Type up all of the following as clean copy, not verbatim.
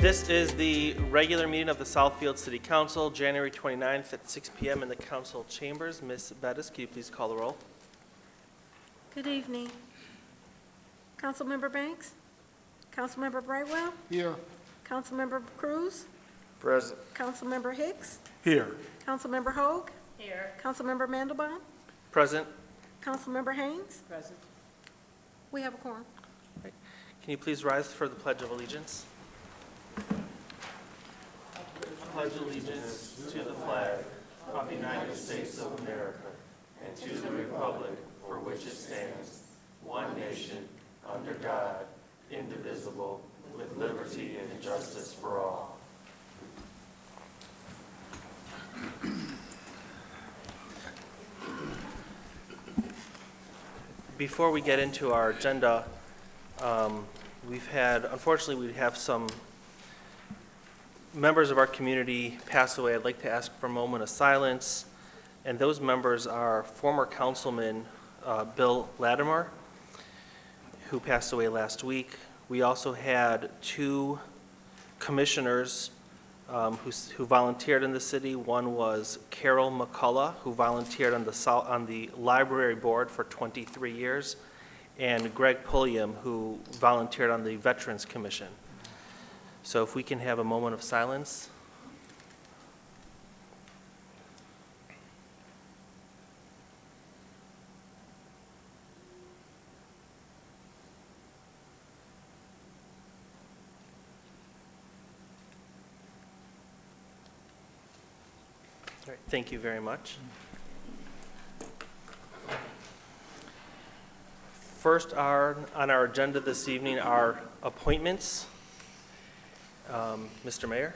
This is the regular meeting of the Southfield City Council, January 29th at 6 p.m. in the council chambers. Ms. Bettis, can you please call the roll? Good evening. Councilmember Banks? Councilmember Brightwell? Here. Councilmember Cruz? Present. Councilmember Hicks? Here. Councilmember Hogue? Here. Councilmember Mandelbaum? Present. Councilmember Haynes? Present. We have a quorum. Can you please rise for the Pledge of Allegiance? Pledge allegiance to the flag of the United States of America and to the republic for which it stands, one nation, under God, indivisible, with liberty and justice for all. Before we get into our agenda, unfortunately, we have some members of our community pass away. I'd like to ask for a moment of silence. And those members are former Councilman Bill Latimer, who passed away last week. We also had two commissioners who volunteered in the city. One was Carol McCullough, who volunteered on the library board for 23 years, and Greg Pulliam, who volunteered on the Veterans Commission. So if we can have a moment of silence. All right, thank you very much. First on our agenda this evening are appointments. Mr. Mayor?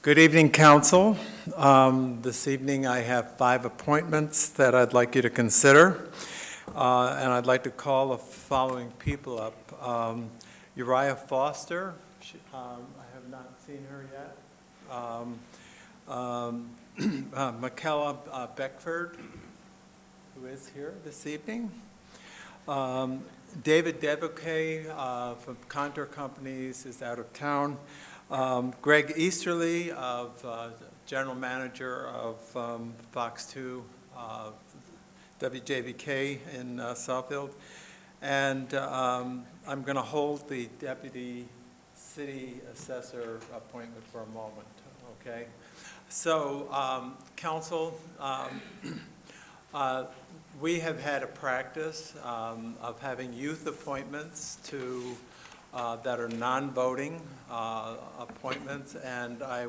Good evening, Council. This evening I have 5 appointments that I'd like you to consider, and I'd like to call the following people up. Uriah Foster, I have not seen her yet. Michaela Beckford, who is here this evening. David Devocay from Contour Companies is out of town. Greg Easterly, General Manager of Fox 2 WJVK in Southfield. And I'm going to hold the Deputy City Assessor appointment for a moment, okay? So, Council, we have had a practice of having youth appointments that are non-voting appointments, and I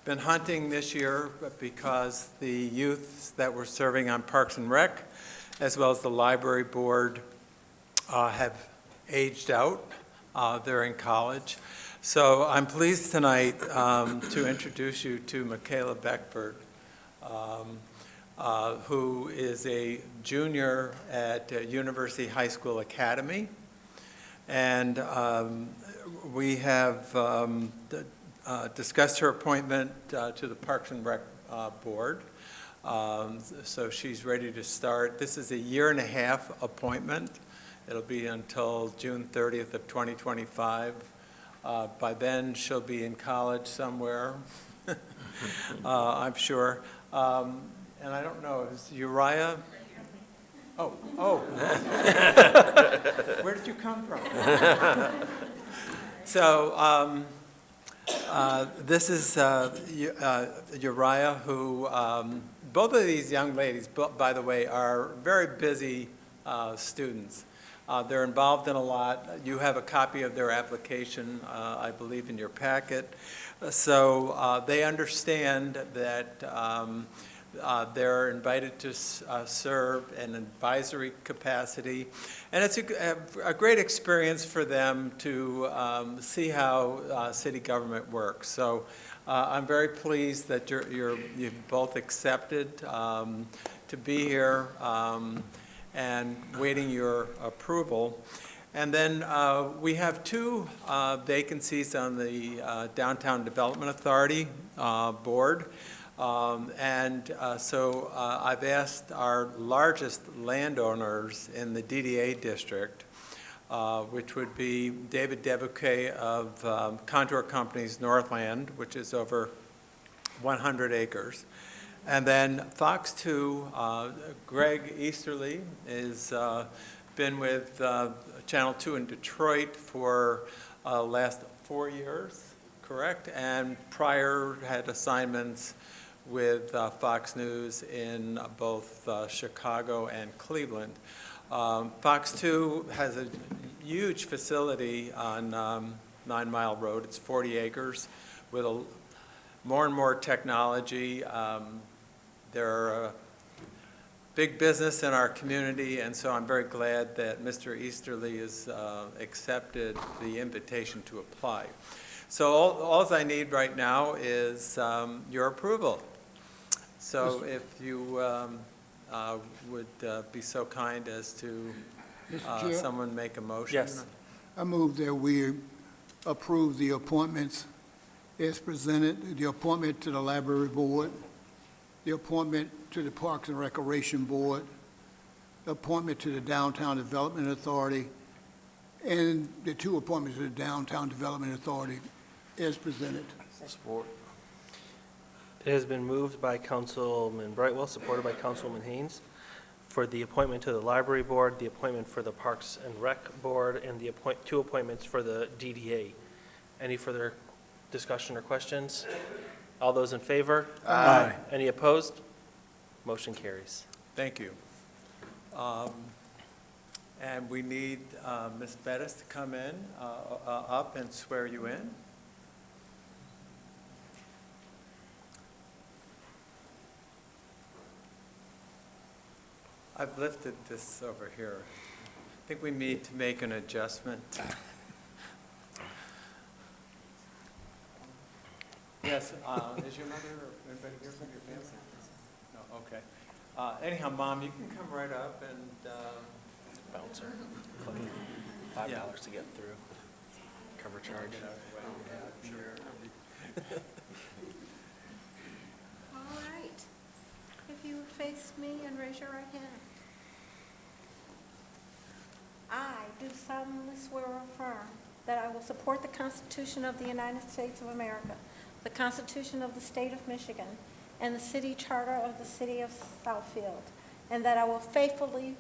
been hunting this year because the youths that were serving on Parks and Rec, as well as the Library Board, have aged out. They're in college. So I'm pleased tonight to introduce you to Michaela Beckford, who is a junior at University High School Academy. And we have discussed her appointment to the Parks and Rec Board. So she's ready to start. This is a 1.5-year appointment. It'll be until June 30th of 2025. By then, she'll be in college somewhere, I'm sure. And I don't know, is Uriah? Oh. Where did you come from? So this is Uriah, who, both of these young ladies, by the way, are very busy students. They're involved in a lot. You have a copy of their application, I believe, in your packet. So they understand that they're invited to serve in an advisory capacity. And it's a great experience for them to see how city government works. So I'm very pleased that you've both accepted to be here and waiting your approval. And then we have two vacancies on the Downtown Development Authority Board. So I've asked our largest landowners in the DDA district, which would be David Debuque of Contour Companies Northland, which is over 100 acres. And then Fox 2, Greg Easterly is been with Channel 2 in Detroit for last 4 years, correct? And prior had assignments with Fox News in both Chicago and Cleveland. Fox 2 has a huge facility on 9 Mile Road. It's 40 acres with more and more technology. They're a big business in our community, and so I'm very glad that Mr. Easterly has accepted the invitation to apply. So all I need right now is your approval. So if you would be so kind as to Mr. Chair? someone make a motion. Yes. I move that we approve the appointments as presented, the appointment to the Library Board, the appointment to the Parks and Recreation Board, the appointment to the Downtown Development Authority, and the 2 appointments to the Downtown Development Authority as presented. Support. It has been moved by Councilman Brightwell, supported by Councilwoman Haynes, for the appointment to the Library Board, the appointment for the Parks and Rec Board, and the 2 appointments for the DDA. Any further discussion or questions? All those in favor? Aye. Any opposed? Motion carries. Thank you. And we need Ms. Bettis to come in, up and swear you in. I've lifted this over here. I think we need to make an adjustment. Yes, is your mother or anybody here from your family? No, okay. Anyhow, Mom, you can come right up and, Bouncer. $5 to get through. Cover charge. All right. If you would face me and raise your right hand. I do solemnly swear or affirm that I will support the Constitution of the United States of America, the Constitution of the State of Michigan, and the City Charter of the City of Southfield, and that I will faithfully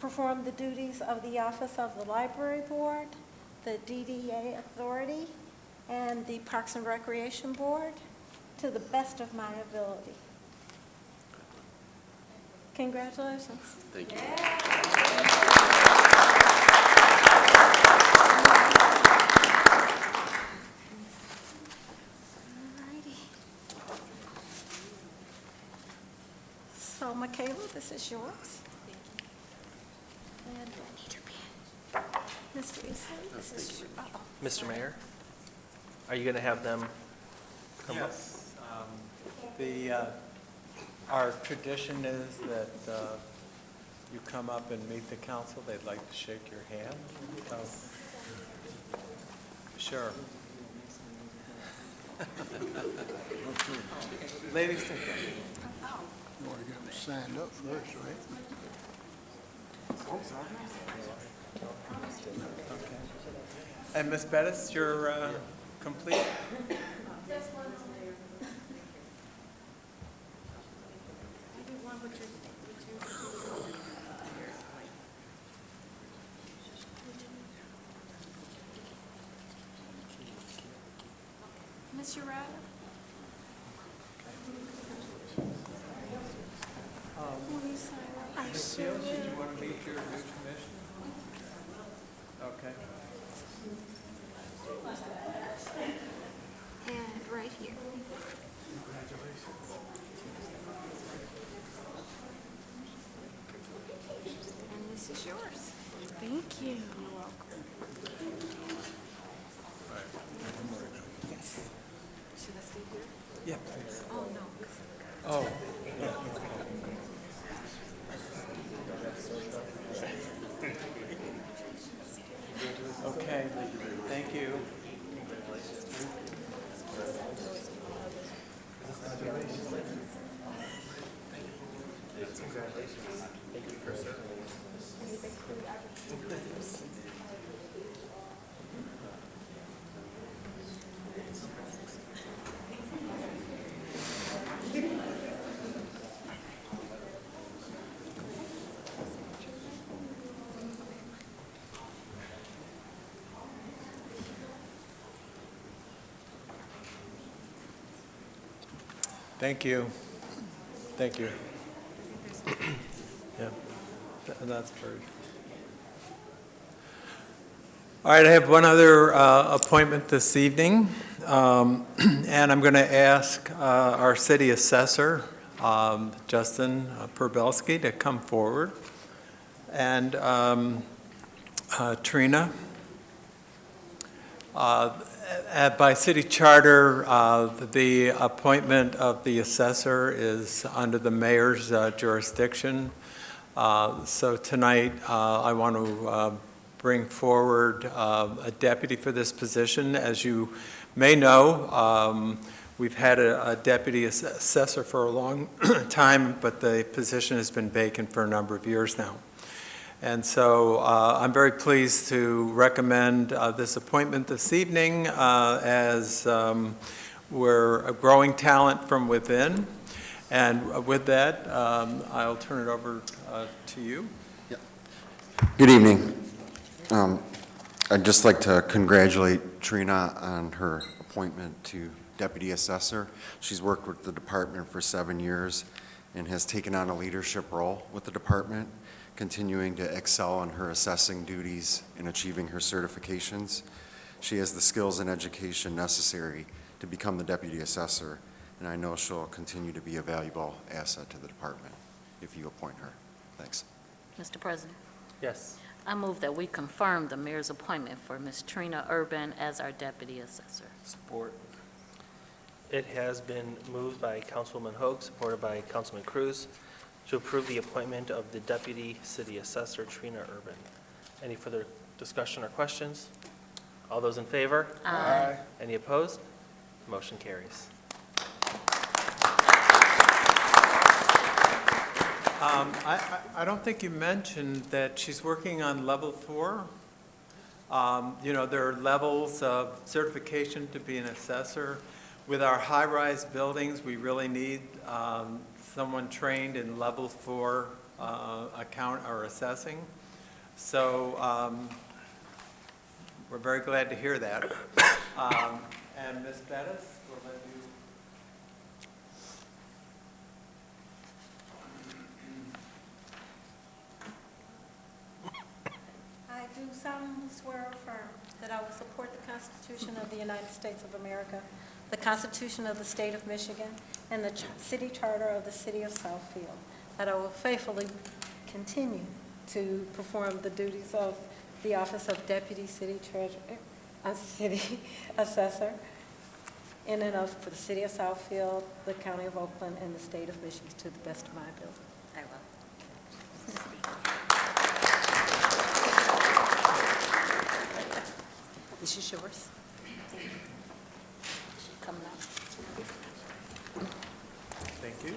perform the duties of the office of the Library Board, the DDA Authority, and the Parks and Recreation Board to the best of my ability. Congratulations. Thank you. Alrighty. So Michaela, this is yours. And I need your pen. Mr. Easley, this is your, Mr. Mayor, are you going to have them come up? yes, our tradition is that you come up and meet the council. They'd like to shake your hand. So, sure. Ladies, take that. You want to get them signed up first, right? Okay. And Ms. Bettis, you're complete? Miss Uriah? I Ms. sure Shields, did will. you want to meet your new commission? Okay. And right here. And this is yours. Thank you. You're welcome. Yes. Should I stay here? Yeah, please. Oh, no. Oh. Thank you for serving. Thank you. Thank you. Yeah, that's true. All right, I have one other appointment this evening, and I'm going to ask our city assessor, Justin Perbelski, to come forward, and Trina. By city charter, the appointment of the assessor is under the mayor's jurisdiction. So tonight, I want to bring forward a deputy for this position. As you may know, we've had a deputy assessor for a long time, but the position has been vacant for a number of years now. And so I'm very pleased to recommend this appointment this evening as we're a growing talent from within. And with that, I'll turn it over to you. Good evening. I'd just like to congratulate Trina on her appointment to Deputy Assessor. She's worked with the department for 7 years and has taken on a leadership role with the department, continuing to excel in her assessing duties and achieving her certifications. She has the skills and education necessary to become the Deputy Assessor, and I know she'll continue to be a valuable asset to the department if you appoint her. Thanks. Mr. President, Yes. I move that we confirm the mayor's appointment for Ms. Trina Urban as our deputy assessor. Support. It has been moved by Councilwoman Hoag, supported by Councilman Cruz, to approve the appointment of the Deputy City Assessor, Trina Urban. Any further discussion or questions? All those in favor? Aye. Any opposed? Motion carries. I don't think you mentioned that she's working on level 4. You know, there are levels of certification to be an assessor. With our high-rise buildings, we really need someone trained in level 4 account or assessing. So we're very glad to hear that. And Ms. Bettis, we'll let you. I do solemnly swear or affirm that I will support the Constitution of the United States of America, the Constitution of the State of Michigan, and the City Charter of the City of Southfield, that I will faithfully continue to perform the duties of the office of Deputy City Treasurer, City Assessor, in and of for the City of Southfield, the County of Oakland, and the State of Michigan to the best of my ability. I will. This is yours. Coming up. Thank you.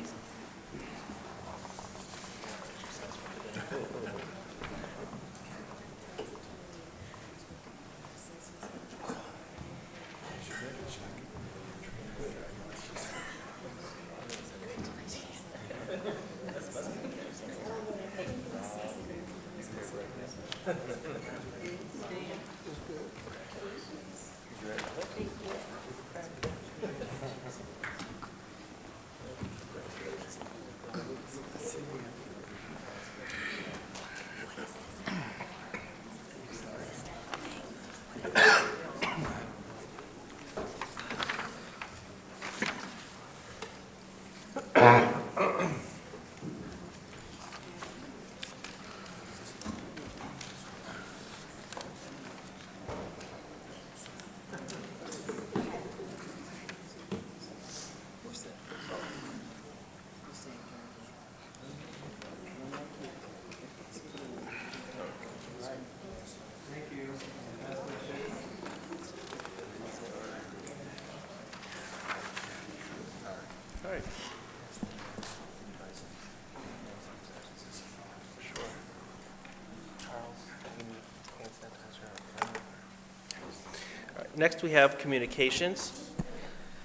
Next, we have communications.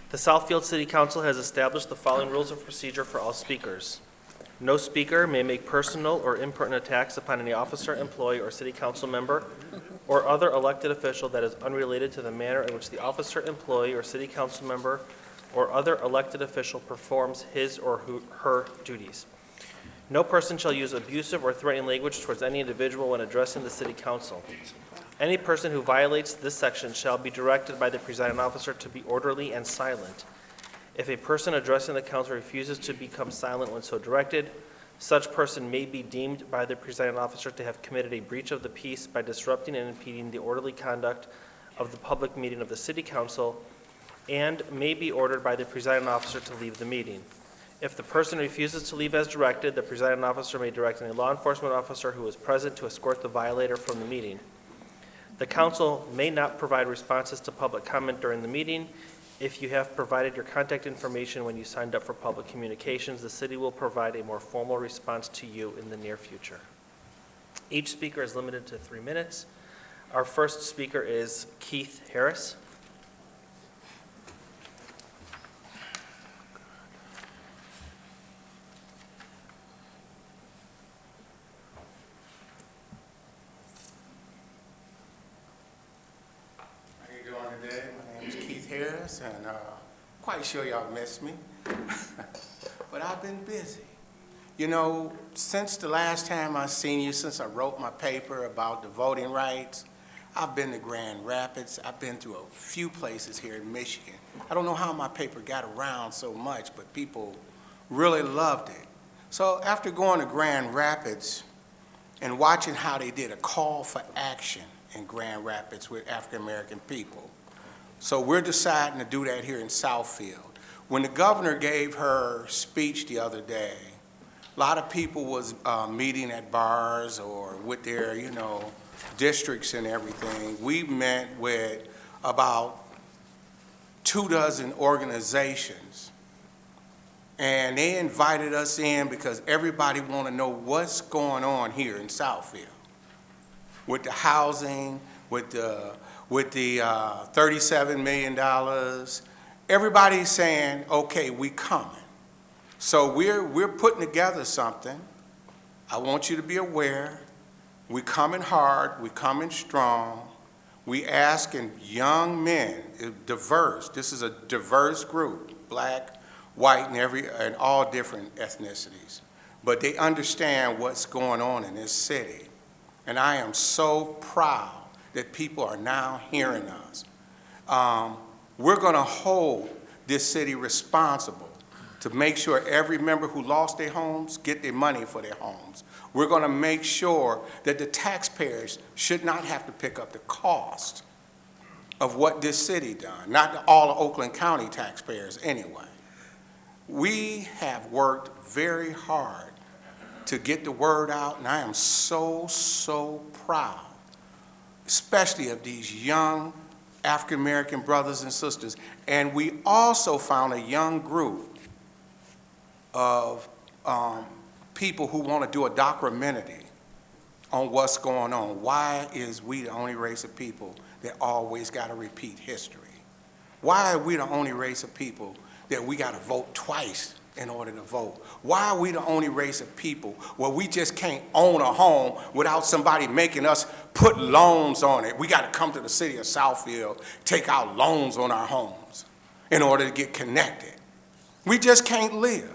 The Southfield City Council has established the following rules of procedure for all speakers. No speaker may make personal or impertinent attacks upon any officer, employee, or city council member or other elected official that is unrelated to the manner in which the officer, employee, or city council member or other elected official performs his or her duties. No person shall use abusive or threatening language towards any individual when addressing the city council. Any person who violates this section shall be directed by the presiding officer to be orderly and silent. If a person addressing the council refuses to become silent when so directed, such person may be deemed by the presiding officer to have committed a breach of the peace by disrupting and impeding the orderly conduct of the public meeting of the city council, and may be ordered by the presiding officer to leave the meeting. If the person refuses to leave as directed, the presiding officer may direct any law enforcement officer who is present to escort the violator from the meeting. The council may not provide responses to public comment during the meeting. If you have provided your contact information when you signed up for public communications, the city will provide a more formal response to you in the near future. Each speaker is limited to 3 minutes. Our first speaker is Keith Harris. How you doing today? My name is Keith Harris, and quite sure y'all missed me, but I've been busy. You know, since the last time I seen you, since I wrote my paper about the voting rights, I've been to Grand Rapids. I've been to a few places here in Michigan. I don't know how my paper got around so much, but people really loved it. So after going to Grand Rapids and watching how they did a call for action in Grand Rapids with African-American people, so we're deciding to do that here in Southfield. When the governor gave her speech the other day, a lot of people was meeting at bars or with their, districts and everything. We met with about 24 organizations, and they invited us in because everybody want to know what's going on here in Southfield with the housing, with the $37 million. Everybody's saying, okay, we coming. So we're putting together something. I want you to be aware. We coming hard, we coming strong. We asking young men, diverse. This is a diverse group, black, white, and all different ethnicities. But they understand what's going on in this city. And I am so proud that people are now hearing us. We're going to hold this city responsible to make sure every member who lost their homes get their money for their homes. We're going to make sure that the taxpayers should not have to pick up the cost of what this city done, not all of Oakland County taxpayers anyway. We have worked very hard to get the word out, and I am so, so proud, especially of these young African-American brothers and sisters. And we also found a young group of people who want to do a documentary on what's going on. Why is we the only race of people that always got to repeat history? Why are we the only race of people that we got to vote twice in order to vote? Why are we the only race of people where we just can't own a home without somebody making us put loans on it? We got to come to the city of Southfield, take out loans on our homes in order to get connected. We just can't live.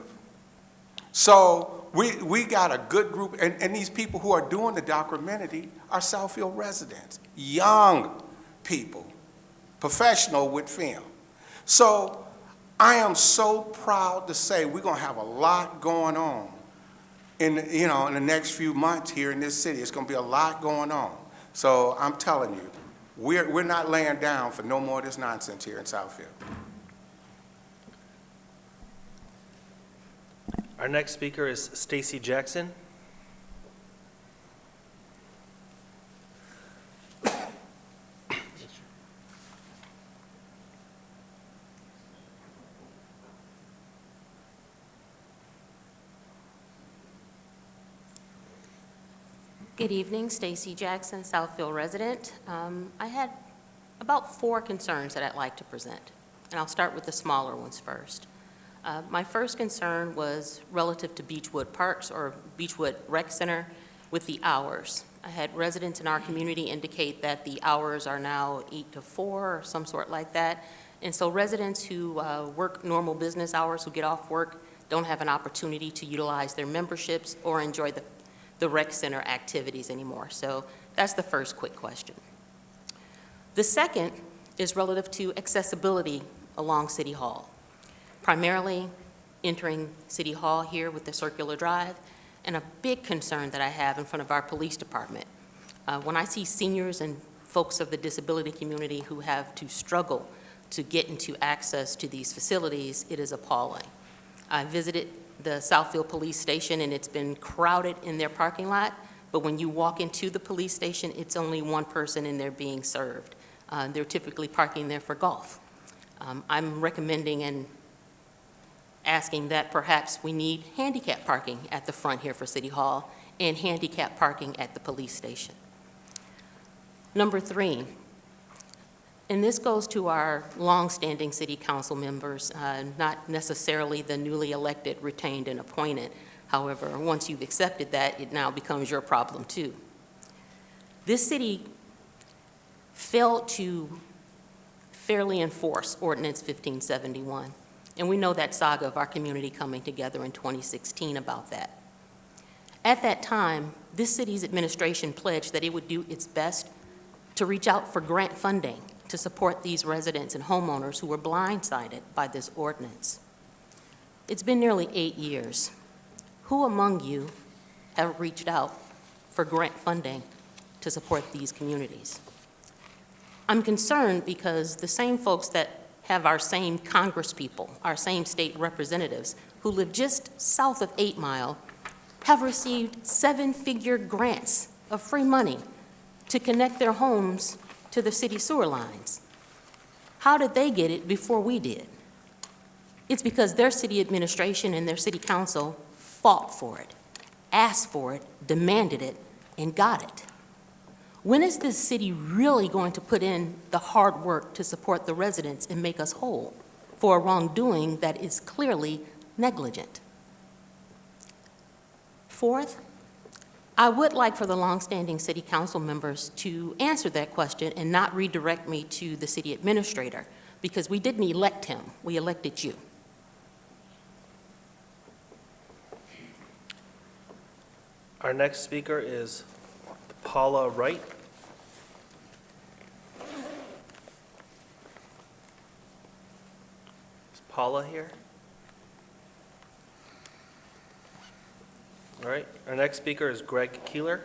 So we got a good group, and these people who are doing the documentary are Southfield residents, young people, professional with film. So I am so proud to say we're going to have a lot going on in the next few months here in this city. It's going to be a lot going on. So I'm telling you, we're not laying down for no more of this nonsense here in Southfield. Our next speaker is Stacy Jackson. Good evening, Stacy Jackson, Southfield resident. I had about 4 concerns that I'd like to present, and I'll start with the smaller ones first. My first concern was relative to Beechwood Parks or Beechwood Rec Center with the hours. I had residents in our community indicate that the hours are now 8 to 4 or some sort like that. And so residents who work normal business hours, who get off work, don't have an opportunity to utilize their memberships or enjoy the rec center activities anymore. So that's the first quick question. The second is relative to accessibility along City Hall, primarily entering City Hall here with the circular drive, and a big concern that I have in front of our police department. When I see seniors and folks of the disability community who have to struggle to get into access to these facilities, it is appalling. I visited the Southfield Police Station, and it's been crowded in their parking lot, but when you walk into the police station, it's only one person in there being served. They're typically parking there for golf. I'm recommending and asking that perhaps we need handicap parking at the front here for City Hall and handicap parking at the police station. Number 3, and this goes to our longstanding city council members, not necessarily the newly elected, retained, and appointed. However, once you've accepted that, it now becomes your problem too. This city failed to fairly enforce Ordinance 1571. And we know that saga of our community coming together in 2016 about that. At that time, this city's administration pledged that it would do its best to reach out for grant funding to support these residents and homeowners who were blindsided by this ordinance. It's been nearly 8 years. Who among you have reached out for grant funding to support these communities? I'm concerned because the same folks that have our same congresspeople, our same state representatives, who live just south of 8 Mile, have received 7-figure grants of free money to connect their homes to the city sewer lines. How did they get it before we did? It's because their city administration and their city council fought for it, asked for it, demanded it, and got it. When is this city really going to put in the hard work to support the residents and make us whole for a wrongdoing that is clearly negligent? 4th, I would like for the longstanding city council members to answer that question and not redirect me to the city administrator, because we didn't elect him, we elected you. Our next speaker is Paula Wright. Is Paula here? All right, our next speaker is Greg Keeler.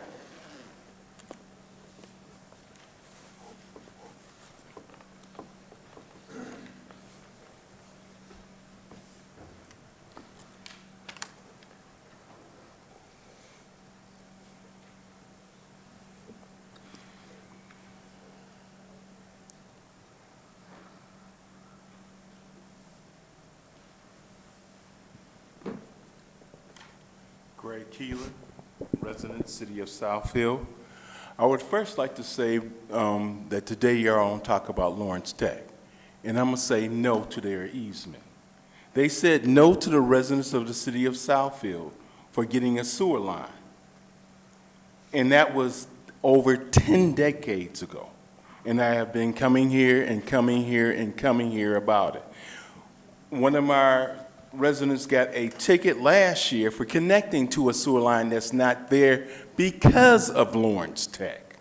Greg Keeler, resident, City of Southfield. I would first like to say that today you're on talk about Lawrence Tech, and I'm going to say no to their easement. They said no to the residents of the City of Southfield for getting a sewer line, and that was over 10 decades ago. And I have been coming here and coming here and coming here about it. One of my residents got a ticket last year for connecting to a sewer line that's not there because of Lawrence Tech.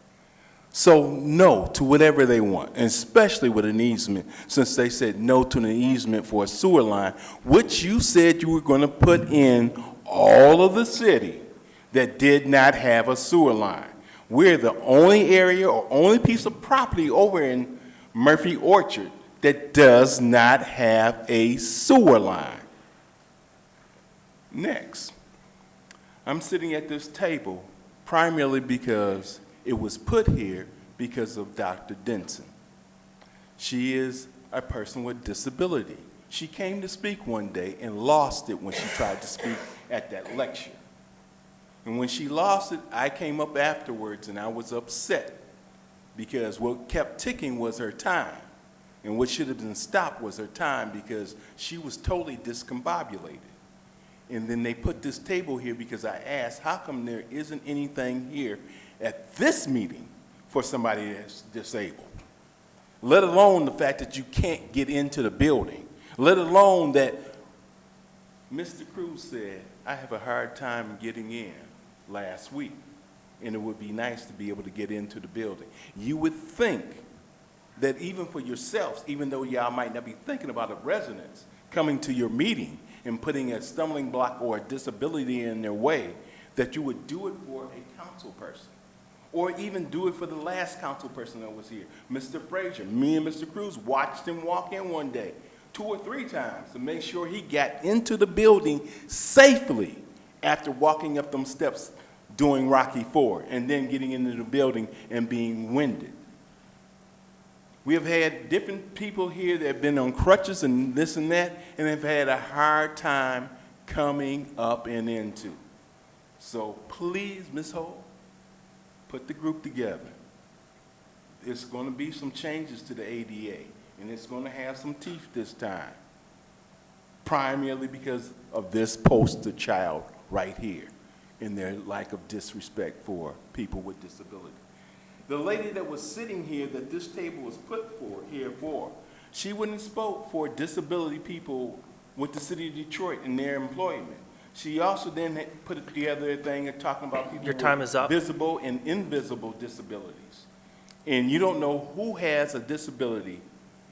So no to whatever they want, and especially with an easement, since they said no to an easement for a sewer line, which you said you were going to put in all of the city that did not have a sewer line. We're the only area or only piece of property over in Murphy Orchard that does not have a sewer line. Next, I'm sitting at this table primarily because it was put here because of Dr. Denson. She is a person with disability. She came to speak one day and lost it when she tried to speak at that lecture. And when she lost it, I came up afterwards and I was upset because what kept ticking was her time. And what should have been stopped was her time because she was totally discombobulated. And then they put this table here because I asked, how come there isn't anything here at this meeting for somebody that's disabled? Let alone the fact that you can't get into the building. Let alone that Mr. Cruz said, I have a hard time getting in last week, and it would be nice to be able to get into the building. You would think that even for yourselves, even though y'all might not be thinking about the residents coming to your meeting and putting a stumbling block or a disability in their way, that you would do it for a council person. Or even do it for the last council person that was here, Mr. Frazier. Me and Mr. Cruz watched him walk in one day, 2 or 3 times, to make sure he got into the building safely after walking up them steps doing Rocky IV and then getting into the building and being winded. We have had different people here that have been on crutches and this and that, and have had a hard time coming up and into. So please, Ms. Holt, put the group together. There's going to be some changes to the ADA, and it's going to have some teeth this time, primarily because of this poster child right here and their lack of disrespect for people with disability. The lady that was sitting here that this table was put for, she wouldn't have spoke for disability people with the city of Detroit and their employment. She also then put together a thing talking about people Your time is up. with visible and invisible disabilities. And you don't know who has a disability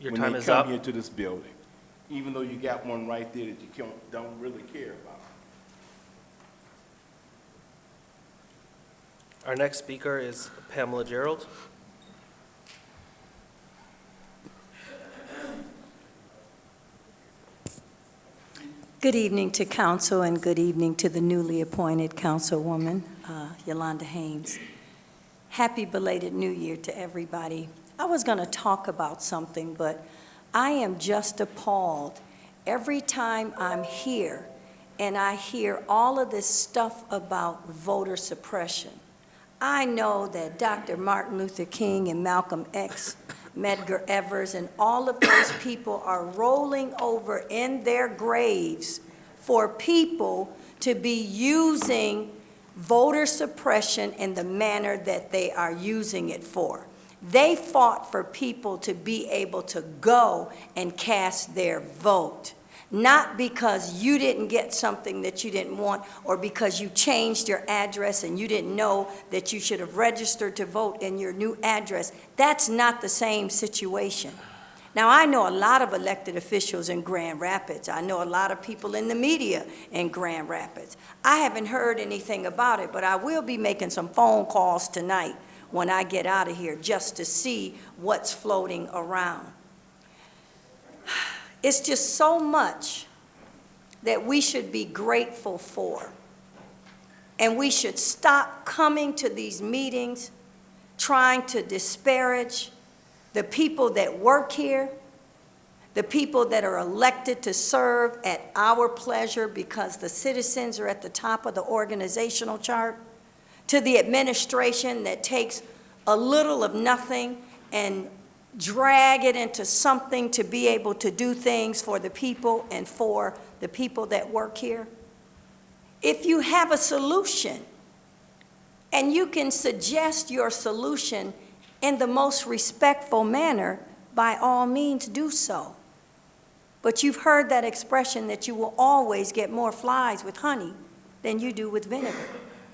Your when time they is come up. here to this building, even though you got one right there that you don't really care about. Our next speaker is Pamela Gerald. Good evening to council and good evening to the newly appointed councilwoman, Yolanda Haynes. Happy belated New Year to everybody. I was going to talk about something, but I am just appalled every time I'm here and I hear all of this stuff about voter suppression. I know that Dr. Martin Luther King and Malcolm X, Medgar Evers, and all of those people are rolling over in their graves for people to be using voter suppression in the manner that they are using it for. They fought for people to be able to go and cast their vote, not because you didn't get something that you didn't want or because you changed your address and you didn't know that you should have registered to vote in your new address. That's not the same situation. Now, I know a lot of elected officials in Grand Rapids. I know a lot of people in the media in Grand Rapids. I haven't heard anything about it, but I will be making some phone calls tonight when I get out of here just to see what's floating around. It's just so much that we should be grateful for. And we should stop coming to these meetings trying to disparage the people that work here, the people that are elected to serve at our pleasure because the citizens are at the top of the organizational chart, to the administration that takes a little of nothing and drag it into something to be able to do things for the people and for the people that work here. If you have a solution and you can suggest your solution in the most respectful manner, by all means do so. But you've heard that expression that you will always get more flies with honey than you do with vinegar.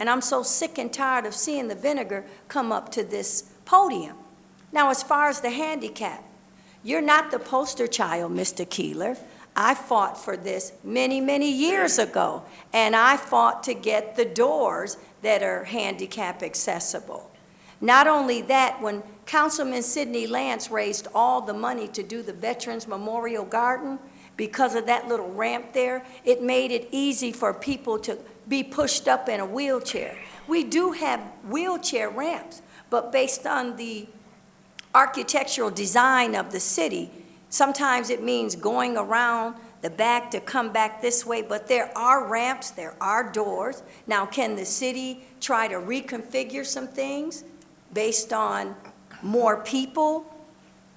And I'm so sick and tired of seeing the vinegar come up to this podium. Now, as far as the handicap, you're not the poster child, Mr. Keeler. I fought for this many, many years ago, and I fought to get the doors that are handicap accessible. Not only that, when Councilman Sidney Lance raised all the money to do the Veterans Memorial Garden, because of that little ramp there, it made it easy for people to be pushed up in a wheelchair. We do have wheelchair ramps, but based on the architectural design of the city, sometimes it means going around the back to come back this way, but there are ramps, there are doors. Now, can the city try to reconfigure some things based on more people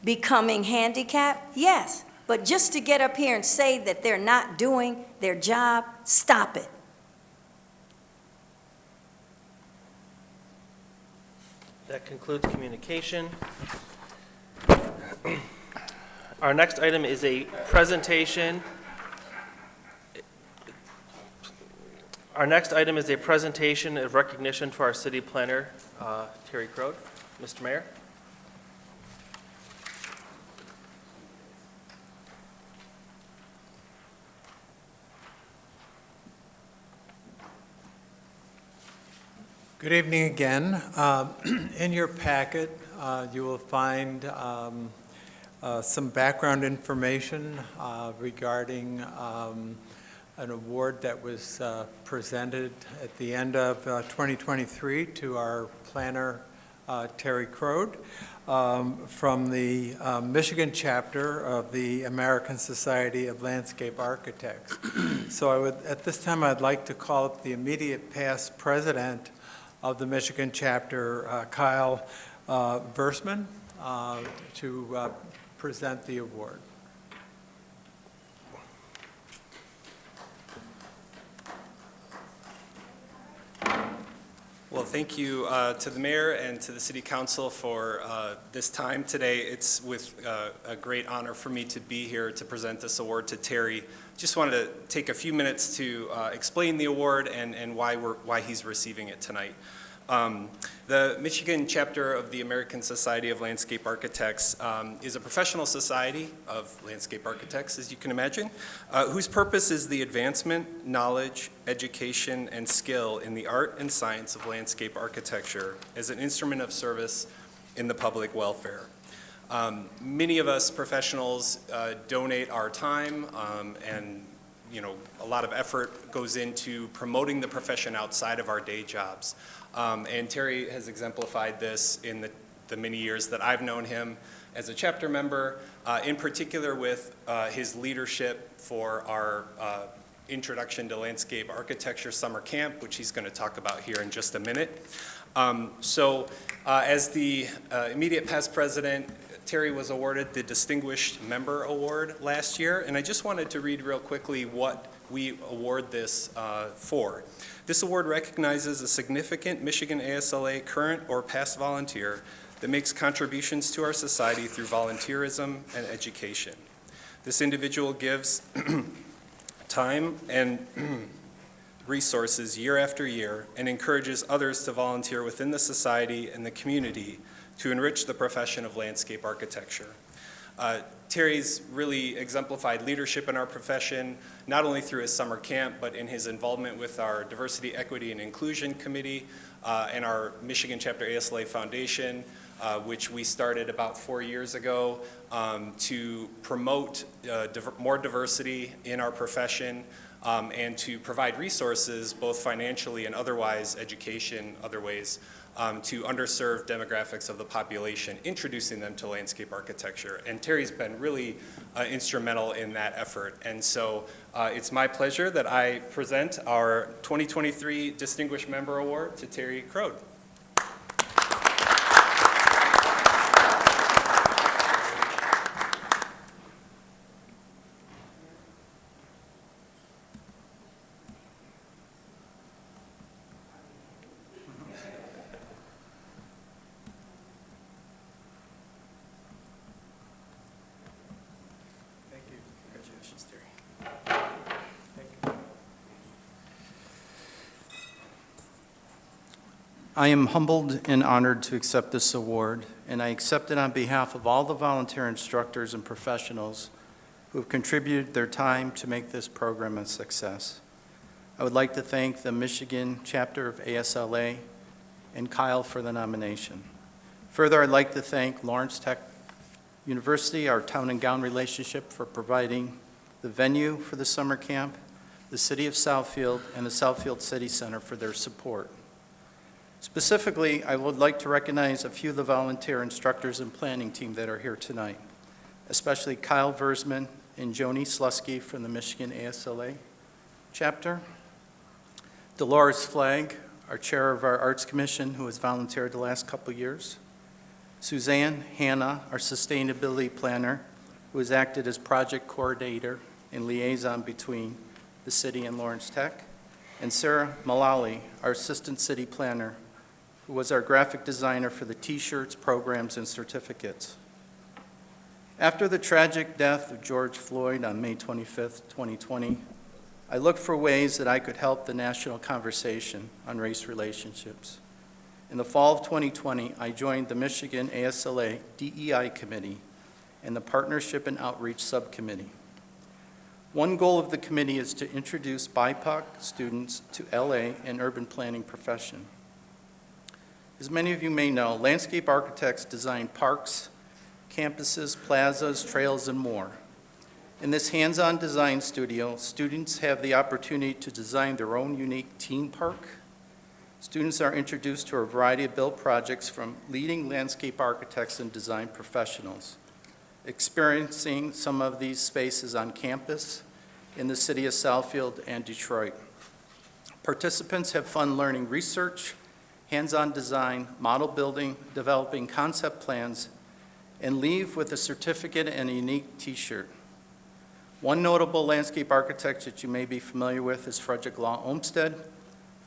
becoming handicapped? Yes. But just to get up here and say that they're not doing their job, stop it. That concludes communication. Our next item is a presentation. Our next item is a presentation of recognition for our city planner, Terry Crode. Mr. Mayor? Good evening again. In your packet, you will find some background information regarding an award that was presented at the end of 2023 to our planner, Terry Crode, from the Michigan chapter of the American Society of Landscape Architects. So at this time, I'd like to call up the immediate past president of the Michigan chapter, Kyle Versman, to present the award. Well, thank you to the mayor and to the city council for this time today. It's with a great honor for me to be here to present this award to Terry. Just wanted to take a few minutes to explain the award and why he's receiving it tonight. The Michigan chapter of the American Society of Landscape Architects is a professional society of landscape architects, as you can imagine, whose purpose is the advancement, knowledge, education, and skill in the art and science of landscape architecture as an instrument of service in the public welfare. Many of us professionals donate our time and a lot of effort goes into promoting the profession outside of our day jobs. And Terry has exemplified this in the many years that I've known him as a chapter member, in particular with his leadership for our Introduction to Landscape Architecture Summer Camp, which he's going to talk about here in just a minute. As the immediate past president, Terry was awarded the Distinguished Member Award last year, and I just wanted to read real quickly what we award this for. This award recognizes a significant Michigan ASLA current or past volunteer that makes contributions to our society through volunteerism and education. This individual gives time and resources year after year and encourages others to volunteer within the society and the community to enrich the profession of landscape architecture. Terry's really exemplified leadership in our profession, not only through his summer camp, but in his involvement with our Diversity, Equity, and Inclusion Committee and our Michigan Chapter ASLA Foundation, which we started about 4 years ago to promote more diversity in our profession and to provide resources, both financially and otherwise, education, other ways, to underserved demographics of the population, introducing them to landscape architecture. And Terry's been really instrumental in that effort. And so it's my pleasure that I present our 2023 Distinguished Member Award to Terry Crode. I am humbled and honored to accept this award, and I accept it on behalf of all the volunteer instructors and professionals who have contributed their time to make this program a success. I would like to thank the Michigan chapter of ASLA and Kyle for the nomination. Further, I'd like to thank Lawrence Tech University, our town and gown relationship, for providing the venue for the summer camp, the City of Southfield, and the Southfield City Center for their support. Specifically, I would like to recognize a few of the volunteer instructors and planning team that are here tonight, especially Kyle Versman and Joni Slusky from the Michigan ASLA chapter, Dolores Flagg, our chair of our Arts Commission, who has volunteered the last couple years, Suzanne Hanna, our sustainability planner, who has acted as project coordinator and liaison between the city and Lawrence Tech, and Sarah Malali, our assistant city planner, who was our graphic designer for the T-shirts, programs, and certificates. After the tragic death of George Floyd on May 25th, 2020, I looked for ways that I could help the national conversation on race relationships. In the fall of 2020, I joined the Michigan ASLA DEI Committee and the Partnership and Outreach Subcommittee. One goal of the committee is to introduce BIPOC students to LA and urban planning profession. As many of you may know, landscape architects design parks, campuses, plazas, trails, and more. In this hands-on design studio, students have the opportunity to design their own unique teen park. Students are introduced to a variety of built projects from leading landscape architects and design professionals, experiencing some of these spaces on campus in the city of Southfield and Detroit. Participants have fun learning research, hands-on design, model building, developing concept plans, and leave with a certificate and a unique T-shirt. One notable landscape architect that you may be familiar with is Frederick Law Olmsted,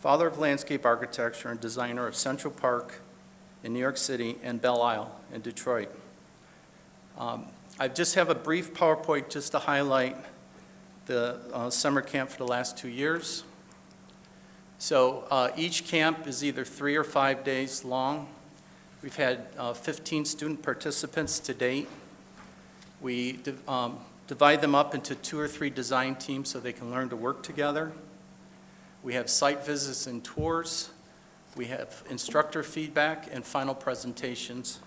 father of landscape architecture and designer of Central Park in New York City and Belle Isle in Detroit. I just have a brief PowerPoint just to highlight the summer camp for the last 2 years. So each camp is either 3 or 5 days long. We've had 15 student participants to date. We divide them up into 2 or 3 design teams so they can learn to work together. We have site visits and tours. We have instructor feedback and final presentations.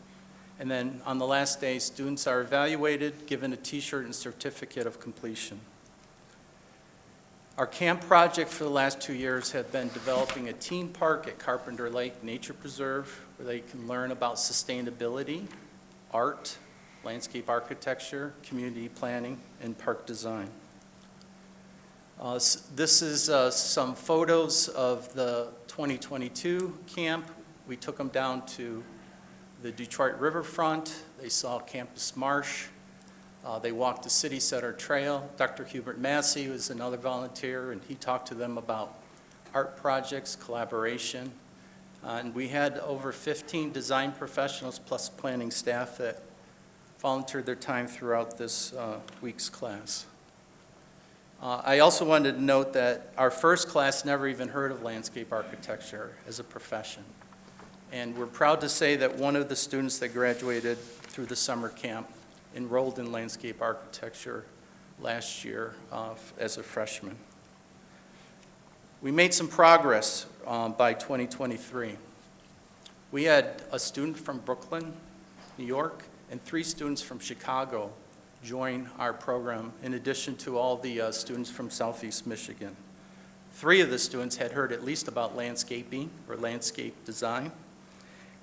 And then on the last day, students are evaluated, given a T-shirt and certificate of completion. Our camp project for the last 2 years have been developing a teen park at Carpenter Lake Nature Preserve where they can learn about sustainability, art, landscape architecture, community planning, and park design. This is some photos of the 2022 camp. We took them down to the Detroit riverfront. They saw Campus Marsh. They walked the City Center Trail. Dr. Hubert Massey was another volunteer, and he talked to them about art projects, collaboration. And we had over 15 design professionals plus planning staff that volunteered their time throughout this week's class. I also wanted to note that our first class never even heard of landscape architecture as a profession. And we're proud to say that one of the students that graduated through the summer camp enrolled in landscape architecture last year as a freshman. We made some progress by 2023. We had a student from Brooklyn, New York, and 3 students from Chicago join our program, in addition to all the students from Southeast Michigan. 3 of the students had heard at least about landscaping or landscape design,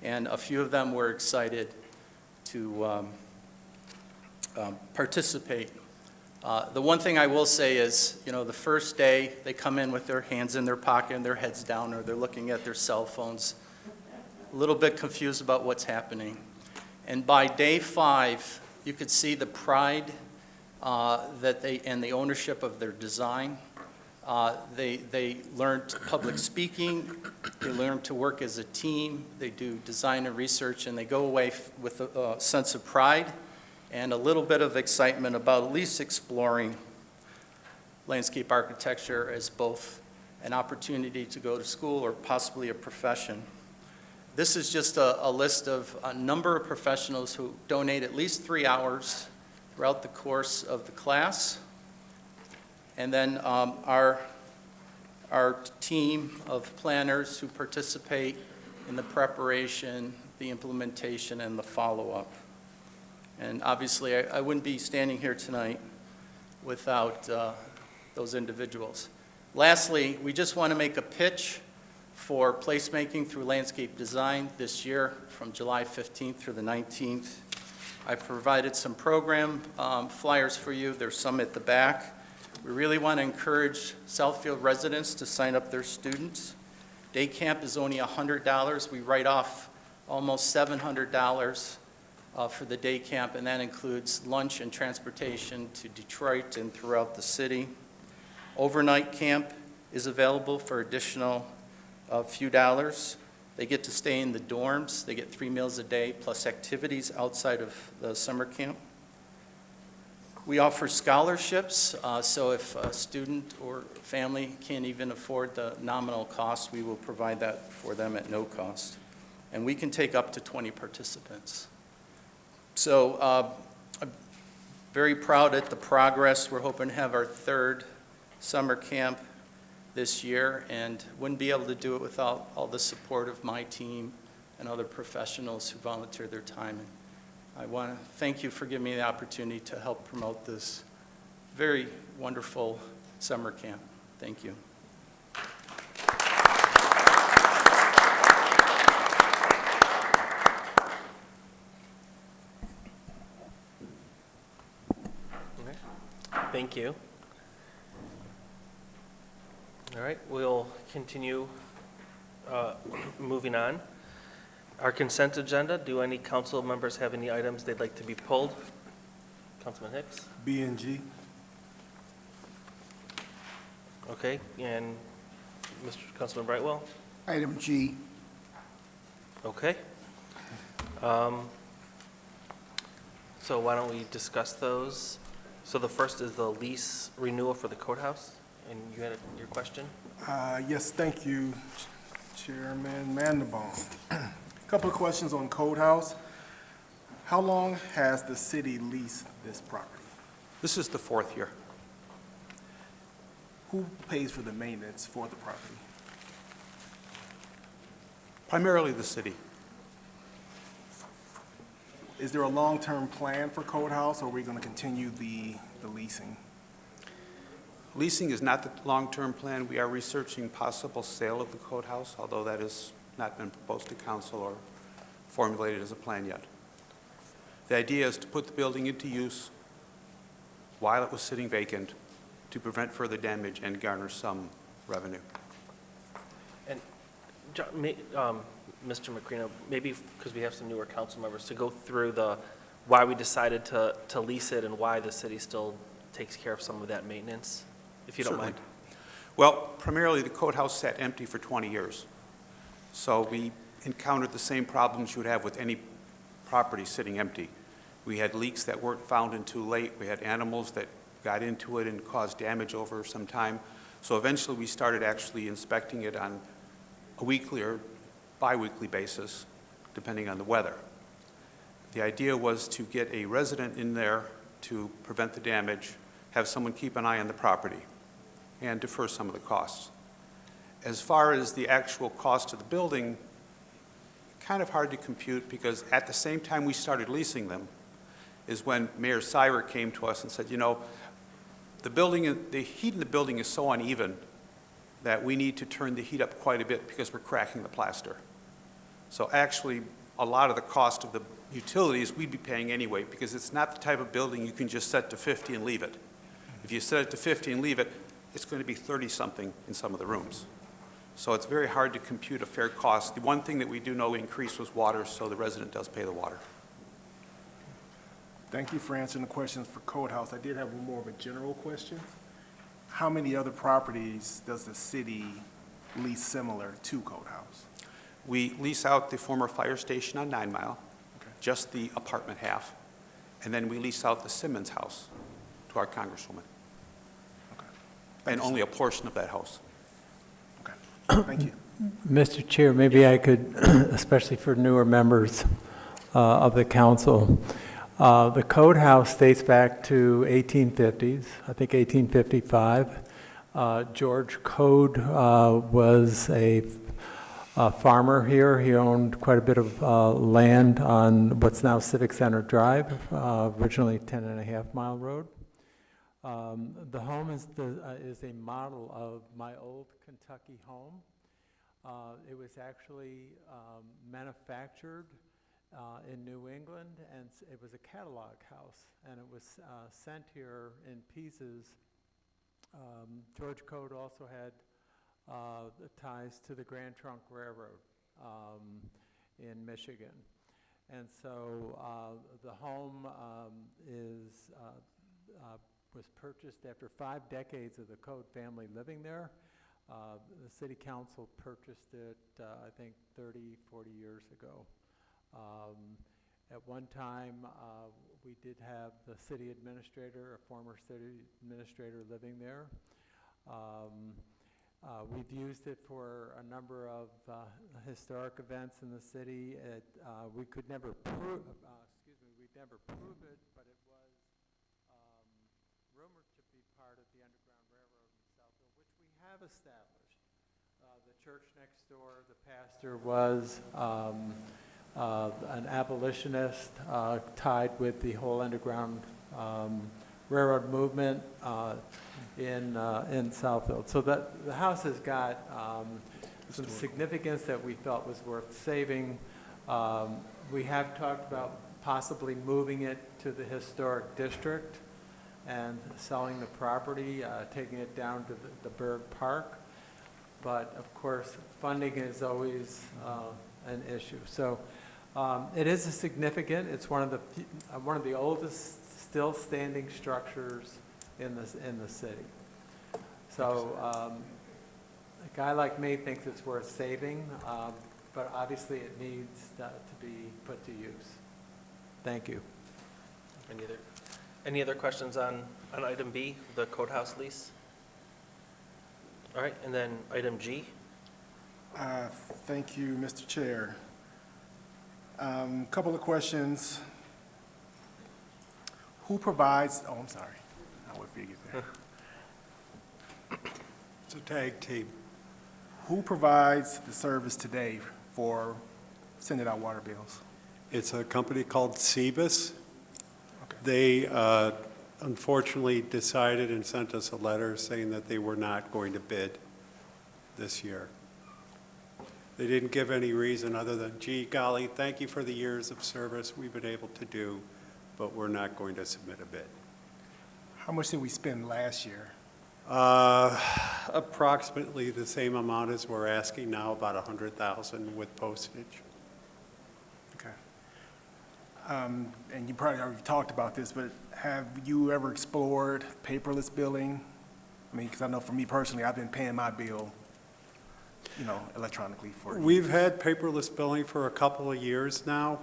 and a few of them were excited to participate. The one thing I will say is, the first day they come in with their hands in their pocket and their heads down, or they're looking at their cell phones, a little bit confused about what's happening. And by day 5, you could see the pride and the ownership of their design. They learned public speaking, they learned to work as a team, they do design and research, and they go away with a sense of pride and a little bit of excitement about at least exploring landscape architecture as both an opportunity to go to school or possibly a profession. This is just a list of a number of professionals who donate at least 3 hours throughout the course of the class. And then our team of planners who participate in the preparation, the implementation, and the follow-up. And obviously, I wouldn't be standing here tonight without those individuals. Lastly, we just want to make a pitch for placemaking through landscape design this year from July 15th through the 19th. I provided some program flyers for you. There's some at the back. We really want to encourage Southfield residents to sign up their students. Day camp is only $100. We write off almost $700 for the day camp, and that includes lunch and transportation to Detroit and throughout the city. Overnight camp is available for additional few dollars. They get to stay in the dorms. They get 3 meals a day plus activities outside of the summer camp. We offer scholarships, so if a student or family can't even afford the nominal cost, we will provide that for them at no cost. And we can take up to 20 participants. So I'm very proud at the progress. We're hoping to have our 3rd summer camp this year, and wouldn't be able to do it without all the support of my team and other professionals who volunteer their time. And I want to thank you for giving me the opportunity to help promote this very wonderful summer camp. Thank you. Thank you. All right, we'll continue moving on. Our consent agenda, do any council members have any items they'd like to be pulled? Councilman Hicks? B and G. Okay, and Mr. Councilman Brightwell? Item G. Okay. So why don't we discuss those? So the first is the lease renewal for the courthouse, and you had your question? Yes, thank you, Chairman Mandelbaum. Couple of questions on Code House. How long has the city leased this property? This is the 4th year. Who pays for the maintenance for the property? Primarily the city. Is there a long-term plan for Code House, or are we going to continue the leasing? Leasing is not the long-term plan. We are researching possible sale of the Code House, although that has not been proposed to council or formulated as a plan yet. The idea is to put the building into use while it was sitting vacant to prevent further damage and garner some revenue. And Mr. Macrino, maybe because we have some newer council members, to go through why we decided to lease it and why the city still takes care of some of that maintenance, if you don't mind. Well, primarily the Code House sat empty for 20 years. So we encountered the same problems you would have with any property sitting empty. We had leaks that weren't found until late. We had animals that got into it and caused damage over some time. So eventually we started actually inspecting it on a weekly or bi-weekly basis, depending on the weather. The idea was to get a resident in there to prevent the damage, have someone keep an eye on the property, and defer some of the costs. As far as the actual cost of the building, kind of hard to compute, because at the same time we started leasing them is when Mayor Seibert came to us and said, you know, the heat in the building is so uneven that we need to turn the heat up quite a bit because we're cracking the plaster. So actually, a lot of the cost of the utilities we'd be paying anyway, because it's not the type of building you can just set to 50 and leave it. If you set it to 50 and leave it, it's going to be 30-something in some of the rooms. So it's very hard to compute a fair cost. The one thing that we do know increased was water, so the resident does pay the water. Thank you for answering the questions for Code House. I did have more of a general question. How many other properties does the city lease similar to Code House? We lease out the former fire station on 9 Mile, just the apartment half, and then we lease out the Simmons house to our congresswoman. And only a portion of that house. Thank you. Mr. Chair, maybe I could, especially for newer members of the council, the Code House dates back to 1850s, I think 1855. George Code was a farmer here. He owned quite a bit of land on what's now Civic Center Drive, originally 10.5-mile road. The home is a model of my old Kentucky home. It was actually manufactured in New England, and it was a catalog house, and it was sent here in pieces. George Code also had ties to the Grand Trunk Railroad, in Michigan. And so the home was purchased after 5 decades of the Code family living there. The city council purchased it, I think, 30, 40 years ago. At one time, we did have the city administrator, a former city administrator living there. We've used it for a number of historic events in the city. We could never prove, we'd never prove it, but it was rumored to be part of the Underground Railroad in Southfield, which we have established. The church next door, the pastor was an abolitionist tied with the whole Underground Railroad movement in Southfield. So that the house has got some significance that we felt was worth saving. We have talked about possibly moving it to the historic district and selling the property, taking it down to the Berg Park. But of course, funding is always an issue. So it is a significant. It's one of the oldest still standing structures in the city. So a guy like me thinks it's worth saving, but obviously it needs to be put to use. Thank you. Any other questions on item B, the Code House lease? All right, and then item G. Thank you, Mr. Chair. Couple of questions. Who provides, I'm sorry. I'll wait for you to get there. It's a tag team. Who provides the service today for sending out water bills? It's a company called Cebus. Okay. They unfortunately decided and sent us a letter saying that they were not going to bid this year. They didn't give any reason other than, gee, golly, thank you for the years of service we've been able to do, but we're not going to submit a bid. How much did we spend last year? Approximately the same amount as we're asking now, about $100,000 with postage. Okay. And you probably already talked about this, but have you ever explored paperless billing? I mean, because I know for me personally, I've been paying my bill, electronically for. We've had paperless billing for a couple of years now.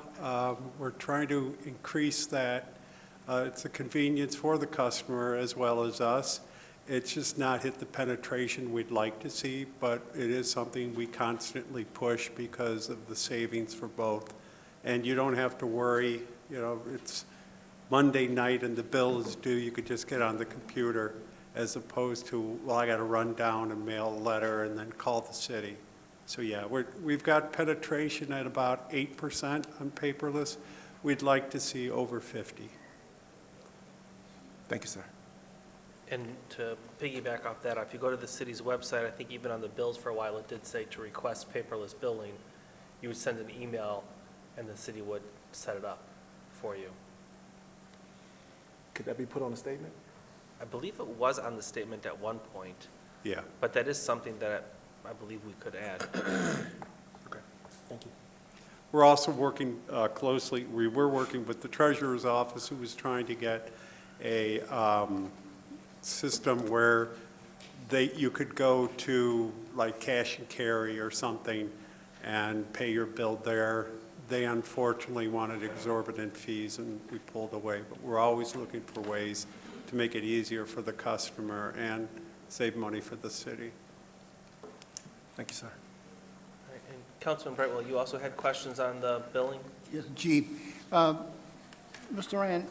We're trying to increase that. It's a convenience for the customer as well as us. It's just not hit the penetration we'd like to see, but it is something we constantly push because of the savings for both. And you don't have to worry, it's Monday night and the bill is due, you could just get on the computer as opposed to, well, I got to run down and mail a letter and then call the city. So yeah, we've got penetration at about 8% on paperless. We'd like to see over 50. Thank you, sir. And to piggyback off that, if you go to the city's website, I think even on the bills for a while, it did say to request paperless billing. You would send an email and the city would set it up for you. Could that be put on a statement? I believe it was on the statement at one point, Yeah. but that is something that I believe we could add. Okay, thank you. We're also working closely, we were working with the treasurer's office who was trying to get a system where you could go to like cash and carry or something and pay your bill there. They unfortunately wanted exorbitant fees and we pulled away, but we're always looking for ways to make it easier for the customer and save money for the city. Thank you, sir. All right, and Councilman Brightwell, you also had questions on the billing? Yes, Chief. Mr. Rand,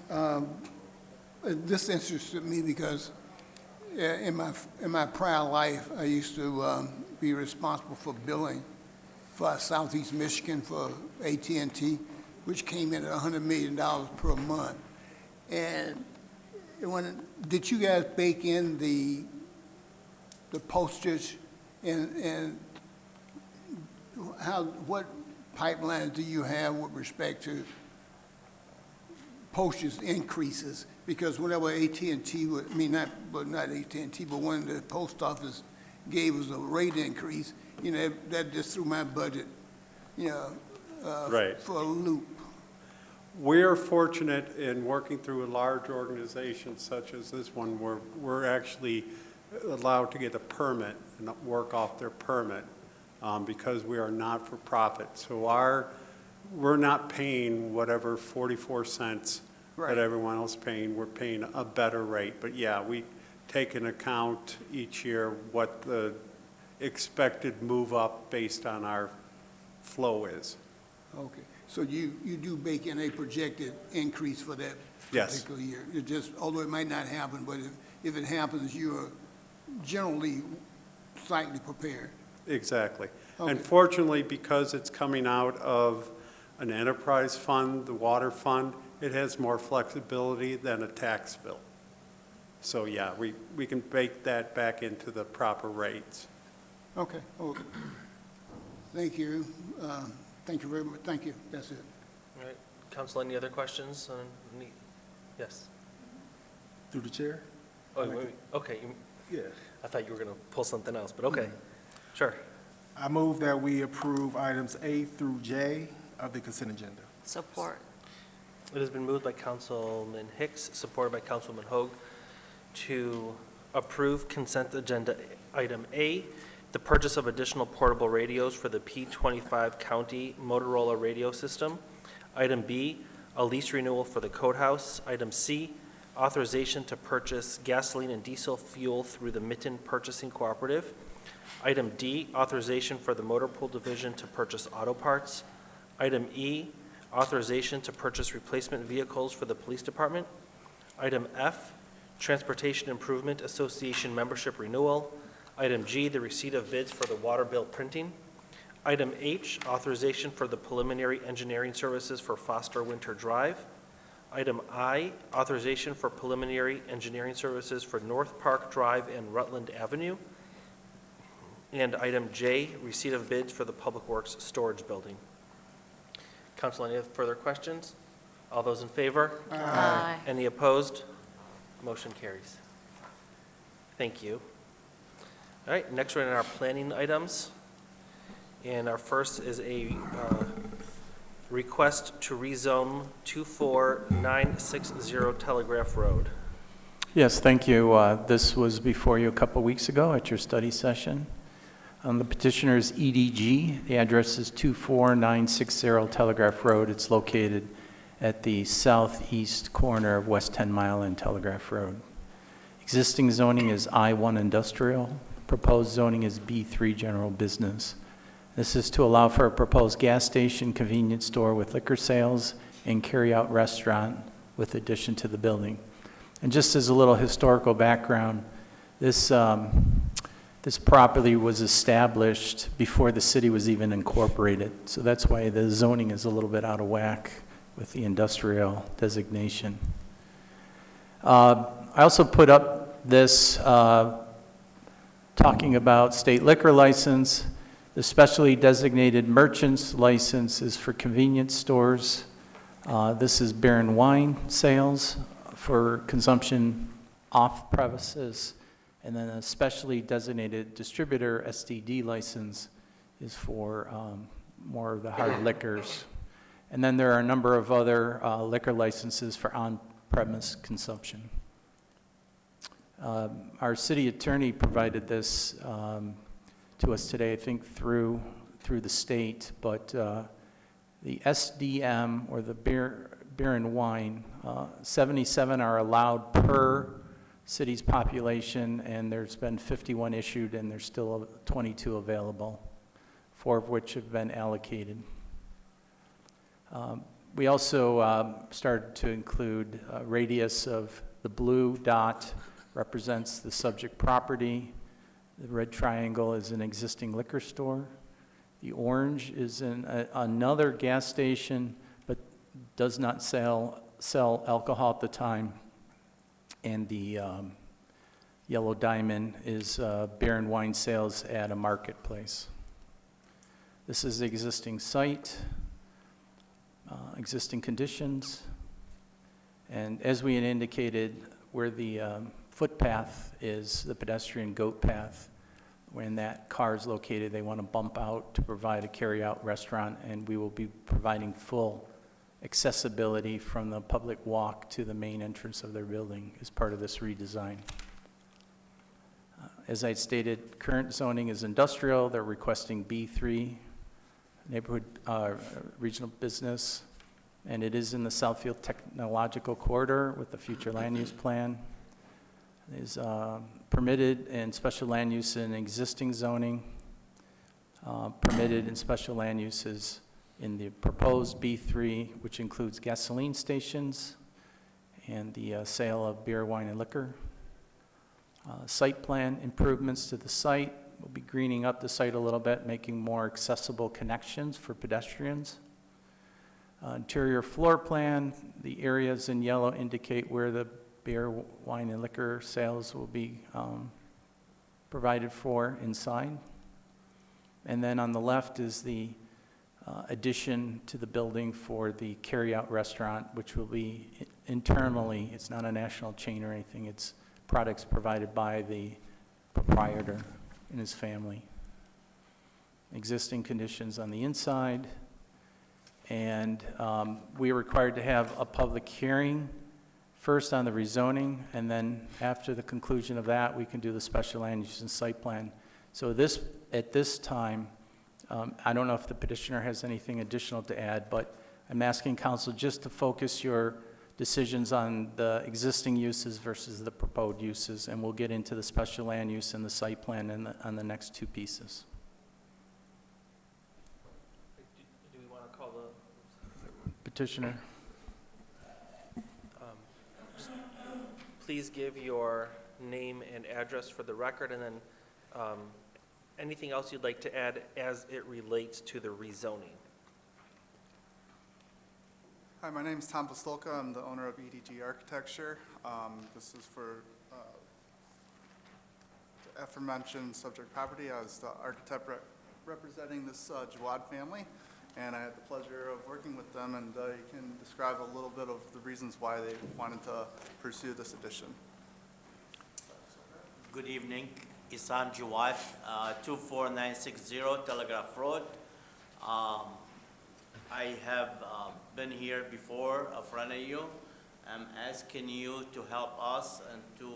this interested me because in my prior life, I used to be responsible for billing for Southeast Michigan for AT&T, which came in at $100 million per month. And did you guys bake in the postage and what pipelines do you have with respect to postage increases? Because whenever AT&T would, not AT&T, but when the post office gave us a rate increase, that just threw my budget, Right. for a loop. We are fortunate in working through a large organization such as this one, where we're actually allowed to get a permit and work off their permit because we are not-for-profit. So we're not paying whatever 44 cents Right. that everyone else paying. We're paying a better rate. But yeah, we take into account each year what the expected move up based on our flow is. Okay, so you do bake in a projected increase for that Yes. particular year? It just, although it might not happen, but if it happens, you're generally slightly prepared. Exactly. Okay. And fortunately, because it's coming out of an enterprise fund, the water fund, it has more flexibility than a tax bill. So yeah, we can bake that back into the proper rates. Okay, well, thank you. Thank you very much. Thank you. That's it. All right, council, any other questions? Yes? Through the chair? Oh, wait, okay, Yeah. I thought you were going to pull something else, but okay, sure. I move that we approve items A through J of the consent agenda. Support. It has been moved by Councilman Hicks, supported by Councilwoman Hoag, to approve consent agenda item A, the purchase of additional portable radios for the P25 County Motorola radio system. Item B, a lease renewal for the Code House. Item C, authorization to purchase gasoline and diesel fuel through the Mitten Purchasing Cooperative. Item D, authorization for the Motor Pool Division to purchase auto parts. Item E, authorization to purchase replacement vehicles for the Police Department. Item F, Transportation Improvement Association membership renewal. Item G, the receipt of bids for the water bill printing. Item H, authorization for the preliminary engineering services for Foster Winter Drive. Item I, authorization for preliminary engineering services for North Park Drive and Rutland Avenue. And item J, receipt of bids for the Public Works Storage Building. Council, any further questions? All those in favor? Aye. Any opposed? Motion carries. Thank you. All right, next we're in our planning items. And our first is a request to rezone 24960 Telegraph Road. Yes, thank you. This was before you a couple weeks ago at your study session. The petitioner is EDG. The address is 24960 Telegraph Road. It's located at the southeast corner of West 10 Mile and Telegraph Road. Existing zoning is I-1 Industrial. Proposed zoning is B3 General Business. This is to allow for a proposed gas station, convenience store with liquor sales, and carry-out restaurant with addition to the building. And just as a little historical background, this property was established before the city was even incorporated. So that's why the zoning is a little bit out of whack with the industrial designation. I also put up this talking about state liquor license. The specially designated merchant's license is for convenience stores. This is beer and wine sales for consumption off premises. And then a specially designated distributor STD license is for more of the hard liquors. And then there are a number of other liquor licenses for on-premise consumption. Our city attorney provided this to us today, I think through the state, but the SDM, or the beer and wine, 77 are allowed per city's population, and there's been 51 issued, and there's still 22 available, 4 of which have been allocated. We also started to include a radius of the blue dot represents the subject property. The red triangle is an existing liquor store. The orange is in another gas station, but does not sell alcohol at the time. And the yellow diamond is beer and wine sales at a marketplace. This is the existing site, existing conditions. And as we had indicated, where the footpath is, the pedestrian goat path, when that car is located, they want to bump out to provide a carry-out restaurant, and we will be providing full accessibility from the public walk to the main entrance of their building as part of this redesign. As I stated, current zoning is industrial. They're requesting B3, neighborhood regional business, and it is in the Southfield Technological Corridor with the future land use plan. It is permitted in special land use in existing zoning, permitted in special land uses in the proposed B3, which includes gasoline stations and the sale of beer, wine, and liquor. Site plan improvements to the site. We'll be greening up the site a little bit, making more accessible connections for pedestrians. Interior floor plan, the areas in yellow indicate where the beer, wine, and liquor sales will be provided for inside. And then on the left is the addition to the building for the carry-out restaurant, which will be internally. It's not a national chain or anything. It's products provided by the proprietor and his family. Existing conditions on the inside. And we are required to have a public hearing first on the rezoning, and then after the conclusion of that, we can do the special land use and site plan. So at this time, I don't know if the petitioner has anything additional to add, but I'm asking council just to focus your decisions on the existing uses versus the proposed uses, and we'll get into the special land use and the site plan on the next two pieces. Do we want to call the Petitioner. Please give your name and address for the record, and then anything else you'd like to add as it relates to the rezoning. Hi, my name is Tom Postolka. I'm the owner of EDG Architecture. This is for the aforementioned subject property. I was the architect representing this Jawad family, and I had the pleasure of working with them, and I can describe a little bit of the reasons why they wanted to pursue this addition. Good evening, Isan Jawad, 24960 Telegraph Road. I have been here before in front of you. I'm asking you to help us and to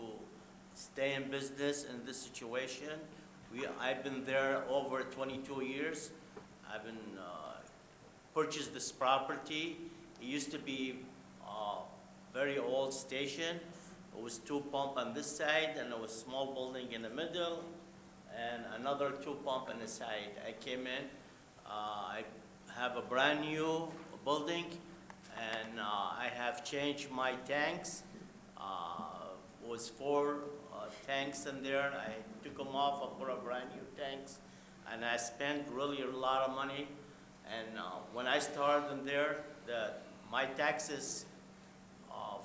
stay in business in this situation. I've been there over 22 years. I've been purchased this property. It used to be a very old station. It was 2 pump on this side, and it was small building in the middle, and another 2 pump on the side. I came in, I have a brand new building, and I have changed my tanks. It was 4 tanks in there. I took them off, I put a brand new tanks, and I spent really a lot of money. And when I started in there, my taxes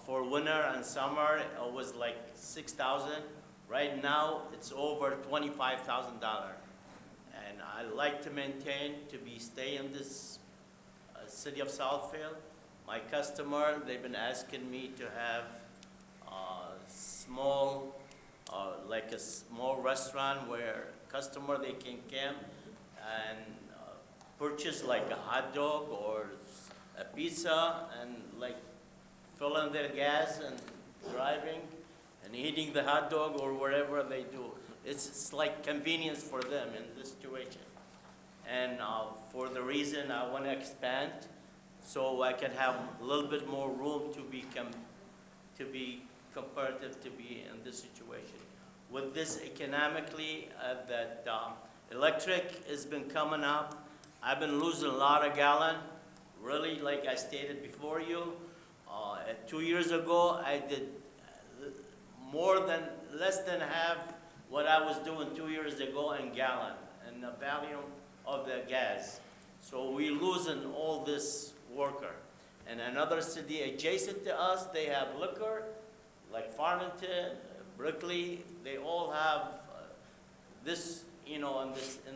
for winter and summer, it was like $6,000. Right now, it's over $25,000. And I like to maintain to stay in this city of Southfield. My customer, they've been asking me to have small, like a small restaurant where customer they can come and purchase like a hot dog or a pizza and like fill in their gas and driving and eating the hot dog or whatever they do. It's like convenience for them in this situation. And for the reason I want to expand so I can have a little bit more room to be comparative to be in this situation. With this economically, that electric has been coming up. I've been losing a lot of gallon. Really, like I stated before you, 2 years ago, I did less than half what I was doing 2 years ago in gallon and the value of the gas. So we're losing all this worker. And another city adjacent to us, they have liquor, like Farmington, Berkeley, they all have this, in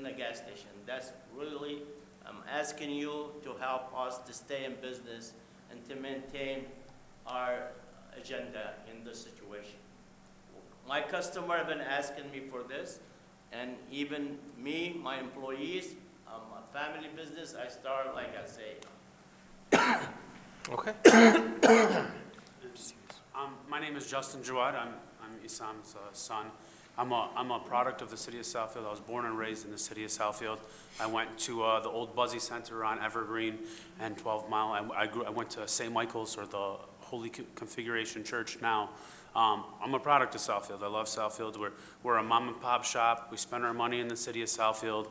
the gas station. That's really, I'm asking you to help us to stay in business and to maintain our agenda in this situation. My customer have been asking me for this, And even me, my employees, a family business, I start, like I say. Okay. My name is Justin Jawad. I'm Isam's son. I'm a product of the city of Southfield. I was born and raised in the city of Southfield. I went to the old Buzzy Center on Evergreen and 12 Mile. I went to St. Michael's, or the Holy Configuration Church now. I'm a product of Southfield. I love Southfield. We're a mom and pop shop. We spend our money in the city of Southfield.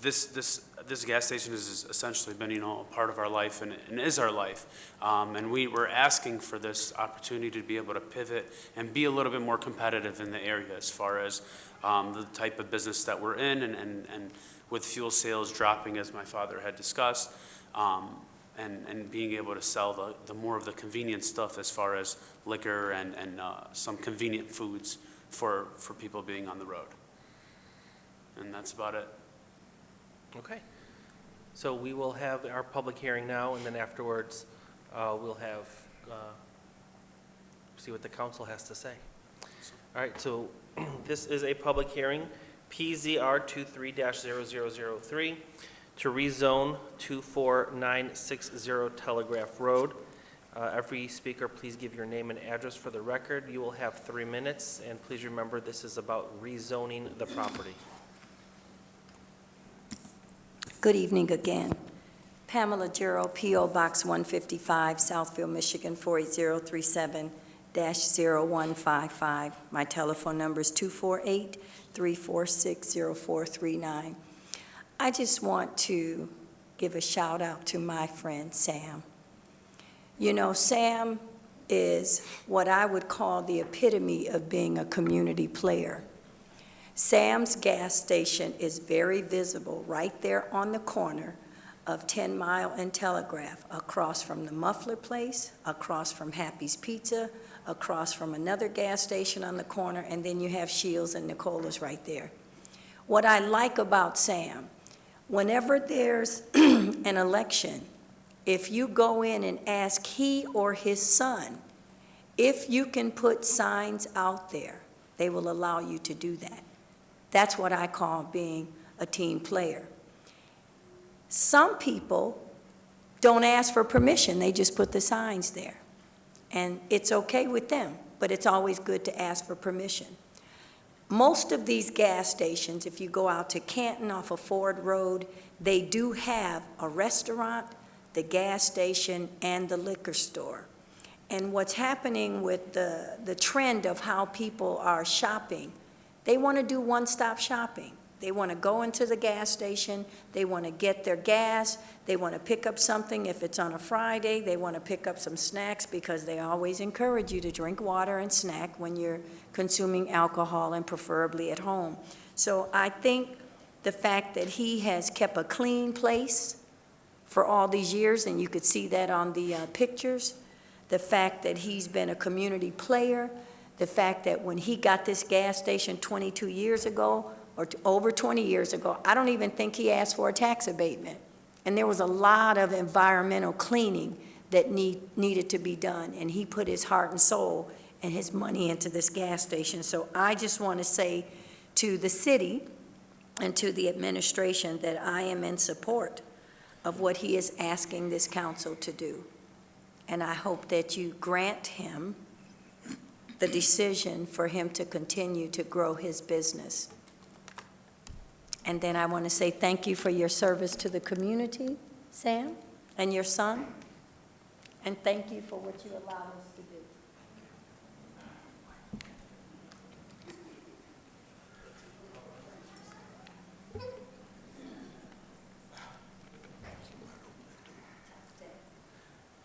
This gas station has essentially been, a part of our life and is our life. And we were asking for this opportunity to be able to pivot and be a little bit more competitive in the area as far as the type of business that we're in, and with fuel sales dropping, as my father had discussed, and being able to sell the more of the convenient stuff as far as liquor and some convenient foods for people being on the road. And that's about it. Okay. So we will have our public hearing now, and then afterwards, we'll have, see what the council has to say. All right, so this is a public hearing, PZR 23-0003, to rezone 24960 Telegraph Road. Every speaker, please give your name and address for the record. You will have 3 minutes, and please remember this is about rezoning the property. Good evening again. Pamela Jarrow, P.O. Box 155, Southfield, Michigan 48037-0155. My telephone number is 248-346-0439. I just want to give a shout out to my friend Sam. Sam is what I would call the epitome of being a community player. Sam's gas station is very visible right there on the corner of 10 Mile and Telegraph, across from the Muffler Place, across from Happy's Pizza, across from another gas station on the corner, and then you have Shields and Nicola's right there. What I like about Sam, whenever there's an election, if you go in and ask he or his son if you can put signs out there, they will allow you to do that. That's what I call being a team player. Some people don't ask for permission. They just put the signs there. And it's okay with them, but it's always good to ask for permission. Most of these gas stations, if you go out to Canton off of Ford Road, they do have a restaurant, the gas station, and the liquor store. And what's happening with the trend of how people are shopping, they want to do one-stop shopping. They want to go into the gas station, they want to get their gas, they want to pick up something if it's on a Friday, they want to pick up some snacks, because they always encourage you to drink water and snack when you're consuming alcohol, and preferably at home. So I think the fact that he has kept a clean place for all these years, and you could see that on the pictures, the fact that he's been a community player, the fact that when he got this gas station 22 years ago, or over 20 years ago, I don't even think he asked for a tax abatement. And there was a lot of environmental cleaning that needed to be done, and he put his heart and soul and his money into this gas station. So I just want to say to the city and to the administration that I am in support of what he is asking this council to do. And I hope that you grant him the decision for him to continue to grow his business. And then I want to say thank you for your service to the community, Sam, and your son. And thank you for what you allowed us to do.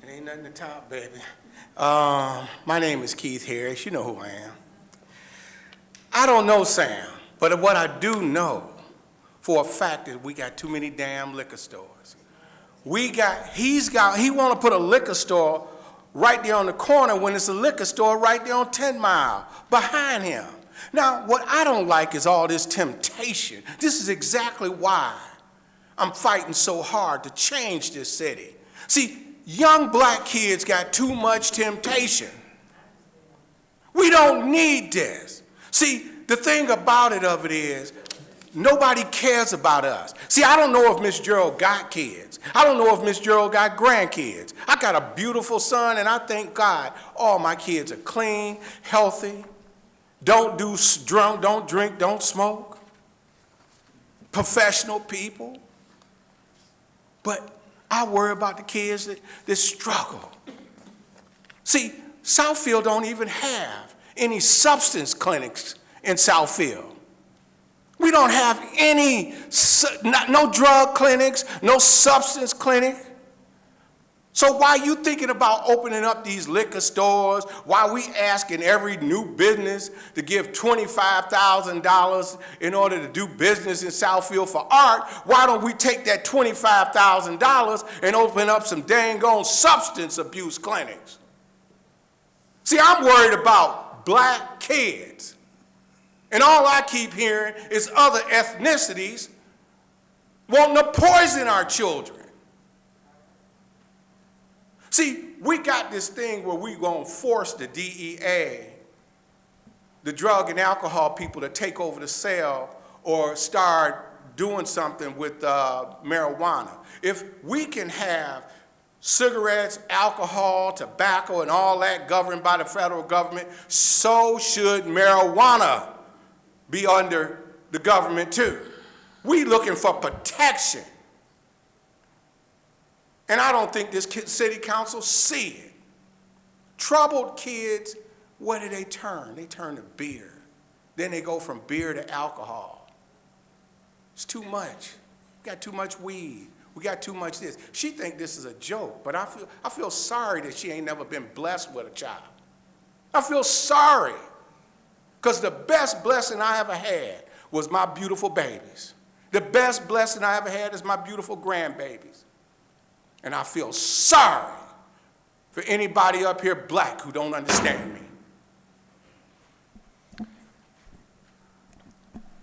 It ain't nothing to top, baby. My name is Keith Harris. You know who I am. I don't know Sam, but what I do know for a fact is we got too many damn liquor stores. He want to put a liquor store right there on the corner when it's a liquor store right there on 10 Mile behind him. Now, what I don't like is all this temptation. This is exactly why I'm fighting so hard to change this city. See, young black kids got too much temptation. We don't need this. See, the thing about it is, nobody cares about us. See, I don't know if Miss Gerald got kids. I don't know if Miss Gerald got grandkids. I got a beautiful son, and I thank God all my kids are clean, healthy, don't drink, don't smoke, professional people. But I worry about the kids that struggle. See, Southfield don't even have any substance clinics in Southfield. We don't have any, no drug clinics, no substance clinic. So why you thinking about opening up these liquor stores? Why we asking every new business to give $25,000 in order to do business in Southfield for art? Why don't we take that $25,000 and open up some dang on substance abuse clinics? See, I'm worried about black kids. And all I keep hearing is other ethnicities wanting to poison our children. See, we got this thing where we're going to force the DEA, the drug and alcohol people, to take over the sale or start doing something with marijuana. If we can have cigarettes, alcohol, tobacco, and all that governed by the federal government, so should marijuana be under the government too. We looking for protection. And I don't think this city council see it. Troubled kids, what do they turn? They turn to beer. Then they go from beer to alcohol. It's too much. We got too much weed. We got too much this. She think this is a joke, but I feel sorry that she ain't never been blessed with a child. I feel sorry. Because the best blessing I ever had was my beautiful babies. The best blessing I ever had is my beautiful grandbabies. And I feel sorry for anybody up here black who don't understand me.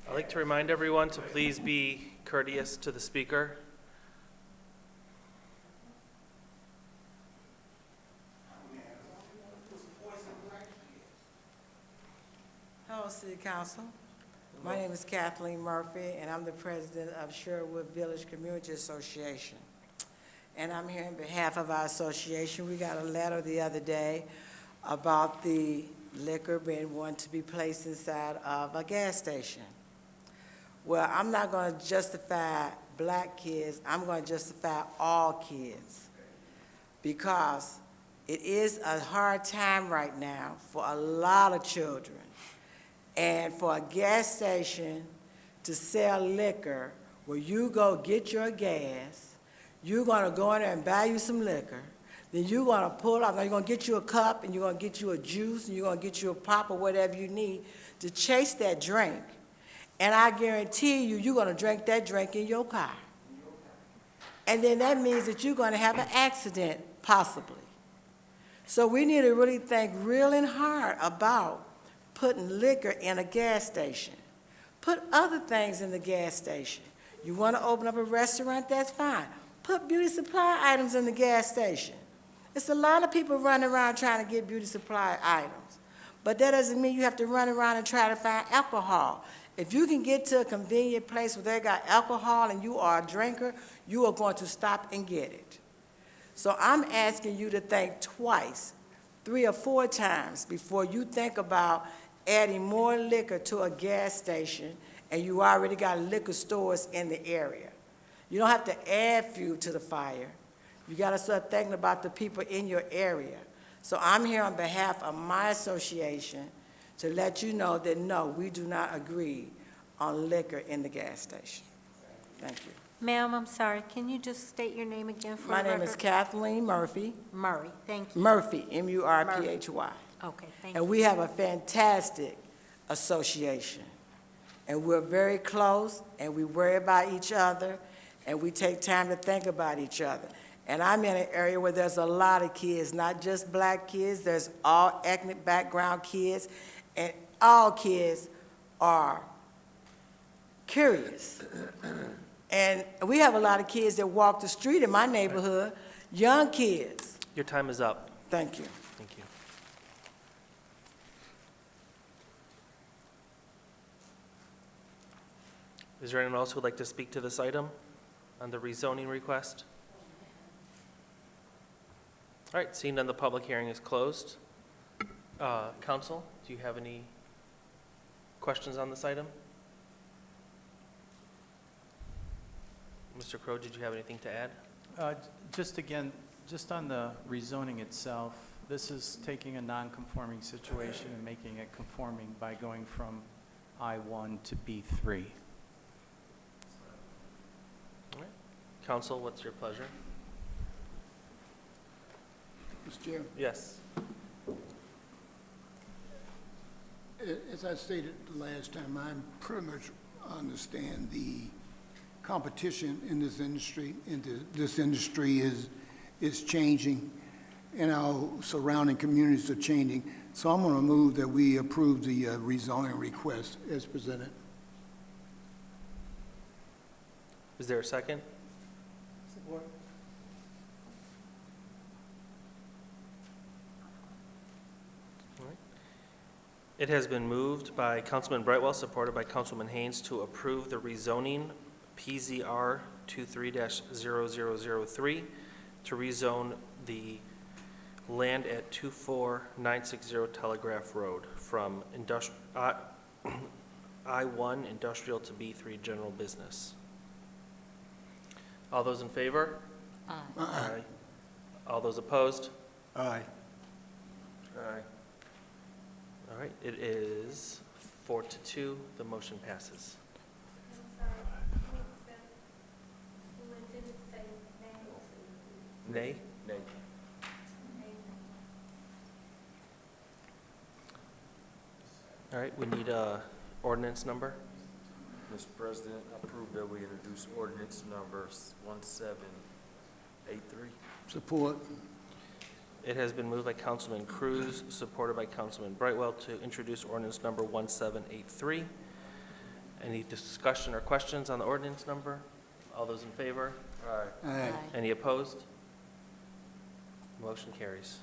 I'd like to remind everyone to please be courteous to the speaker. Hello, City Council. My name is Kathleen Murphy, and I'm the president of Sherwood Village Community Association. And I'm here on behalf of our association. We got a letter the other day about the liquor being wanted to be placed inside of a gas station. Well, I'm not going to justify black kids. I'm going to justify all kids, because it is a hard time right now for a lot of children. And for a gas station to sell liquor where you go get your gas, you're going to go in there and buy you some liquor, then you're going to pull off, now you're going to get you a cup, and you're going to get you a juice, and you're going to get you a pop or whatever you need to chase that drink. And I guarantee you, you're going to drink that drink in your car. And then that means that you're going to have an accident, possibly. So we need to really think real and hard about putting liquor in a gas station. Put other things in the gas station. You want to open up a restaurant, that's fine. Put beauty supply items in the gas station. It's a lot of people running around trying to get beauty supply items. But that doesn't mean you have to run around and try to find alcohol. If you can get to a convenient place where they got alcohol and you are a drinker, you are going to stop and get it. So I'm asking you to think twice, 3 or 4 times before you think about adding more liquor to a gas station, and you already got liquor stores in the area. You don't have to add fuel to the fire. You got to start thinking about the people in your area. So I'm here on behalf of my association to let you know that no, we do not agree on liquor in the gas station. Thank you. Ma'am, I'm sorry, can you just state your name again for the My record? name is Kathleen Murphy. Murray, thank you. Murphy, M-U-R-P-H-Y. Okay, thank And you. we have a fantastic association. And we're very close, and we worry about each other, and we take time to think about each other. And I'm in an area where there's a lot of kids, not just black kids, there's all ethnic background kids, and all kids are curious. And we have a lot of kids that walk the street in my neighborhood, young kids. Your time is up. Thank you. Thank you. Is there anyone else who would like to speak to this item on the rezoning request? All right, seeing none, the public hearing is closed. Council, do you have any questions on this item? Mr. Crowe, did you have anything to add? Just again, just on the rezoning itself, this is taking a non-conforming situation and making it conforming by going from I-1 to B3. All right. Council, what's your pleasure? Mr. Chair, Yes. as I stated the last time, I pretty much understand the competition in this industry, and this industry is changing, and our surrounding communities are changing. So I'm going to move that we approve the rezoning request as presented. Is there a second? Support. All right. It has been moved by Councilman Brightwell, supported by Councilman Haynes, to approve the rezoning PZR 23-0003 to rezone the land at 24960 Telegraph Road from I-1 industrial to B3 general business. All those in favor? Aye. Aye. All those opposed? Aye. Aye. All right, it is 4-2, the motion passes. Nay? Nay. All right, we need a ordinance number. Mr. President, I approve that we introduce ordinance number 1783. Support. It has been moved by Councilman Cruz, supported by Councilman Brightwell, to introduce ordinance number 1783. Any discussion or questions on the ordinance number? All those in favor? Aye. Aye. Any opposed? Motion carries.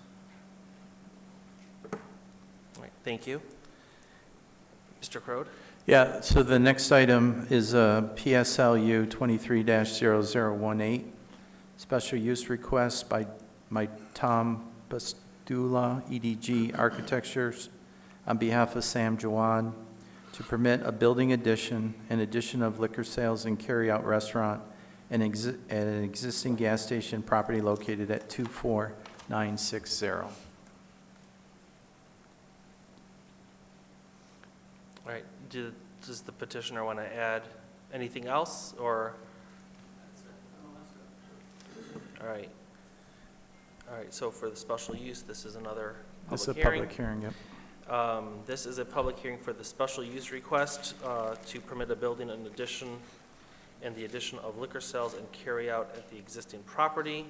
All right, thank you. Mr. Crode? Yeah, so the next item is PSLU 23-0018, special use request by Tom Bastula, EDG Architectures, on behalf of Sam Jawad, to permit a building addition and addition of liquor sales and carry-out restaurant at an existing gas station property located at 24960. All right, does the petitioner want to add anything else, or? All right. All right, so for the special use, this is another This is a public hearing. public hearing, yep. This is a public hearing for the special use request to permit a building and addition and the addition of liquor sales and carry out at the existing property.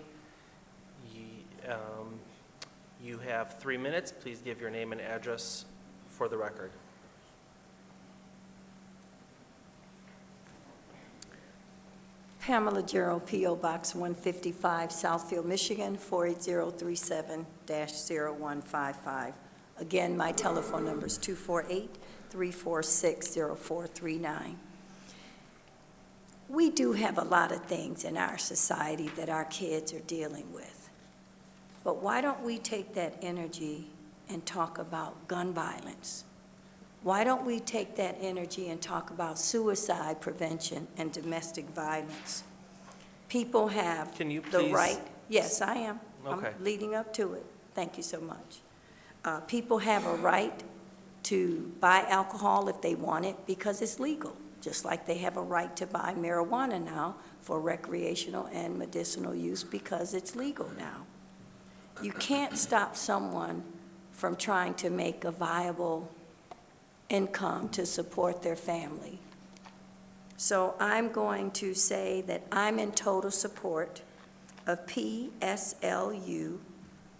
You have 3 minutes. Please give your name and address for the record. Pamela Gerald, P.O. Box 155, Southfield, Michigan, 48037-0155. Again, my telephone number is 248-346-0439. We do have a lot of things in our society that our kids are dealing with. But why don't we take that energy and talk about gun violence? Why don't we take that energy and talk about suicide prevention and domestic violence? People have Can you the please- right. Yes, I am. Okay. I'm leading up to it. Thank you so much. People have a right to buy alcohol if they want it because it's legal, just like they have a right to buy marijuana now for recreational and medicinal use because it's legal now. You can't stop someone from trying to make a viable income to support their family. So I'm going to say that I'm in total support of PSLU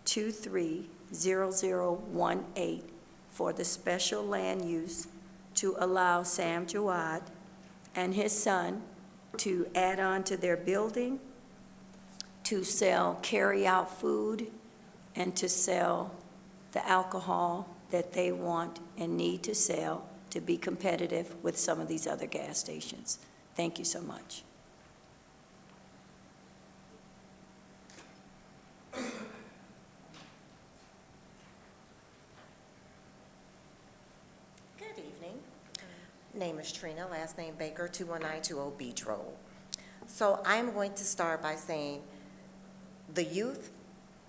230018 for the special land use to allow Sam Jawad and his son to add on to their building, to sell carry-out food, and to sell the alcohol that they want and need to sell to be competitive with some of these other gas stations. Thank you so much. Good evening. Name is Trina, last name Baker, 21920 Beach Road. So I'm going to start by saying the youth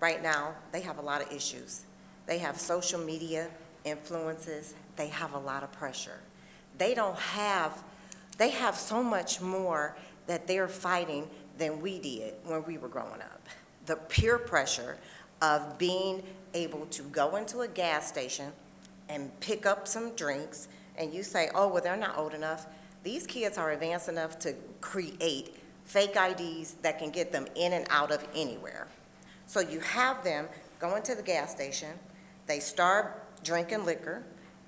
right now, they have a lot of issues. They have social media influences. They have a lot of pressure. They have so much more that they're fighting than we did when we were growing up. The peer pressure of being able to go into a gas station and pick up some drinks, and you say, oh, well, they're not old enough. These kids are advanced enough to create fake IDs that can get them in and out of anywhere. So you have them go into the gas station, they start drinking liquor,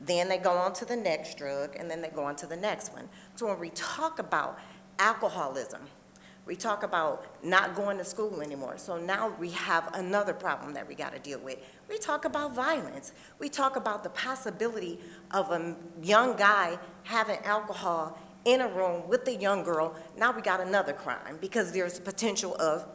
then they go on to the next drug, and then they go on to the next one. So when we talk about alcoholism, we talk about not going to school anymore. So now we have another problem that we got to deal with. We talk about violence. We talk about the possibility of a young guy having alcohol in a room with a young girl. Now we got another crime because there's potential of,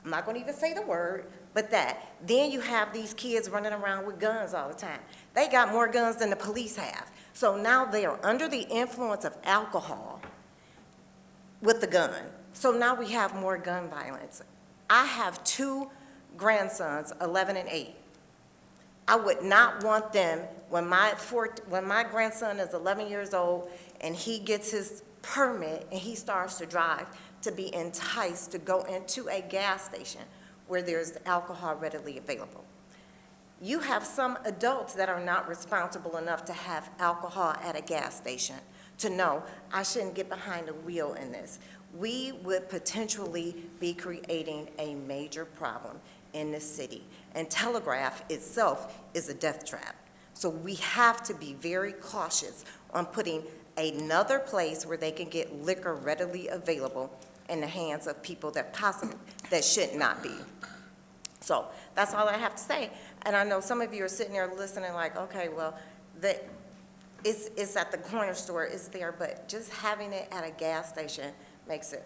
I'm not going to even say the word, but that. Then you have these kids running around with guns all the time. They got more guns than the police have. So now they are under the influence of alcohol with the gun. So now we have more gun violence. I have 2 grandsons, 11 and 8. I would not want them, when my grandson is 11 years old and he gets his permit and he starts to drive, to be enticed to go into a gas station where there's alcohol readily available. You have some adults that are not responsible enough to have alcohol at a gas station to know I shouldn't get behind the wheel in this. We would potentially be creating a major problem in this city. And Telegraph itself is a death trap. So we have to be very cautious on putting another place where they can get liquor readily available in the hands of people that should not be. So that's all I have to say. And I know some of you are sitting there listening like, okay, well, it's at the corner store, it's there, but just having it at a gas station makes it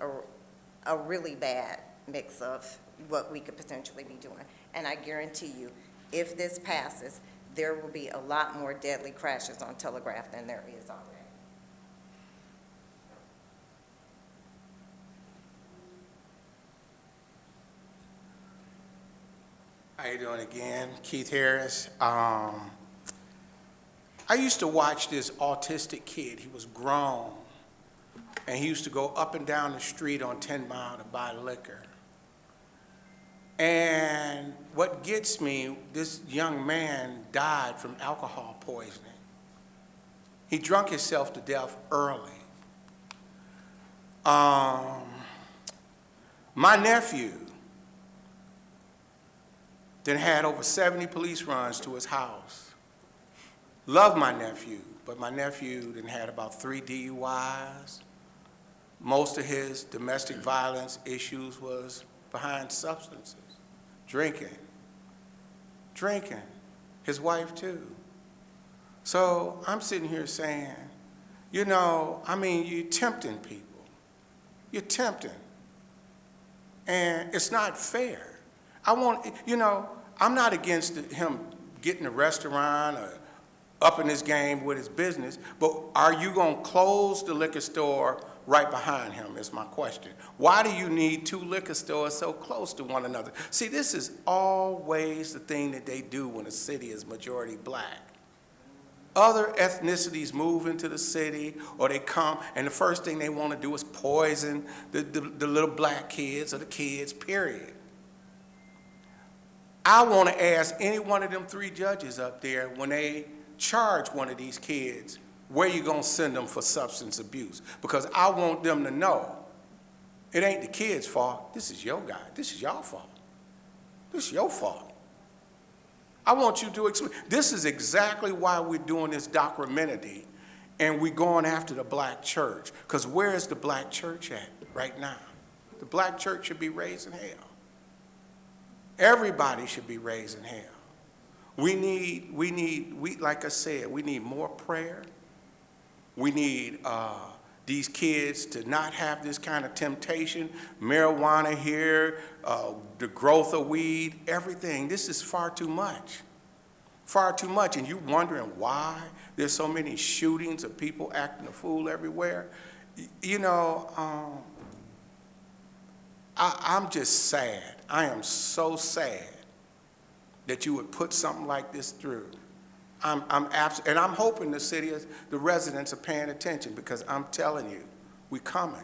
a really bad mix of what we could potentially be doing. And I guarantee you, if this passes, there will be a lot more deadly crashes on Telegraph than there is already. How you doing again? Keith Harris. I used to watch this autistic kid. He was grown, and he used to go up and down the street on 10 Mile to buy liquor. And what gets me, this young man died from alcohol poisoning. He drunk himself to death early. My nephew then had over 70 police runs to his house. Love my nephew, but my nephew then had about 3 DUIs. Most of his domestic violence issues was behind substances, drinking. His wife too. So I'm sitting here saying, you know, I mean, you're tempting people. You're tempting. And it's not fair. I'm not against him getting a restaurant or upping his game with his business, but are you going to close the liquor store right behind him is my question. Why do you need 2 liquor stores so close to one another? See, this is always the thing that they do when a city is majority black. Other ethnicities move into the city or they come and the first thing they want to do is poison the little black kids or the kids, period. I want to ask any one of them 3 judges up there when they charge one of these kids, where you going to send them for substance abuse? Because I want them to know it ain't the kid's fault. This is your guy. This is your fault. This is your fault. I want you to explain. This is exactly why we're doing this documentary and we're going after the black church. Because where is the black church at right now? The black church should be raising hell. Everybody should be raising hell. We like I said, we need more prayer. We need these kids to not have this kind of temptation, marijuana here, the growth of weed, everything. This is far too much. Far too much. And you're wondering why there's so many shootings of people acting a fool everywhere. You know, I'm just sad. I am so sad that you would put something like this through. And I'm hoping the residents are paying attention, because I'm telling you, we coming.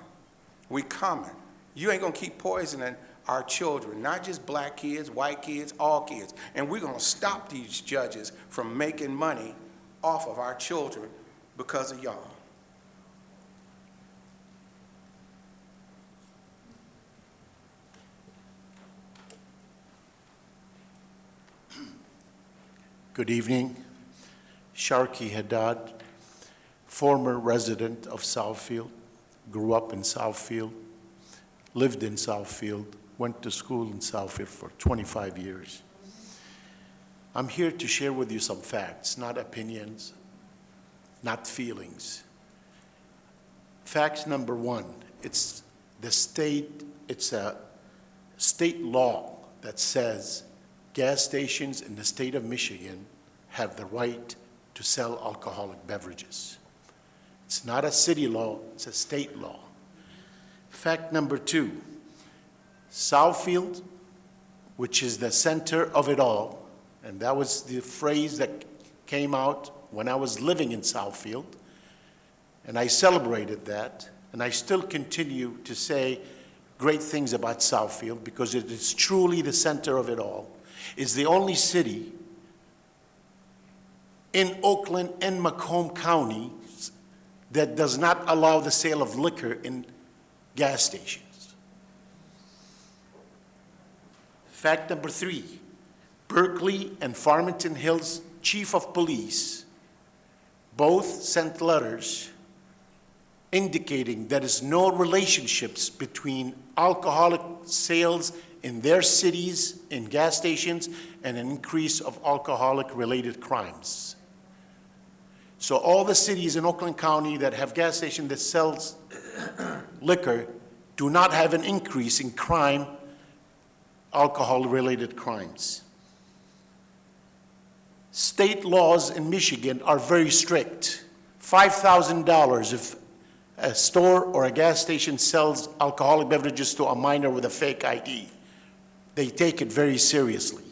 We coming. You ain't gonna keep poisoning our children, not just black kids, white kids, all kids. And we're gonna stop these judges from making money off of our children because of y'all. Good evening. Sharkey Haddad, former resident of Southfield, grew up in Southfield, lived in Southfield, went to school in Southfield for 25 years. I'm here to share with you some facts, not opinions, not feelings. Fact number one, it's a state law that says gas stations in the state of Michigan have the right to sell alcoholic beverages. It's not a city law, it's a state law. Fact number two, Southfield, which is the center of it all, and that was the phrase that came out when I was living in Southfield, and I celebrated that, and I still continue to say great things about Southfield because it is truly the center of it all. It's the only city in Oakland and Macomb County that does not allow the sale of liquor in gas stations. Fact number three, Berkeley and Farmington Hills Chief of Police both sent letters indicating there is no relationships between alcoholic sales in their cities, in gas stations, and an increase of alcoholic-related crimes. So all the cities in Oakland County that have gas stations that sells liquor do not have an increase in crime, alcohol-related crimes. State laws in Michigan are very strict. $5,000 if a store or a gas station sells alcoholic beverages to a minor with a fake ID. They take it very seriously.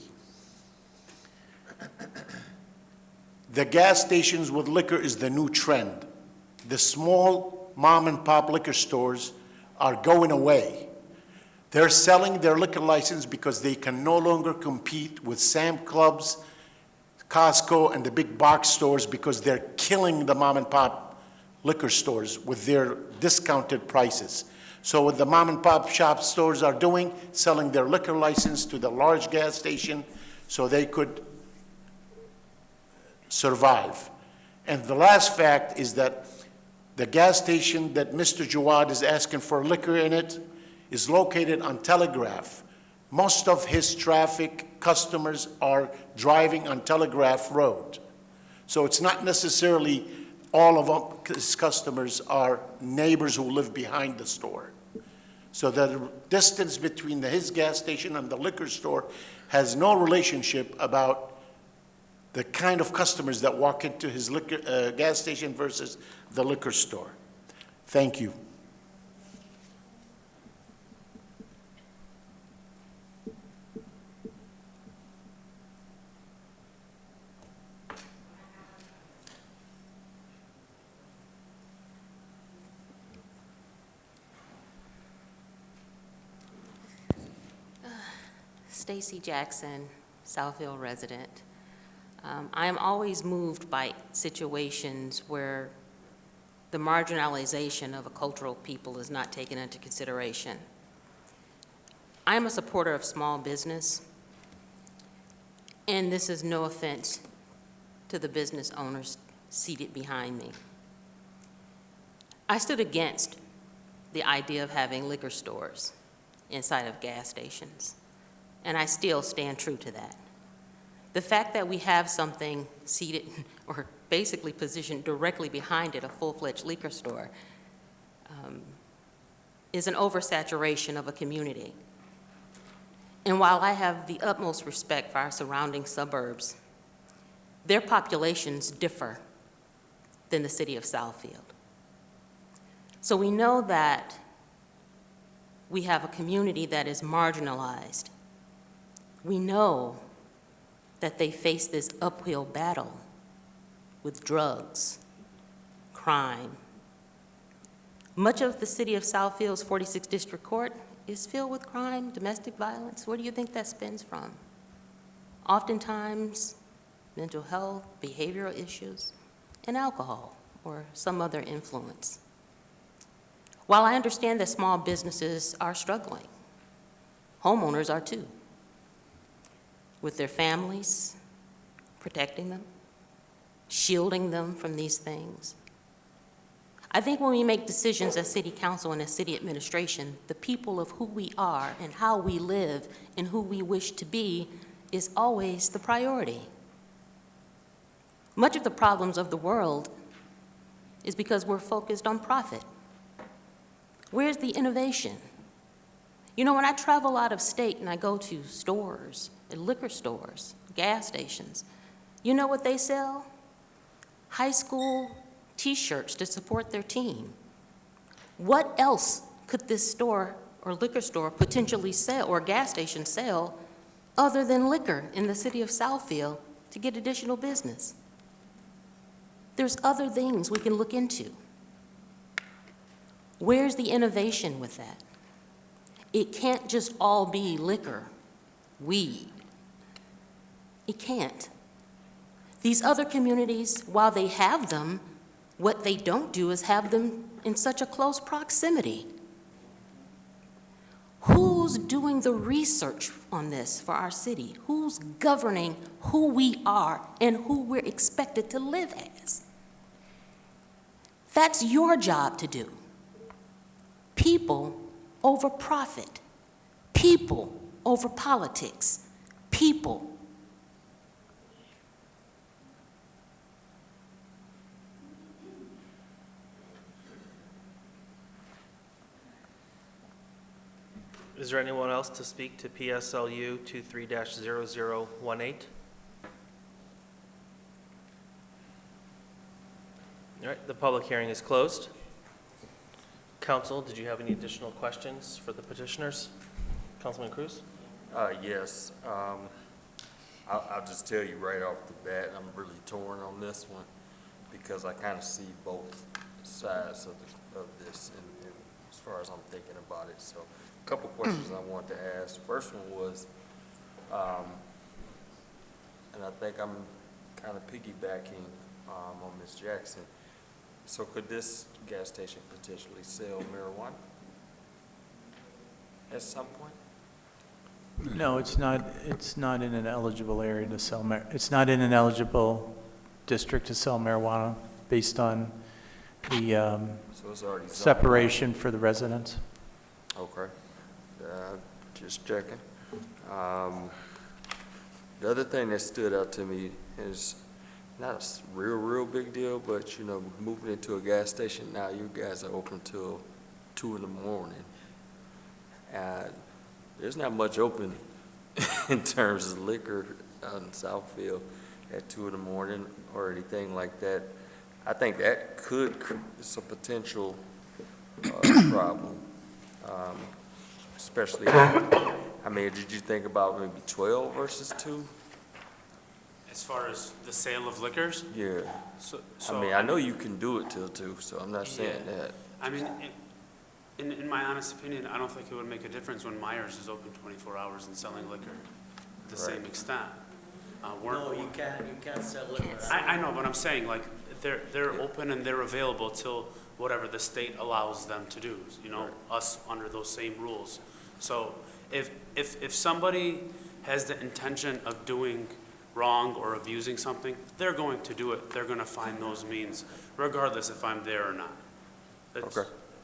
The gas stations with liquor is the new trend. The small mom and pop liquor stores are going away. They're selling their liquor license because they can no longer compete with Sam's Clubs, Costco, and the big box stores because they're killing the mom and pop liquor stores with their discounted prices. So what the mom and pop shop stores are doing, selling their liquor license to the large gas station so they could survive. And the last fact is that the gas station that Mr. Jawad is asking for liquor in it is located on Telegraph. Most of his traffic customers are driving on Telegraph Road. So it's not necessarily all of his customers are neighbors who live behind the store. So the distance between his gas station and the liquor store has no relationship about the kind of customers that walk into his liquor, gas station versus the liquor store. Thank you. Stacy Jackson, Southfield resident. I am always moved by situations where the marginalization of a cultural people is not taken into consideration. I am a supporter of small business, and this is no offense to the business owners seated behind me. I stood against the idea of having liquor stores inside of gas stations, and I still stand true to that. The fact that we have something seated or basically positioned directly behind it, a full-fledged liquor store, is an oversaturation of a community. And while I have the utmost respect for our surrounding suburbs, their populations differ than the city of Southfield. So we know that we have a community that is marginalized. We know that they face this uphill battle with drugs, crime. Much of the city of Southfield's 46th District Court is filled with crime, domestic violence. Where do you think that stems from? Oftentimes, mental health, behavioral issues, and alcohol or some other influence. While I understand that small businesses are struggling, homeowners are too, with their families, protecting them, shielding them from these things. I think when we make decisions as city council and as city administration, the people of who we are and how we live and who we wish to be is always the priority. Much of the problems of the world is because we're focused on profit. Where's the innovation? You know, when I travel out of state and I go to stores, liquor stores, gas stations, you know what they sell? High school T-shirts to support their team. What else could this store or liquor store potentially sell, or gas station sell, other than liquor in the city of Southfield to get additional business? There's other things we can look into. Where's the innovation with that? It can't just all be liquor, weed. It can't. These other communities, while they have them, what they don't do is have them in such a close proximity. Who's doing the research on this for our city? Who's governing who we are and who we're expected to live as? That's your job to do. People over profit. People over politics. People. Is there anyone else to speak to PSLU 23-0018? All right, the public hearing is closed. Council, did you have any additional questions for the petitioners? Councilman Cruz? Yes. I'll just tell you right off the bat, I'm really torn on this one because I kind of see both sides of this and as far as I'm thinking about it. So a couple questions I wanted to ask. First one was, and I think I'm kind of piggybacking on Ms. Jackson. So could this gas station potentially sell marijuana at some point? No, it's not in an eligible area to sell, it's not in an eligible district to sell marijuana based on the So it's already zoned separation for the residents. Okay, just checking. The other thing that stood out to me is not a real big deal, but you know, moving into a gas station now, you guys are open till 2 in the morning. And there's not much open in terms of liquor out in Southfield at 2 in the morning or anything like that. I think that it's a potential problem, especially, I mean, did you think about maybe 12 versus 2? As far as the sale of liquors? Yeah. So I mean, I know you can do it till 2, so I'm not saying that. I mean, in my honest opinion, I don't think it would make a difference when Myers is open 24 hours and selling liquor to the same extent. No, you can't sell liquor. I know, but I'm saying, like, they're open and they're available till whatever the state allows them to do, you know, us under those same rules. So if somebody has the intention of doing wrong or abusing something, they're going to do it. They're going to find those means, regardless if I'm there or not. Okay.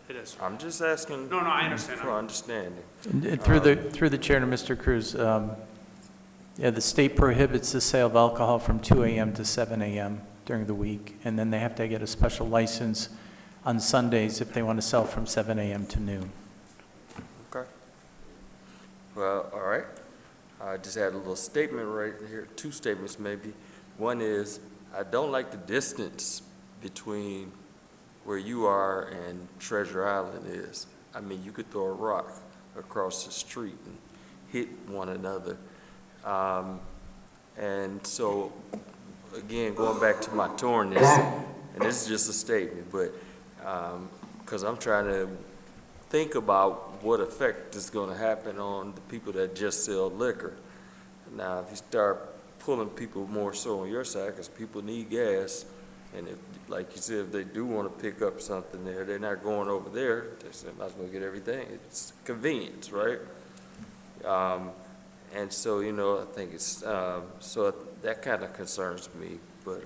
It is. I'm just asking. No, I understand. For understanding. And through the chair to Mr. Cruz, yeah, the state prohibits the sale of alcohol from 2 a.m. to 7 a.m. during the week, and then they have to get a special license on Sundays if they want to sell from 7 a.m. to noon. Okay. Well, all right. I just had a little statement right here, 2 statements maybe. One is, I don't like the distance between where you are and Treasure Island is. I mean, you could throw a rock across the street and hit one another. And so, again, going back to my tornness, and this is just a statement, but because I'm trying to think about what effect is going to happen on the people that just sell liquor. Now, if you start pulling people more so on your side, because people need gas, and if, like you said, if they do want to pick up something there, they're not going over there, they might as well get everything. It's convenience, right? And so, you know, I think it's, so that kind of concerns me, but,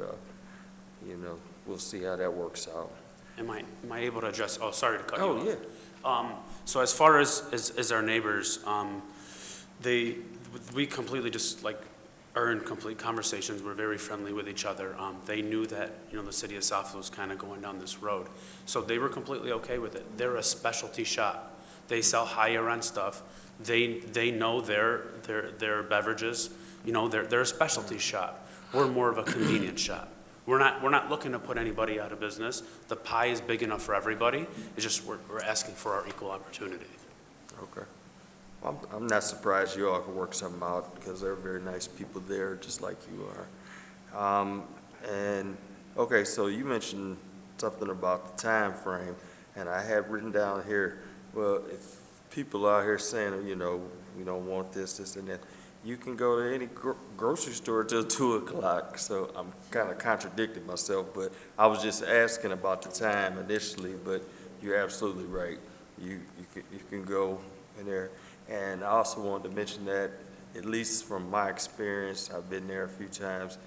you know, we'll see how that works out. Am I able to address, oh, sorry to cut you off. Oh, yeah. So as far as our neighbors, we completely just like are in complete conversations. We're very friendly with each other. They knew that, you know, the city of Southfield was kind of going down this road. So they were completely okay with it. They're a specialty shop. They sell higher end stuff. They know their beverages, you know, they're a specialty shop. We're more of a convenience shop. We're not looking to put anybody out of business. The pie is big enough for everybody. It's just we're asking for our equal opportunity. Okay. Well, I'm not surprised you all can work something out because they're very nice people there, just like you are. And, okay, so you mentioned something about the time frame, and I have written down here, well, if people out here saying, you know, we don't want this, and that, you can go to any grocery store till 2 o'clock, so I'm kind of contradicting myself, but I was just asking about the time initially, but you're absolutely right. You can go in there. And I also wanted to mention that, at least from my experience, I've been there a few times,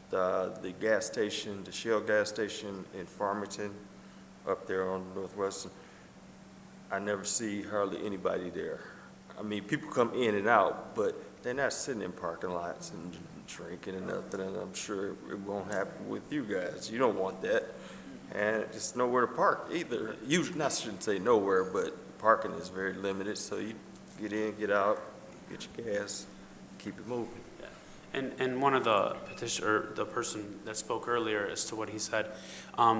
the gas station, the Shell gas station in Farmington, up there on Northwestern, I never see hardly anybody there. I mean, people come in and out, but they're not sitting in parking lots and drinking and nothing, and I'm sure it won't happen with you guys. You don't want that. And it's nowhere to park either. Usually, I shouldn't say nowhere, but parking is very limited, so you get in, get out, get your gas, keep it moving. And one of the the person that spoke earlier as to what he said,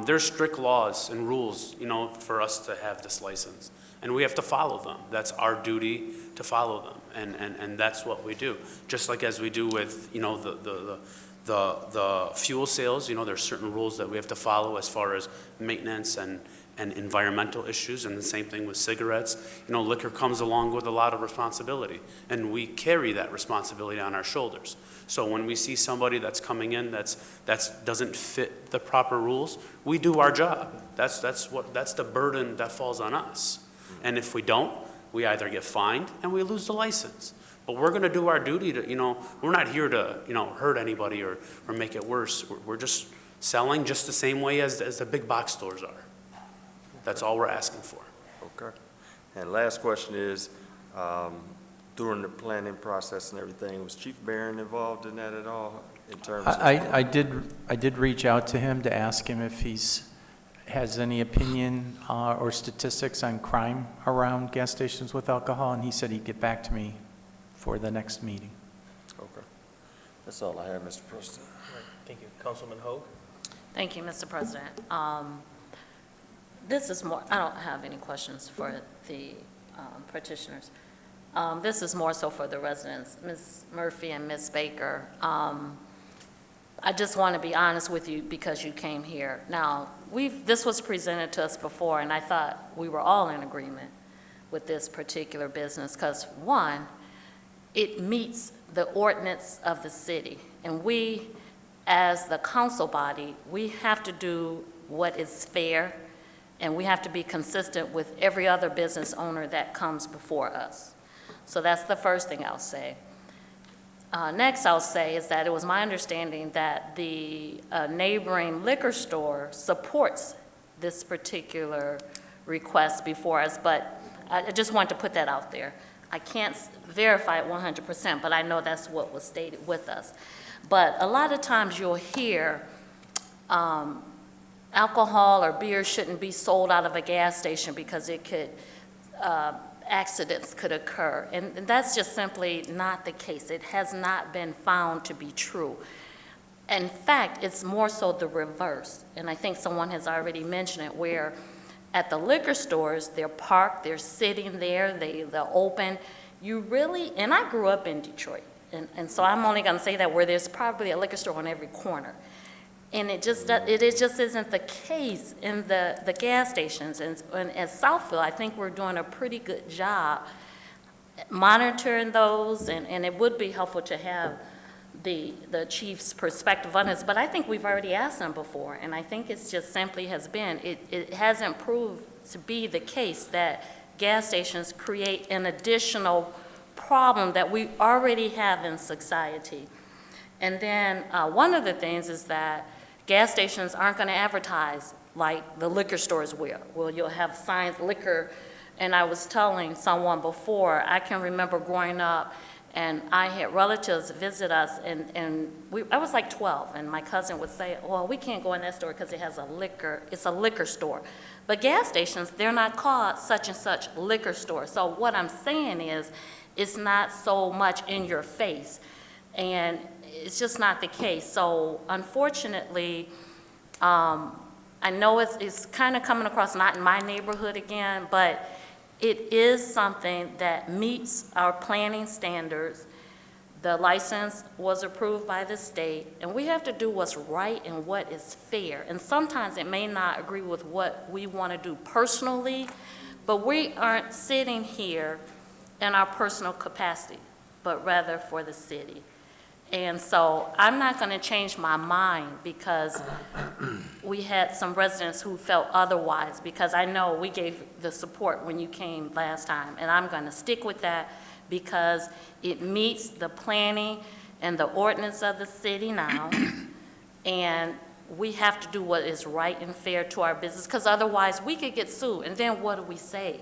there's strict laws and rules, you know, for us to have this license. And we have to follow them. That's our duty to follow them. And that's what we do. Just like as we do with, you know, the fuel sales, you know, there's certain rules that we have to follow as far as maintenance and environmental issues, and the same thing with cigarettes. You know, liquor comes along with a lot of responsibility, and we carry that responsibility on our shoulders. So when we see somebody that's coming in that doesn't fit the proper rules, we do our job. That's the burden that falls on us. And if we don't, we either get fined and we lose the license. But we're going to do our duty to, you know, we're not here to, you know, hurt anybody or make it worse. We're just selling just the same way as the big box stores are. That's all we're asking for. Okay. And last question is, during the planning process and everything, was Chief Barron involved in that at all in terms of? I did reach out to him to ask him if has any opinion or statistics on crime around gas stations with alcohol, and he said he'd get back to me for the next meeting. Okay. That's all I have, Mr. President. All right, thank you. Councilman Hogue? Thank you, Mr. President. This is more, I don't have any questions for the petitioners. This is more so for the residents, Ms. Murphy and Ms. Baker. I just want to be honest with you because you came here. Now, this was presented to us before, and I thought we were all in agreement with this particular business because, one, it meets the ordinance of the city, and we, as the council body, we have to do what is fair, and we have to be consistent with every other business owner that comes before us. So that's the first thing I'll say. Next I'll say is that it was my understanding that the neighboring liquor store supports this particular request before us, but I just want to put that out there. I can't verify it 100%, but I know that's what was stated with us. But a lot of times you'll hear alcohol or beer shouldn't be sold out of a gas station because it could, accidents could occur. And that's just simply not the case. It has not been found to be true. In fact, it's more so the reverse. And I think someone has already mentioned it, where at the liquor stores, they're parked, they're sitting there, they're open. You really, and I grew up in Detroit, and so I'm only gonna say that where there's probably a liquor store on every corner. And it just isn't the case in the gas stations. And at Southfield, I think we're doing a pretty good job monitoring those, and it would be helpful to have the chief's perspective on this, but I think we've already asked them before, and I think it's just simply has been, it hasn't proved to be the case that gas stations create an additional problem that we already have in society. And then one of the things is that gas stations aren't going to advertise like the liquor stores will. Well, you'll have signs, liquor, and I was telling someone before, I can remember growing up, and I had relatives visit us, and I was like 12, and my cousin would say, well, we can't go in that store because it has it's a liquor store. But gas stations, they're not called such and such liquor store. So what I'm saying is, it's not so much in your face, and it's just not the case. So unfortunately, I know it's kind of coming across not in my neighborhood again, but it is something that meets our planning standards. The license was approved by the state, and we have to do what's right and what is fair. And sometimes it may not agree with what we want to do personally, but we aren't sitting here in our personal capacity, but rather for the city. And so I'm not going to change my mind because we had some residents who felt otherwise, because I know we gave the support when you came last time, and I'm going to stick with that because it meets the planning and the ordinance of the city now, and we have to do what is right and fair to our business, because otherwise we could get sued, and then what do we say?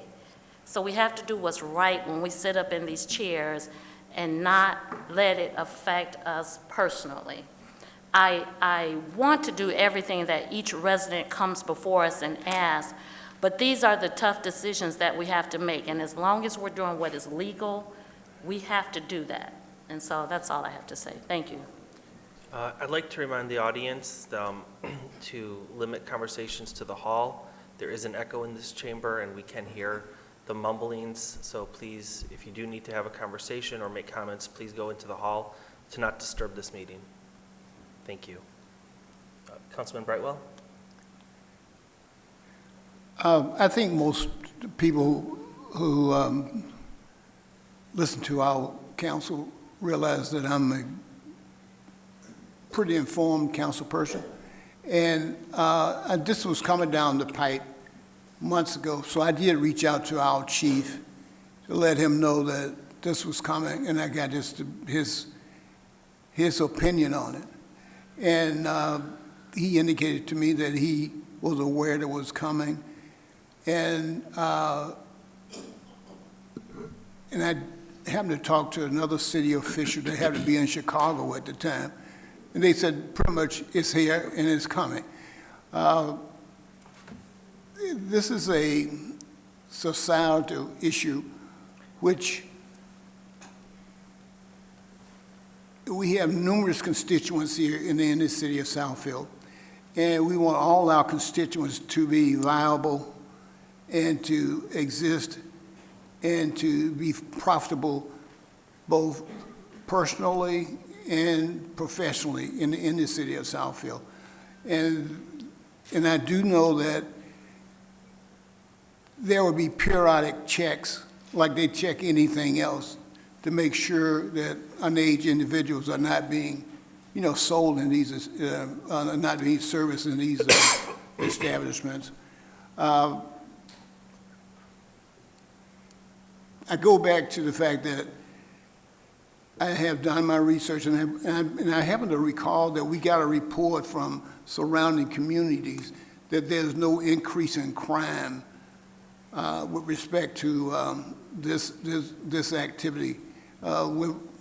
So we have to do what's right when we sit up in these chairs and not let it affect us personally. I want to do everything that each resident comes before us and asks, but these are the tough decisions that we have to make, and as long as we're doing what is legal, we have to do that. And so that's all I have to say. Thank you. I'd like to remind the audience to limit conversations to the hall. There is an echo in this chamber, and we can hear the mumblings, so please, if you do need to have a conversation or make comments, please go into the hall to not disturb this meeting. Thank you. Councilman Brightwell? I think most people who listen to our council realize that I'm a pretty informed council person, and this was coming down the pipe months ago, so I did reach out to our chief to let him know that this was coming, and I got his opinion on it. And he indicated to me that he was aware that it was coming, and I happened to talk to another city official that happened to be in Chicago at the time, and they said pretty much it's here and it's coming. This is a societal issue which we have numerous constituents here in the inner city of Southfield, and we want all our constituents to be viable and to exist and to be profitable both personally and professionally in the inner city of Southfield. And I do know that there will be periodic checks, like they check anything else, to make sure that underage individuals are not being, sold in these, not being serviced in these establishments. I go back to the fact that I have done my research, and I happen to recall that we got a report from surrounding communities that there's no increase in crime with respect to this activity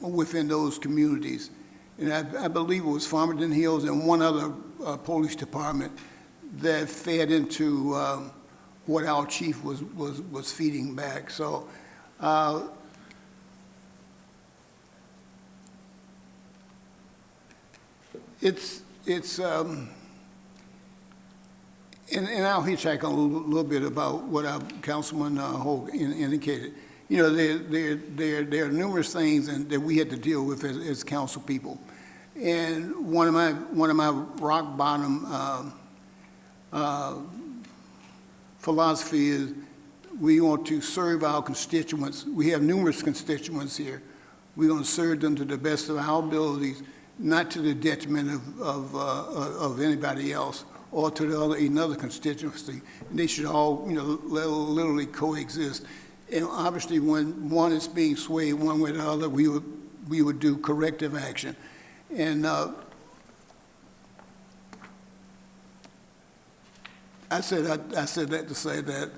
within those communities. And I believe it was Farmington Hills and one other police department that fed into what our chief was feeding back. So it's and I'll hitchhike a little bit about what our Councilman Hogue indicated. You know, there are numerous things that we had to deal with as council people, and one of my rock bottom philosophy is we want to serve our constituents. We have numerous constituents here. We're going to serve them to the best of our abilities, not to the detriment of anybody else or to another constituency. And they should all, you know, literally coexist. And obviously, when one is being swayed one way or the other, we would do corrective action. And I said that to say that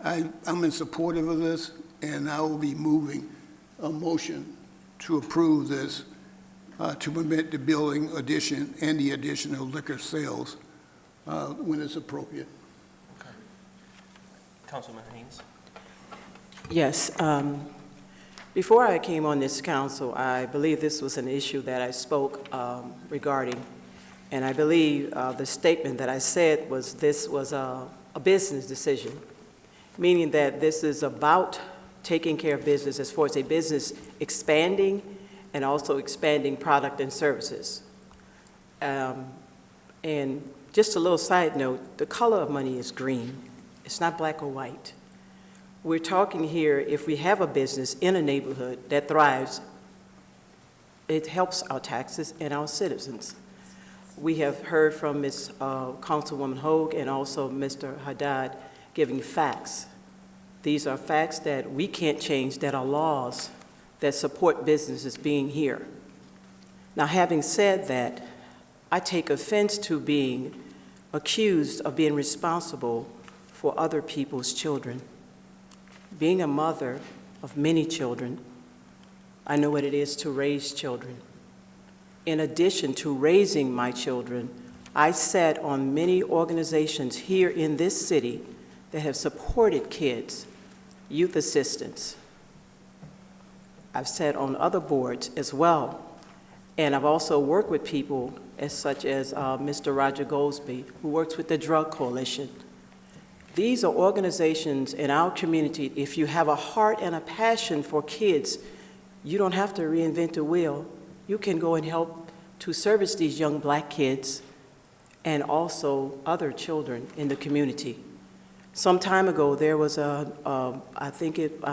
I'm in support of this, and I will be moving a motion to approve this to permit the building addition and the addition of liquor sales when it's appropriate. Okay. Councilman Haynes. Yes. Before I came on this council, I believe this was an issue that I spoke regarding, and I believe the statement that I said was this was a business decision, meaning that this is about taking care of business as far as a business expanding and also expanding product and services. And just a little side note, the color of money is green. It's not black or white. We're talking here, if we have a business in a neighborhood that thrives, it helps our taxes and our citizens. We have heard from Ms. Councilwoman Hogue and also Mr. Haddad giving facts. These are facts that we can't change, that are laws that support businesses being here. Now, having said that, I take offense to being accused of being responsible for other people's children. Being a mother of many children, I know what it is to raise children. In addition to raising my children, I sat on many organizations here in this city that have supported kids, youth assistance. I've sat on other boards as well. And I've also worked with people such as Mr. Roger Goldsby, who works with the Drug Coalition. These are organizations in our community. If you have a heart and a passion for kids, you don't have to reinvent the wheel. You can go and help to service these young black kids and also other children in the community. Some time ago, there was I'm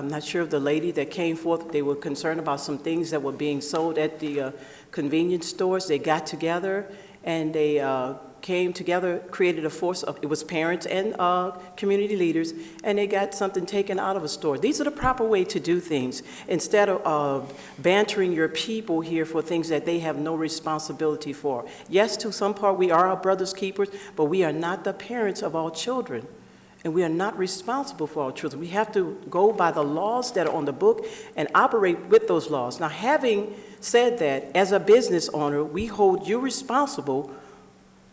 not sure of the lady that came forth. They were concerned about some things that were being sold at the convenience stores. They got together and they came together, created a force of, it was parents and community leaders, and they got something taken out of a store. These are the proper way to do things. Instead of bantering your people here for things that they have no responsibility for. Yes, to some part, we are our brother's keepers, but we are not the parents of our children. And we are not responsible for our children. We have to go by the laws that are on the book and operate with those laws. Now, having said that, as a business owner, we hold you responsible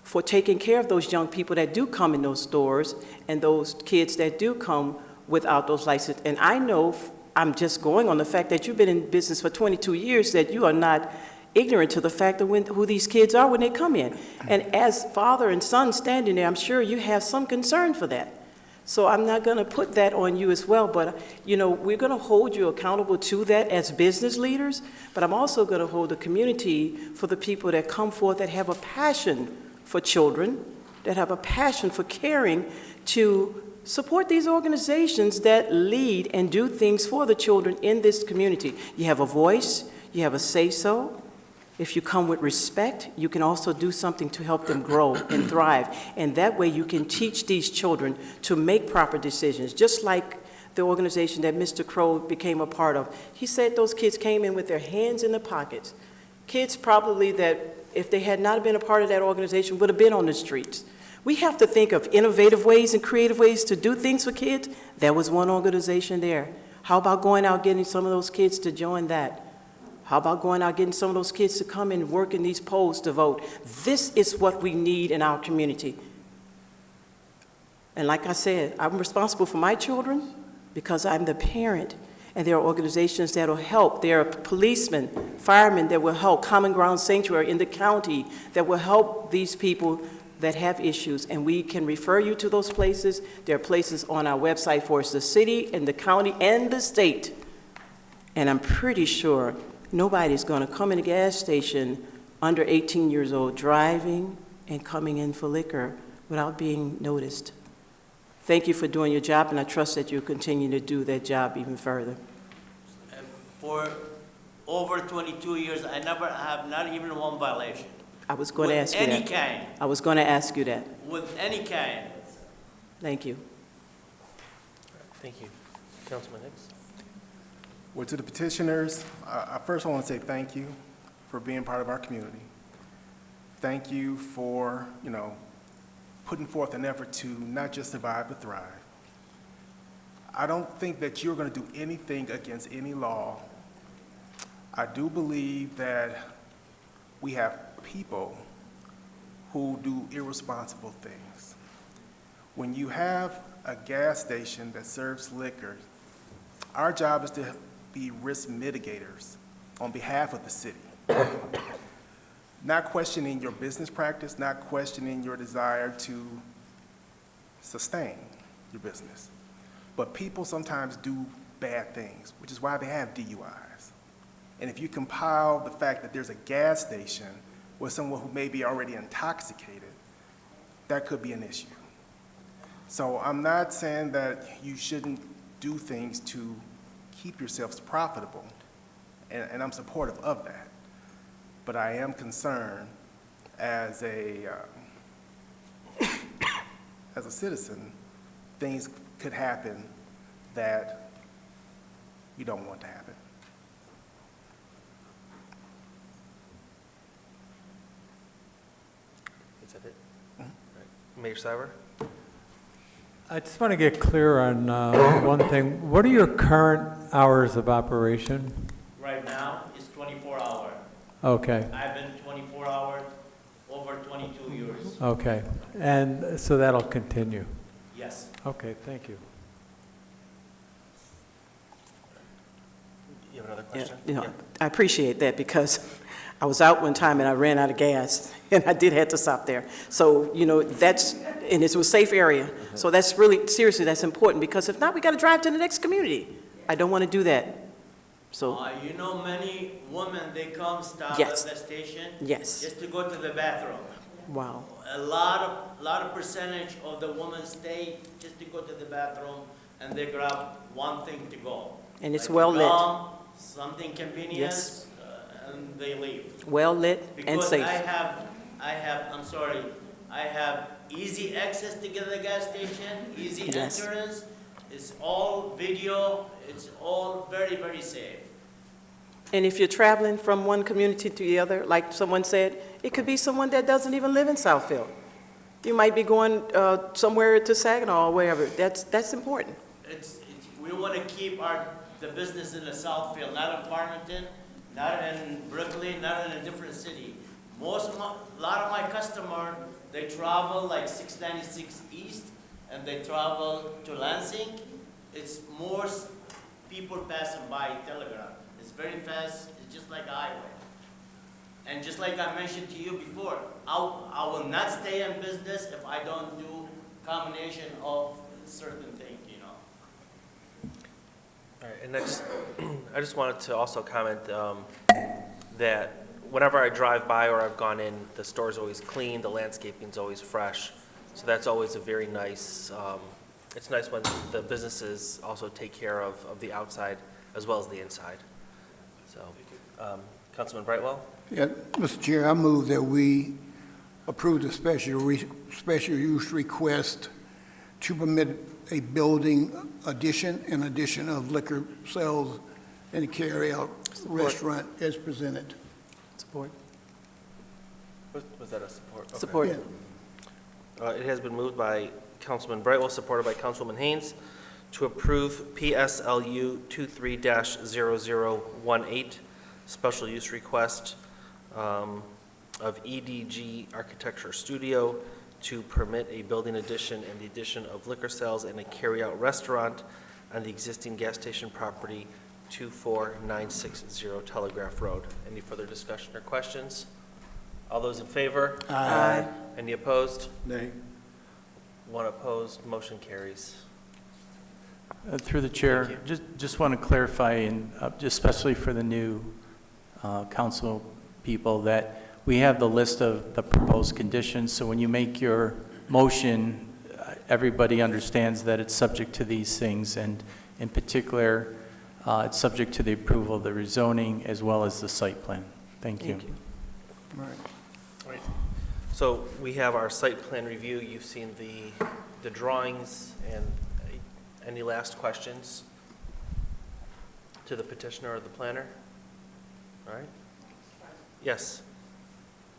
for taking care of those young people that do come in those stores and those kids that do come without those licenses. And I know, I'm just going on the fact that you've been in business for 22 years, that you are not ignorant to the fact of who these kids are when they come in. And as father and son standing there, I'm sure you have some concern for that. So I'm not going to put that on you as well, but you know, we're going to hold you accountable to that as business leaders, but I'm also going to hold the community for the people that come forth that have a passion for children, that have a passion for caring, to support these organizations that lead and do things for the children in this community. You have a voice, you have a say-so. If you come with respect, you can also do something to help them grow and thrive. And that way you can teach these children to make proper decisions, just like the organization that Mr. Crow became a part of. He said those kids came in with their hands in the pockets. Kids probably that, if they had not been a part of that organization, would have been on the streets. We have to think of innovative ways and creative ways to do things for kids. There was one organization there. How about going out getting some of those kids to join that? How about going out getting some of those kids to come and work in these polls to vote? This is what we need in our community. And like I said, I'm responsible for my children because I'm the parent, and there are organizations that will help. There are policemen, firemen that will help, Common Ground Sanctuary in the county that will help these people that have issues, and we can refer you to those places. There are places on our website for us, the city and the county and the state. And I'm pretty sure nobody's gonna come in a gas station under 18 years old driving and coming in for liquor without being noticed. Thank you for doing your job, and I trust that you'll continue to do that job even further. For over 22 years, I never have not even one violation. I was going to ask you that. With any kind. I was going to ask you that. With any kind. Thank you. Thank you. Councilman Hicks? Well, to the petitioners, I first want to say thank you for being part of our community. Thank you for, putting forth an effort to not just survive, but thrive. I don't think that you're going to do anything against any law. I do believe that we have people who do irresponsible things. When you have a gas station that serves liquor, our job is to be risk mitigators on behalf of the city. Not questioning your business practice, not questioning your desire to sustain your business. But people sometimes do bad things, which is why they have DUIs. And if you compile the fact that there's a gas station with someone who may be already intoxicated, that could be an issue. So I'm not saying that you shouldn't do things to keep yourselves profitable, and I'm supportive of that. But I am concerned as a citizen, things could happen that you don't want to happen. Is that it? Right. Mayor Sauer? I just want to get clear on one thing. What are your current hours of operation? Right now, it's 24 hours. Okay, I've been 24 hours over 22 years. okay. And so that'll continue? Yes. Okay, thank you. You have another Yeah, question? I appreciate that because I was out one time and I ran out of gas and I did have to stop there. So, and it's a safe area. So that's really, seriously, that's important because if not, we got to drive to the next community. I don't want to do that. So, Many women, they come stop Yes. at the station. Yes. Just to go to the bathroom. wow. A lot of percentage of the women stay just to go to the bathroom and they grab one thing to go. And it's Like well lit. gum, something convenience, Yes. And they leave. Well lit and Because safe. I have easy access to get to the gas station, easy Yes. entrance. It's all video, it's all very, very safe. And if you're traveling from one community to the other, like someone said, it could be someone that doesn't even live in Southfield. You might be going somewhere to Saginaw or wherever. That's important. We want to keep the business in the Southfield, not in Farmington, not in Brooklyn, not in a different city. A lot of my customers, they travel like 696 East, and they travel to Lansing. It's more people passing by Telegraph. It's very fast. It's just like a highway. And just like I mentioned to you before, I will not stay in business if I don't do combination of certain things, All right, and I just wanted to also comment that whenever I drive by or I've gone in, the store's always clean, the landscaping's always fresh. So that's always a very nice, it's nice when the businesses also take care of the outside as well as the inside. So, Councilman Brightwell? Yeah, Mr. Chair, I move that we approve the special use request to permit a building addition of liquor sales and carry-out restaurant as presented. Support. Was that a support? Okay. Support. Yeah. It has been moved by Councilman Brightwell, supported by Councilwoman Haynes, to approve PSLU 23-0018, special use request of EDG Architecture Studio to permit a building addition and the addition of liquor sales and a carry-out restaurant on the existing gas station property, 24960 Telegraph Road. Any further discussion or questions? All those in favor? Aye. Any opposed? Nay. One opposed, motion carries. Through the chair, just want to clarify, and especially for the new council people, that we have the list of the proposed conditions, so when you make your motion, everybody understands that it's subject to these things, and in particular, it's subject to the approval of the rezoning as well as the site plan. Thank you. Right. So we have our site plan review. You've seen the drawings, and any last questions to the petitioner or the planner? All right. Yes.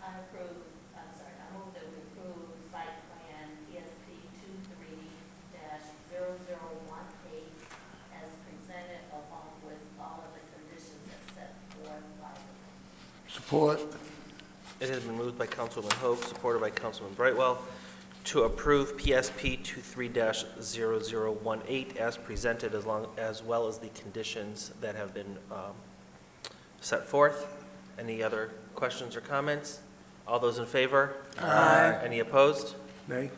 I move that we approve site plan PSP 23-0018 as presented along with all of the conditions as set forth by the Support. It has been moved by Councilwoman Hope, supported by Councilman Brightwell, to approve PSP 23-0018 as presented, as well as the conditions that have been set forth. Any other questions or comments? All those in favor? Aye. Any opposed? Nay.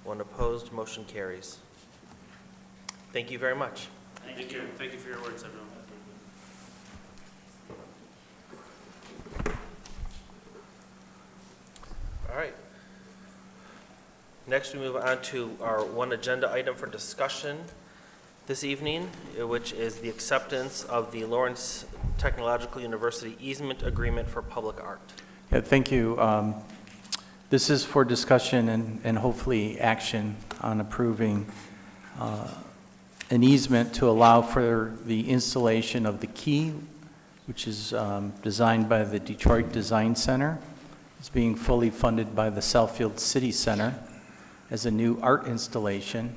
One opposed, motion carries. Thank you very much. Thank you. Thank you for your words, everyone. All right. Next, we move on to our one agenda item for discussion this evening, which is the acceptance of the Lawrence Technological University easement agreement for public art. Yeah, thank you. This is for discussion and hopefully action on approving an easement to allow for the installation of the key, which is designed by the Detroit Design Center. It's being fully funded by the Southfield City Center as a new art installation.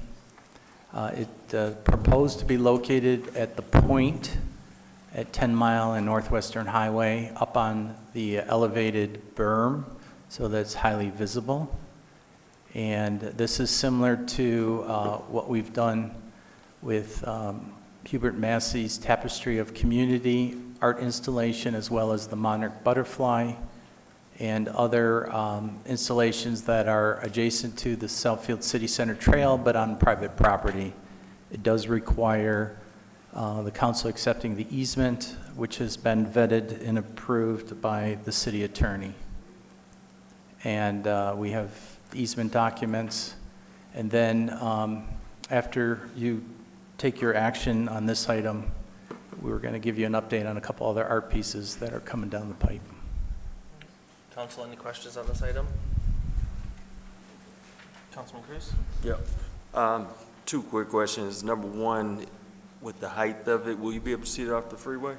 It proposed to be located at the point at 10 Mile and Northwestern Highway up on the elevated berm, so that's highly visible. And this is similar to what we've done with Hubert Massey's Tapestry of Community art installation, as well as the Monarch Butterfly and other installations that are adjacent to the Southfield City Center Trail, but on private property. It does require the council accepting the easement, which has been vetted and approved by the city attorney. And we have easement documents. And then after you take your action on this item, we're going to give you an update on a couple other art pieces that are coming down the pipe. Council, any questions on this item? Councilman Cruz? Yep. Two quick questions. Number one, with the height of it, will you be able to see it off the freeway?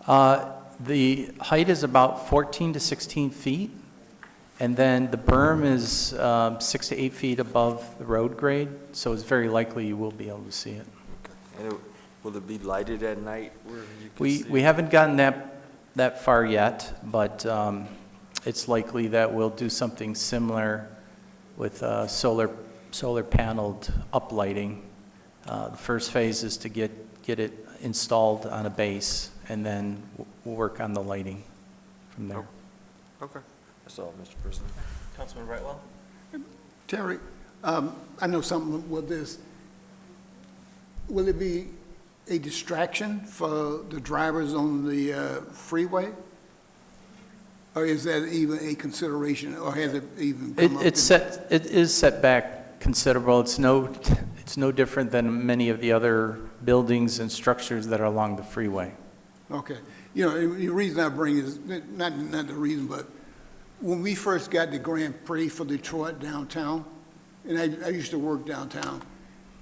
The height is about 14 to 16 feet, and then the berm is 6 to 8 feet above the road grade, so it's very likely you will be able to see it. Okay. And will it be lighted at night where you can see We it? haven't gotten that far yet, but it's likely that we'll do something similar with solar paneled uplighting. The first phase is to get it installed on a base, and then we'll work on the lighting from there. Okay. That's all, Mr. President. Councilman Brightwell? Terry, I know something with this. Will it be a distraction for the drivers on the freeway? Or is that even a consideration, or has it even come up? It is set back considerable. It's no different than many of the other buildings and structures that are along the freeway. Okay. You know, the reason I bring is, not the reason, but when we first got the Grand Prix for Detroit downtown, and I used to work downtown,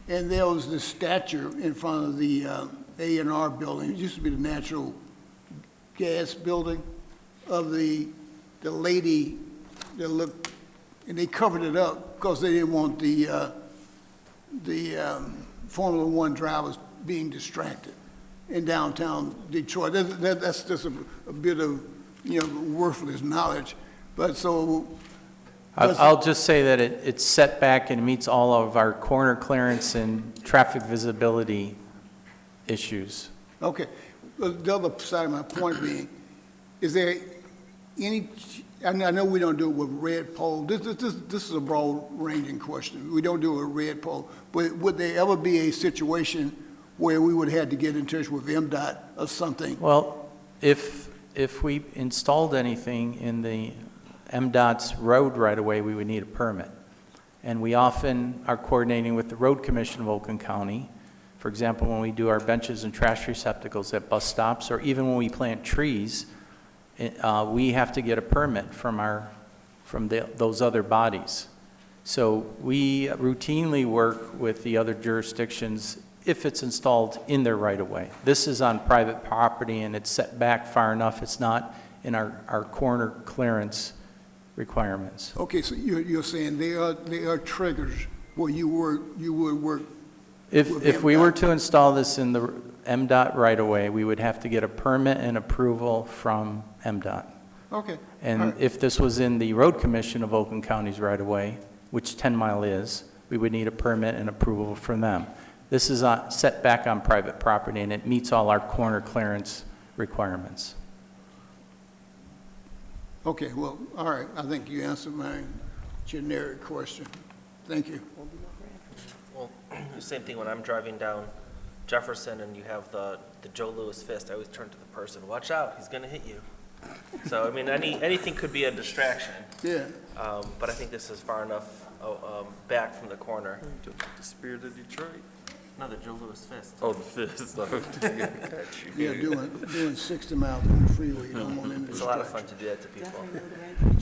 and there was this statue in front of the A&R building. It used to be the natural gas building of the lady that looked, and they covered it up because they didn't want the Formula One drivers being distracted in downtown Detroit. That's just a bit of, worthless knowledge. But so I'll just say that it's set back and meets all of our corner clearance and traffic visibility issues. Okay. The other side of my point being, is there any, I know we don't do it with red pole. This is a broad ranging question. We don't do it with red pole. But would there ever be a situation where we would have to get in touch with MDOT or something? Well, if we installed anything in the MDOT's road right-of-way, we would need a permit. And we often are coordinating with the Road Commission of Oakland County. For example, when we do our benches and trash receptacles at bus stops, or even when we plant trees, we have to get a permit from those other bodies. So we routinely work with the other jurisdictions if it's installed in their right-of-way. This is on private property and it's set back far enough. It's not in our corner clearance requirements. Okay, so you're saying there are triggers where you would work with If we MDOT. were to install this in the MDOT right-of-way, we would have to get a permit and approval from MDOT. Okay. And All right. if this was in the Road Commission of Oakland County's right-of-way, which 10 Mile is, we would need a permit and approval from them. This is set back on private property, and it meets all our corner clearance requirements. Okay, well, all right, I think you answered my generic question. Thank you. Well, the same thing when I'm driving down Jefferson and you have the Joe Louis fist, I always turn to the person, watch out, he's gonna hit you. So, I mean, anything could be a distraction. Yeah. But I think this is far enough back from the corner. The Spirit of Detroit. No, the Joe Louis fist. Oh, the fist. Yeah, doing 60 miles on the freeway, you don't want any It's a lot of fun distraction. to do that to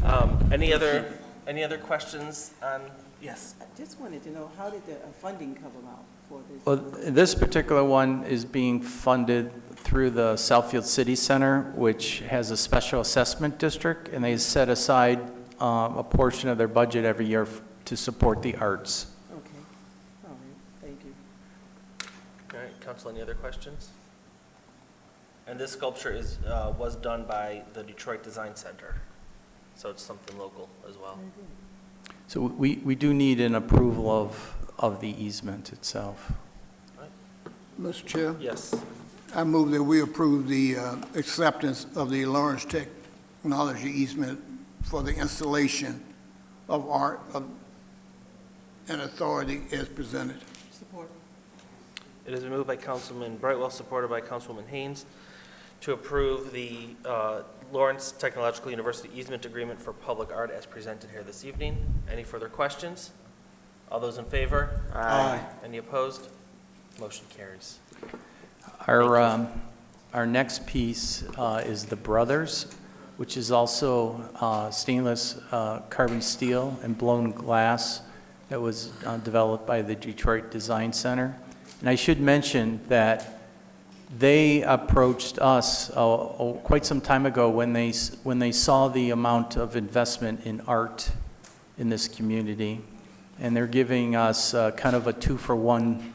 people. Any other questions on, yes? I just wanted to know, how did the funding come about for this? Well, this particular one is being funded through the Southfield City Center, which has a special assessment district, and they set aside a portion of their budget every year to support the arts. Okay, all right, thank you. All right, council, any other questions? And this sculpture was done by the Detroit Design Center, so it's something local as well. So we do need an approval of the easement itself. Mr. Chair? Yes. I move that we approve the acceptance of the Lawrence Technology easement for the installation of art and authority as presented. Support. It has been moved by Councilman Brightwell, supported by Councilwoman Haynes, to approve the Lawrence Technological University easement agreement for public art as presented here this evening. Any further questions? All those in favor? Aye. Any opposed? Motion carries. Our next piece is the Brothers, which is also stainless carbon steel and blown glass that was developed by the Detroit Design Center. And I should mention that they approached us quite some time ago when they saw the amount of investment in art in this community, and they're giving us kind of a 2-for-1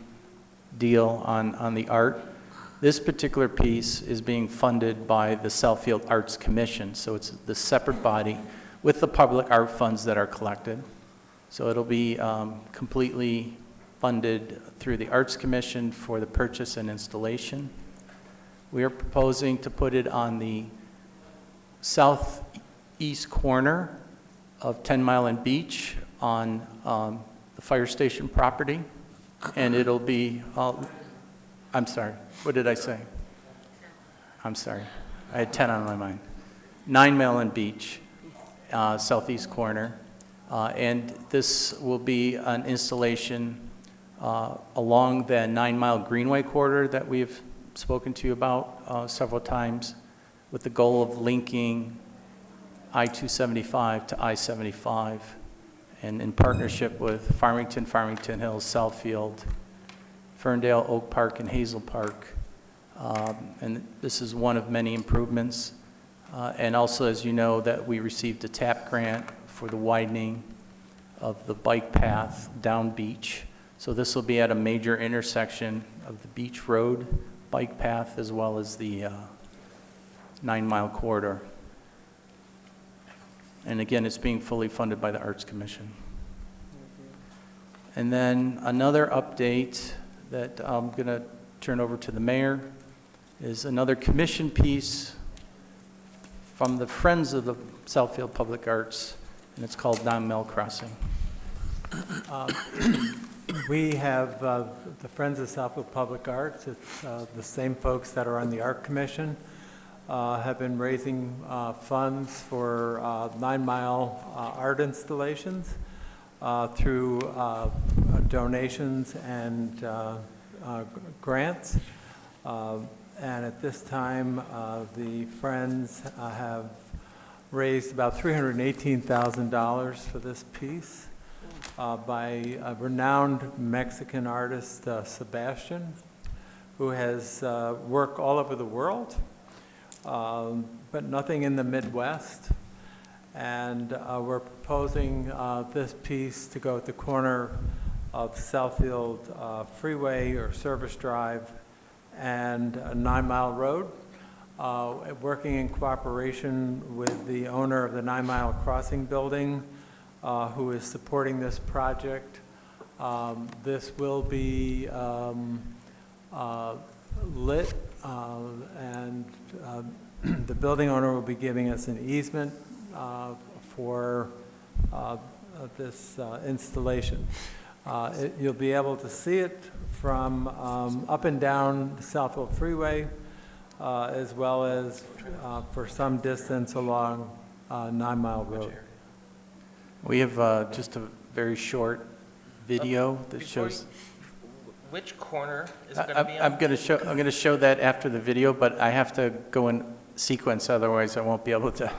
deal on the art. This particular piece is being funded by the Southfield Arts Commission, so it's the separate body with the public art funds that are collected. So it'll be completely funded through the Arts Commission for the purchase and installation. We are proposing to put it on the southeast corner of 10 Mile and Beach on the fire station property, and it'll be, I'm sorry, what did I say? I'm sorry, I had 10 on my mind. 9 Mile and Beach, southeast corner, and this will be an installation along the 9 Mile Greenway corridor that we've spoken to you about several times, with the goal of linking I-275 to I-75, and in partnership with Farmington Hills, Southfield, Ferndale, Oak Park, and Hazel Park. And this is one of many improvements. And also, as you know, that we received a TAP grant for the widening of the bike path down Beach. So this will be at a major intersection of the Beach Road bike path as well as the 9 Mile corridor. And again, it's being fully funded by the Arts Commission. And then another update that I'm going to turn over to the mayor is another commission piece from the Friends of the Southfield Public Arts, and it's called Non-Mel Crossing. We have the Friends of Southfield Public Arts. It's the same folks that are on the Art Commission, have been raising funds for 9 Mile art installations through donations and grants. And at this time, the Friends have raised about $318,000 for this piece by a renowned Mexican artist, Sebastian, who has work all over the world, but nothing in the Midwest. And we're proposing this piece to go at the corner of Southfield Freeway or Service Drive and 9 Mile Road, working in cooperation with the owner of the 9 Mile Crossing building, who is supporting this project. This will be lit, and the building owner will be giving us an easement for this installation. You'll be able to see it from up and down the Southfield Freeway, as well as for some distance along 9 Mile Road. We have just a very short video that shows. Which corner is it going to be on? I'm going to show that after the video, but I have to go in sequence, otherwise I won't be able to.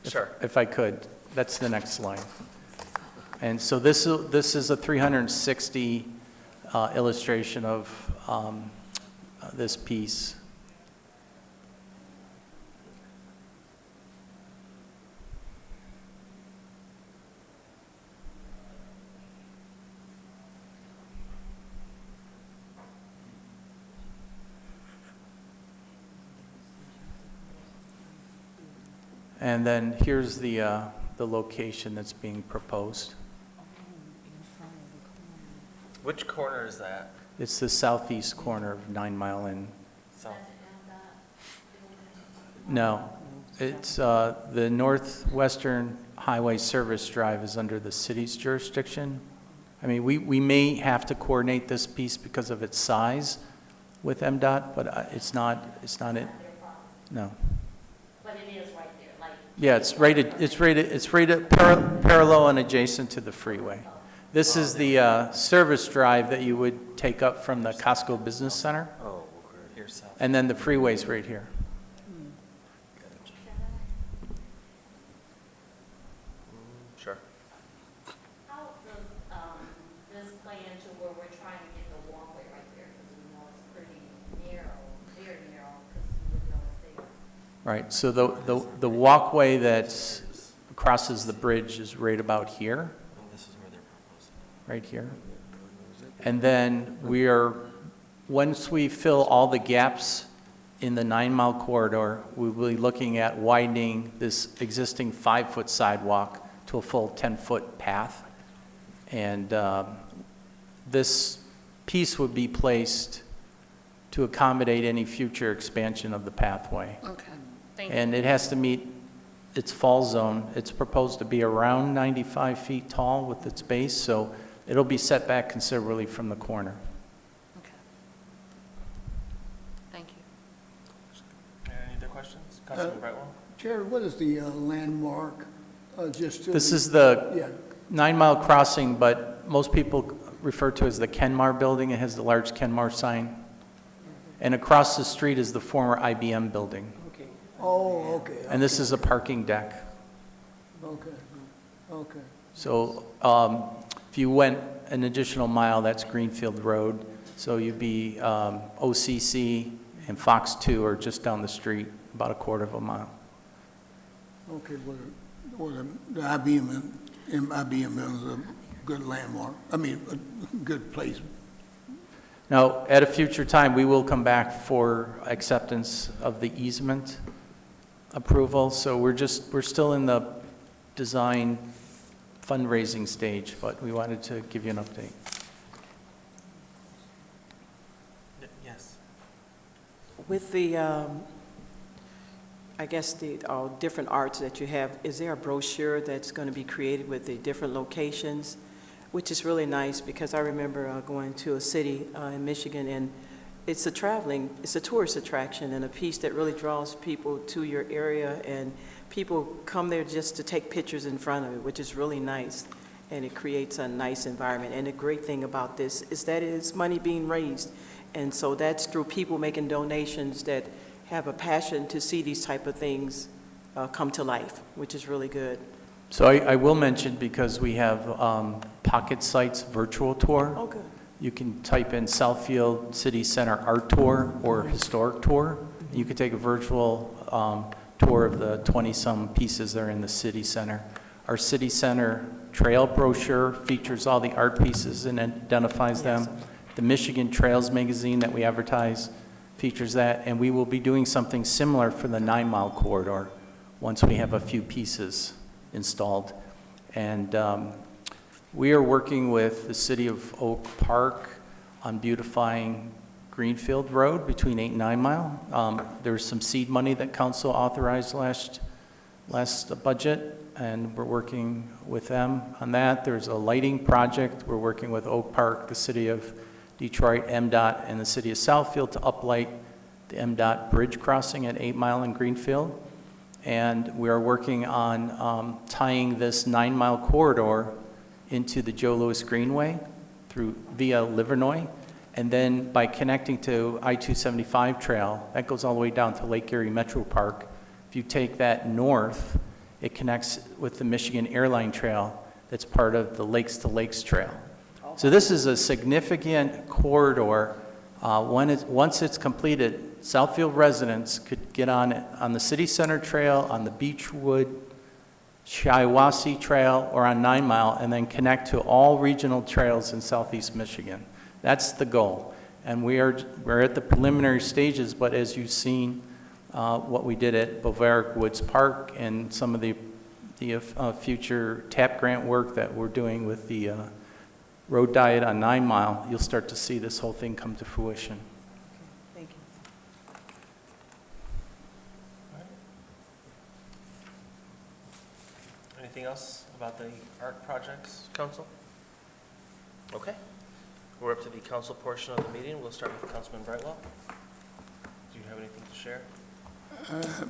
Sure. If I could, that's the next slide. And so this is a 360 illustration of this piece. And then here's the location that's being proposed. Which corner is that? It's the southeast corner of 9 Mile Inn. South. No, it's the Northwestern Highway Service Drive is under the city's jurisdiction. I mean, we may have to coordinate this piece because of its size with MDOT, but it's not it. No. But it is right there, like. Yeah, it's rated parallel and adjacent to the freeway. This is the service drive that you would take up from the Costco Business Center. Oh, okay. Here's south. And then the freeway's right here. Sure. How does this play into where we're trying to get the walkway right there? Because we know it's pretty narrow, very narrow, because we know it's there. Right, so the walkway that crosses the bridge is right about here, This is where they're proposing. right here. And then once we fill all the gaps in the 9 Mile corridor, we'll be looking at widening this existing 5-foot sidewalk to a full 10-foot path. And this piece would be placed to accommodate any future expansion of the pathway. Okay. Thank you. And it has to meet its fall zone. It's proposed to be around 95 feet tall with its base, so it'll be set back considerably from the corner. Okay. Thank you. Any other questions? Councilman Brightwell? Jerry, what is the landmark, just to? This is the Yeah, 9 Mile Crossing, but most people refer to it as the Kenmar building. It has the large Kenmar sign. And across the street is the former IBM building. oh, okay, And this is a parking deck. okay, okay. So if you went an additional mile, that's Greenfield Road. So you'd be OCC and Fox 2 are just down the street, about a quarter of a mile. Okay, well, the IBM is a good landmark, I mean, a good place. Now, at a future time, we will come back for acceptance of the easement approval. So we're still in the design fundraising stage, but we wanted to give you an update. Yes. With the, I guess the different arts that you have, is there a brochure that's going to be created with the different locations? Which is really nice, because I remember going to a city in Michigan, and it's a tourist attraction and a piece that really draws people to your area, and people come there just to take pictures in front of it, which is really nice, and it creates a nice environment. And the great thing about this is that it's money being raised, and so that's through people making donations that have a passion to see these type of things come to life, which is really good. So I will mention, because we have Pocket Sites virtual tour. Oh, good. You can type in Southfield City Center Art Tour or Historic Tour. You could take a virtual tour of the 20-some pieces that are in the city center. Our city center trail brochure features all the art pieces and identifies them. The Michigan Trails magazine that we advertise features that, and we will be doing something similar for the 9 Mile corridor once we have a few pieces installed. And we are working with the city of Oak Park on beautifying Greenfield Road between 8 and 9 Mile. There's some seed money that council authorized last budget, and we're working with them on that. There's a lighting project. We're working with Oak Park, the city of Detroit, MDOT, and the city of Southfield to uplight the MDOT bridge crossing at 8 Mile and Greenfield. And we are working on tying this 9 Mile corridor into the Joe Louis Greenway via Livernois. And then by connecting to I-275 trail, that goes all the way down to Lake Erie Metro Park. If you take that north, it connects with the Michigan Airline Trail that's part of the Lakes to Lakes Trail. So this is a significant corridor. Once it's completed, Southfield residents could get on the City Center Trail, on the Beechwood, Shiawassee Trail, or on 9 Mile, and then connect to all regional trails in southeast Michigan. That's the goal. And we're at the preliminary stages, but as you've seen, what we did at Bovaric Woods Park and some of the future TAP grant work that we're doing with the road diet on 9 Mile, you'll start to see this whole thing come to fruition. Thank you. Anything else about the art projects, council? Okay. We're up to the council portion of the meeting. We'll start with Councilman Brightwell. Do you have anything to share?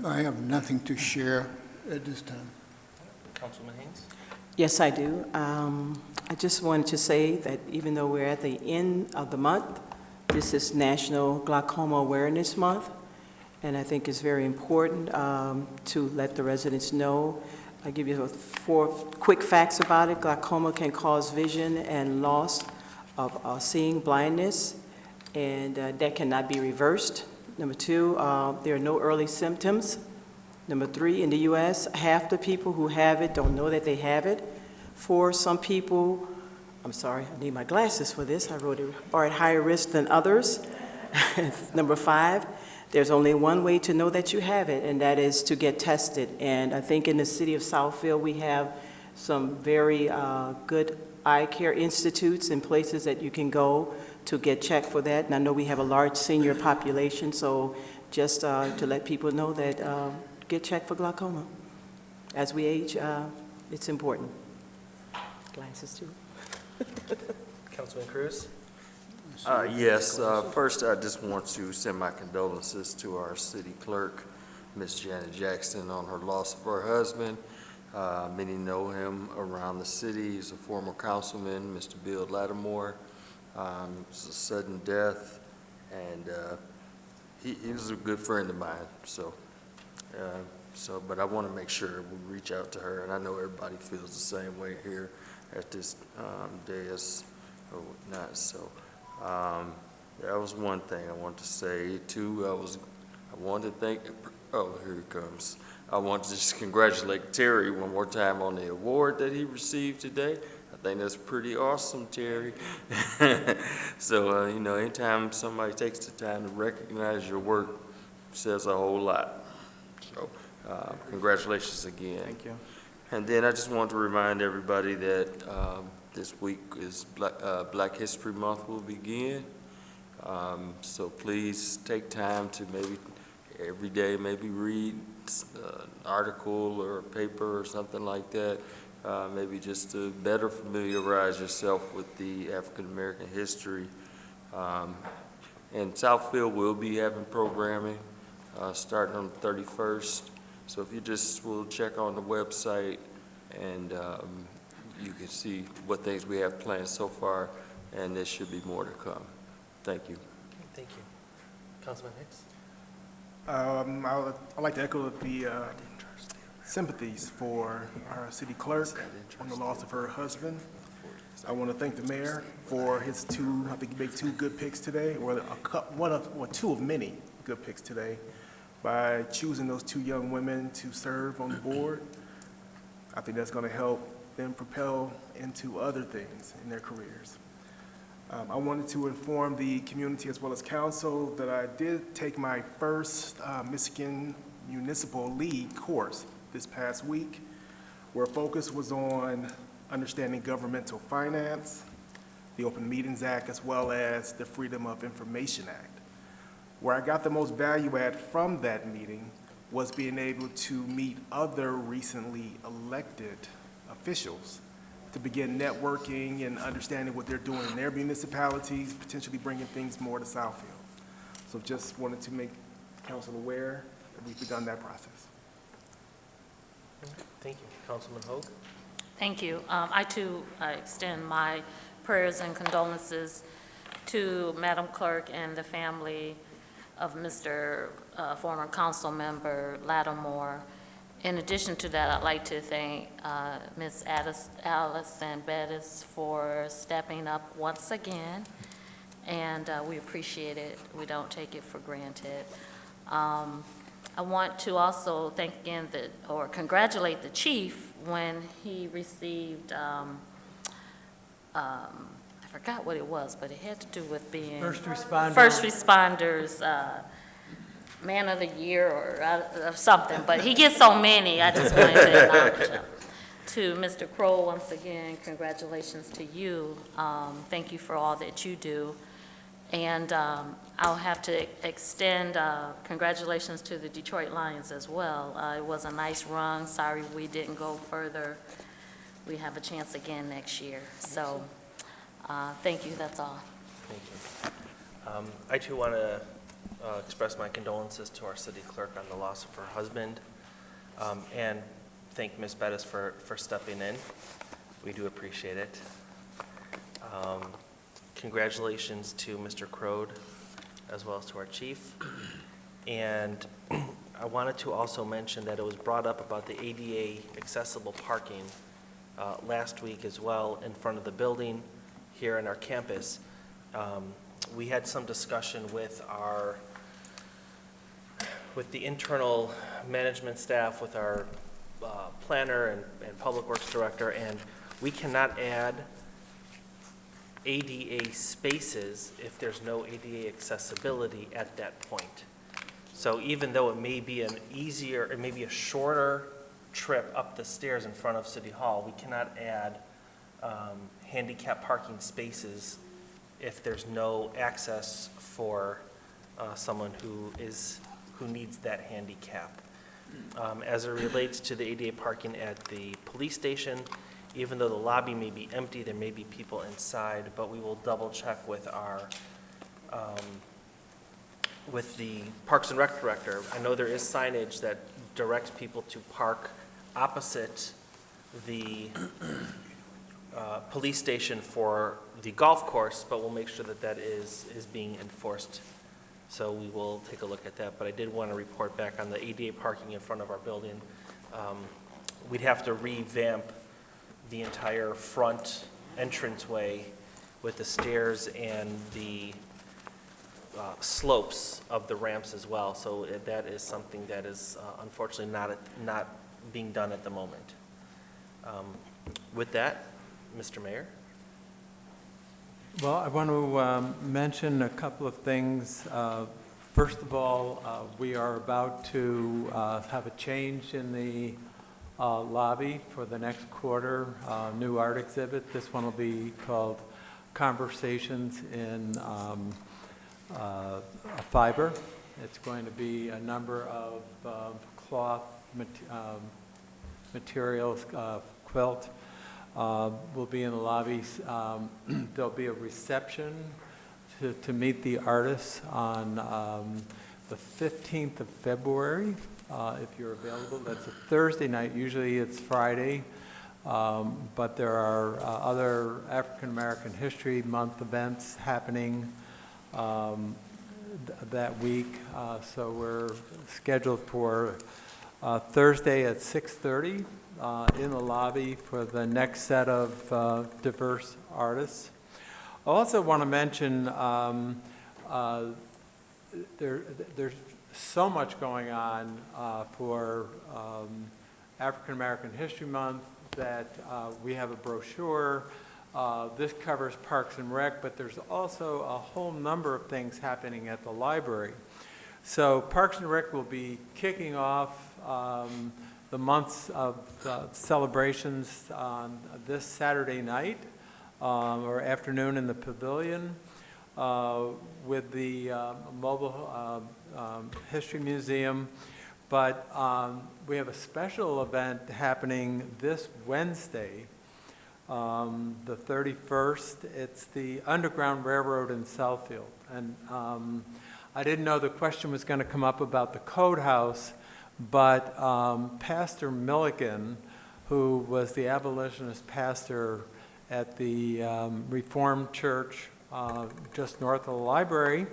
I have nothing to share at this time. Councilman Haynes? Yes, I do. I just wanted to say that even though we're at the end of the month, this is National Glaucoma Awareness Month, and I think it's very important to let the residents know. I'll give you 4 quick facts about it. Glaucoma can cause vision and loss of seeing, blindness, and that cannot be reversed. Number 2, there are no early symptoms. Number 3, in the U.S., half the people who have it don't know that they have it. 4, some people, I'm sorry, I need my glasses for this, I wrote it, are at higher risk than others. Number 5, there's only one way to know that you have it, and that is to get tested. And I think in the city of Southfield, we have some very good eye care institutes and places that you can go to get checked for that. And I know we have a large senior population, so just to let people know that get checked for glaucoma. As we age, it's important. Glasses too. Councilman Cruz? Yes, first I just want to send my condolences to our city clerk, Ms. Janet Jackson, on her loss of her husband. Many know him around the city. He's a former councilman, Mr. Bill Lattimore. It was a sudden death, and he was a good friend of mine. But I want to make sure we reach out to her, and I know everybody feels the same way here at this dais or whatnot. So that was one thing I wanted to say. 2, I wanted to thank. Oh, here he comes. I want to just congratulate Terry one more time on the award that he received today. I think that's pretty awesome, Terry. So, anytime somebody takes the time to recognize your work, says a whole lot. So, congratulations again. Thank you. And then I just want to remind everybody that this week is Black History Month will begin. So please take time to maybe every day, maybe read an article or a paper or something like that, maybe just to better familiarize yourself with the African American history. And Southfield will be having programming starting on the 31st. So if you just will check on the website and you can see what things we have planned so far, and there should be more to come. Thank you. Thank you. Councilman Hicks? I'd like to echo the sympathies for our city clerk on the loss of her husband. I want to thank the mayor for his I think he made two good picks today, or two of many good picks today, by choosing those two young women to serve on the board. I think that's going to help them propel into other things in their careers. I wanted to inform the community as well as council that I did take my first Michigan Municipal League course this past week, where focus was on understanding governmental finance, the Open Meetings Act, as well as the Freedom of Information Act. Where I got the most value add from that meeting was being able to meet other recently elected officials to begin networking and understanding what they're doing in their municipalities, potentially bringing things more to Southfield. So just wanted to make council aware that we've begun that process. Thank you. Councilman Hogue? Thank you. I too extend my prayers and condolences to Madam Clerk and the family of Mr. Former Council Member Lattimore. In addition to that, I'd like to thank Ms. Allison Bettis for stepping up once again, and we appreciate it. We don't take it for granted. I want to also thank again or congratulate the chief when he received, I forgot what it was, but it had to do with being First responder. First responders, Man of the Year or something, but he gets so many, I just wanted to acknowledge him. To Mr. Crow, once again, congratulations to you. Thank you for all that you do. And I'll have to extend congratulations to the Detroit Lions as well. It was a nice run. Sorry we didn't go further. We have a chance again next year. So thank you, that's all. Thank you. I too want to express my condolences to our city clerk on the loss of her husband, and thank Ms. Bettis for stepping in. We do appreciate it. Congratulations to Mr. Crode, as well as to our chief. And I wanted to also mention that it was brought up about the ADA accessible parking last week as well in front of the building here in our campus. We had some discussion with the internal management staff, with our planner and public works director, and we cannot add ADA spaces if there's no ADA accessibility at that point. So even though it may be an easier, it may be a shorter trip up the stairs in front of City Hall, we cannot add handicap parking spaces if there's no access for someone who needs that handicap. As it relates to the ADA parking at the police station, even though the lobby may be empty, there may be people inside, but we will double check with with the Parks and Rec director. I know there is signage that directs people to park opposite the police station for the golf course, but we'll make sure that that is being enforced. So we will take a look at that, but I did want to report back on the ADA parking in front of our building. We'd have to revamp the entire front entranceway with the stairs and the slopes of the ramps as well. So that is something that is unfortunately not being done at the moment. With that, Mr. Mayor. Well, I want to mention a couple of things. First of all, we are about to have a change in the lobby for the next quarter, new art exhibit. This one will be called Conversations in Fiber. It's going to be a number of cloth materials, quilt, will be in the lobbies. There'll be a reception to meet the artists on the 15th of February, if you're available. That's a Thursday night. Usually it's Friday, but there are other African American History Month events happening that week. So we're scheduled for Thursday at 6:30 in the lobby for the next set of diverse artists. I also want to mention there's so much going on for African American History Month that we have a brochure. This covers Parks and Rec, but there's also a whole number of things happening at the library. So Parks and Rec will be kicking off the months of celebrations on this Saturday night or afternoon in the pavilion with the Mobile History Museum. But we have a special event happening this Wednesday, the 31st. It's the Underground Railroad in Southfield. And I didn't know the question was going to come up about the Code House, but Pastor Milligan, who was the abolitionist pastor at the Reformed Church just north of the library,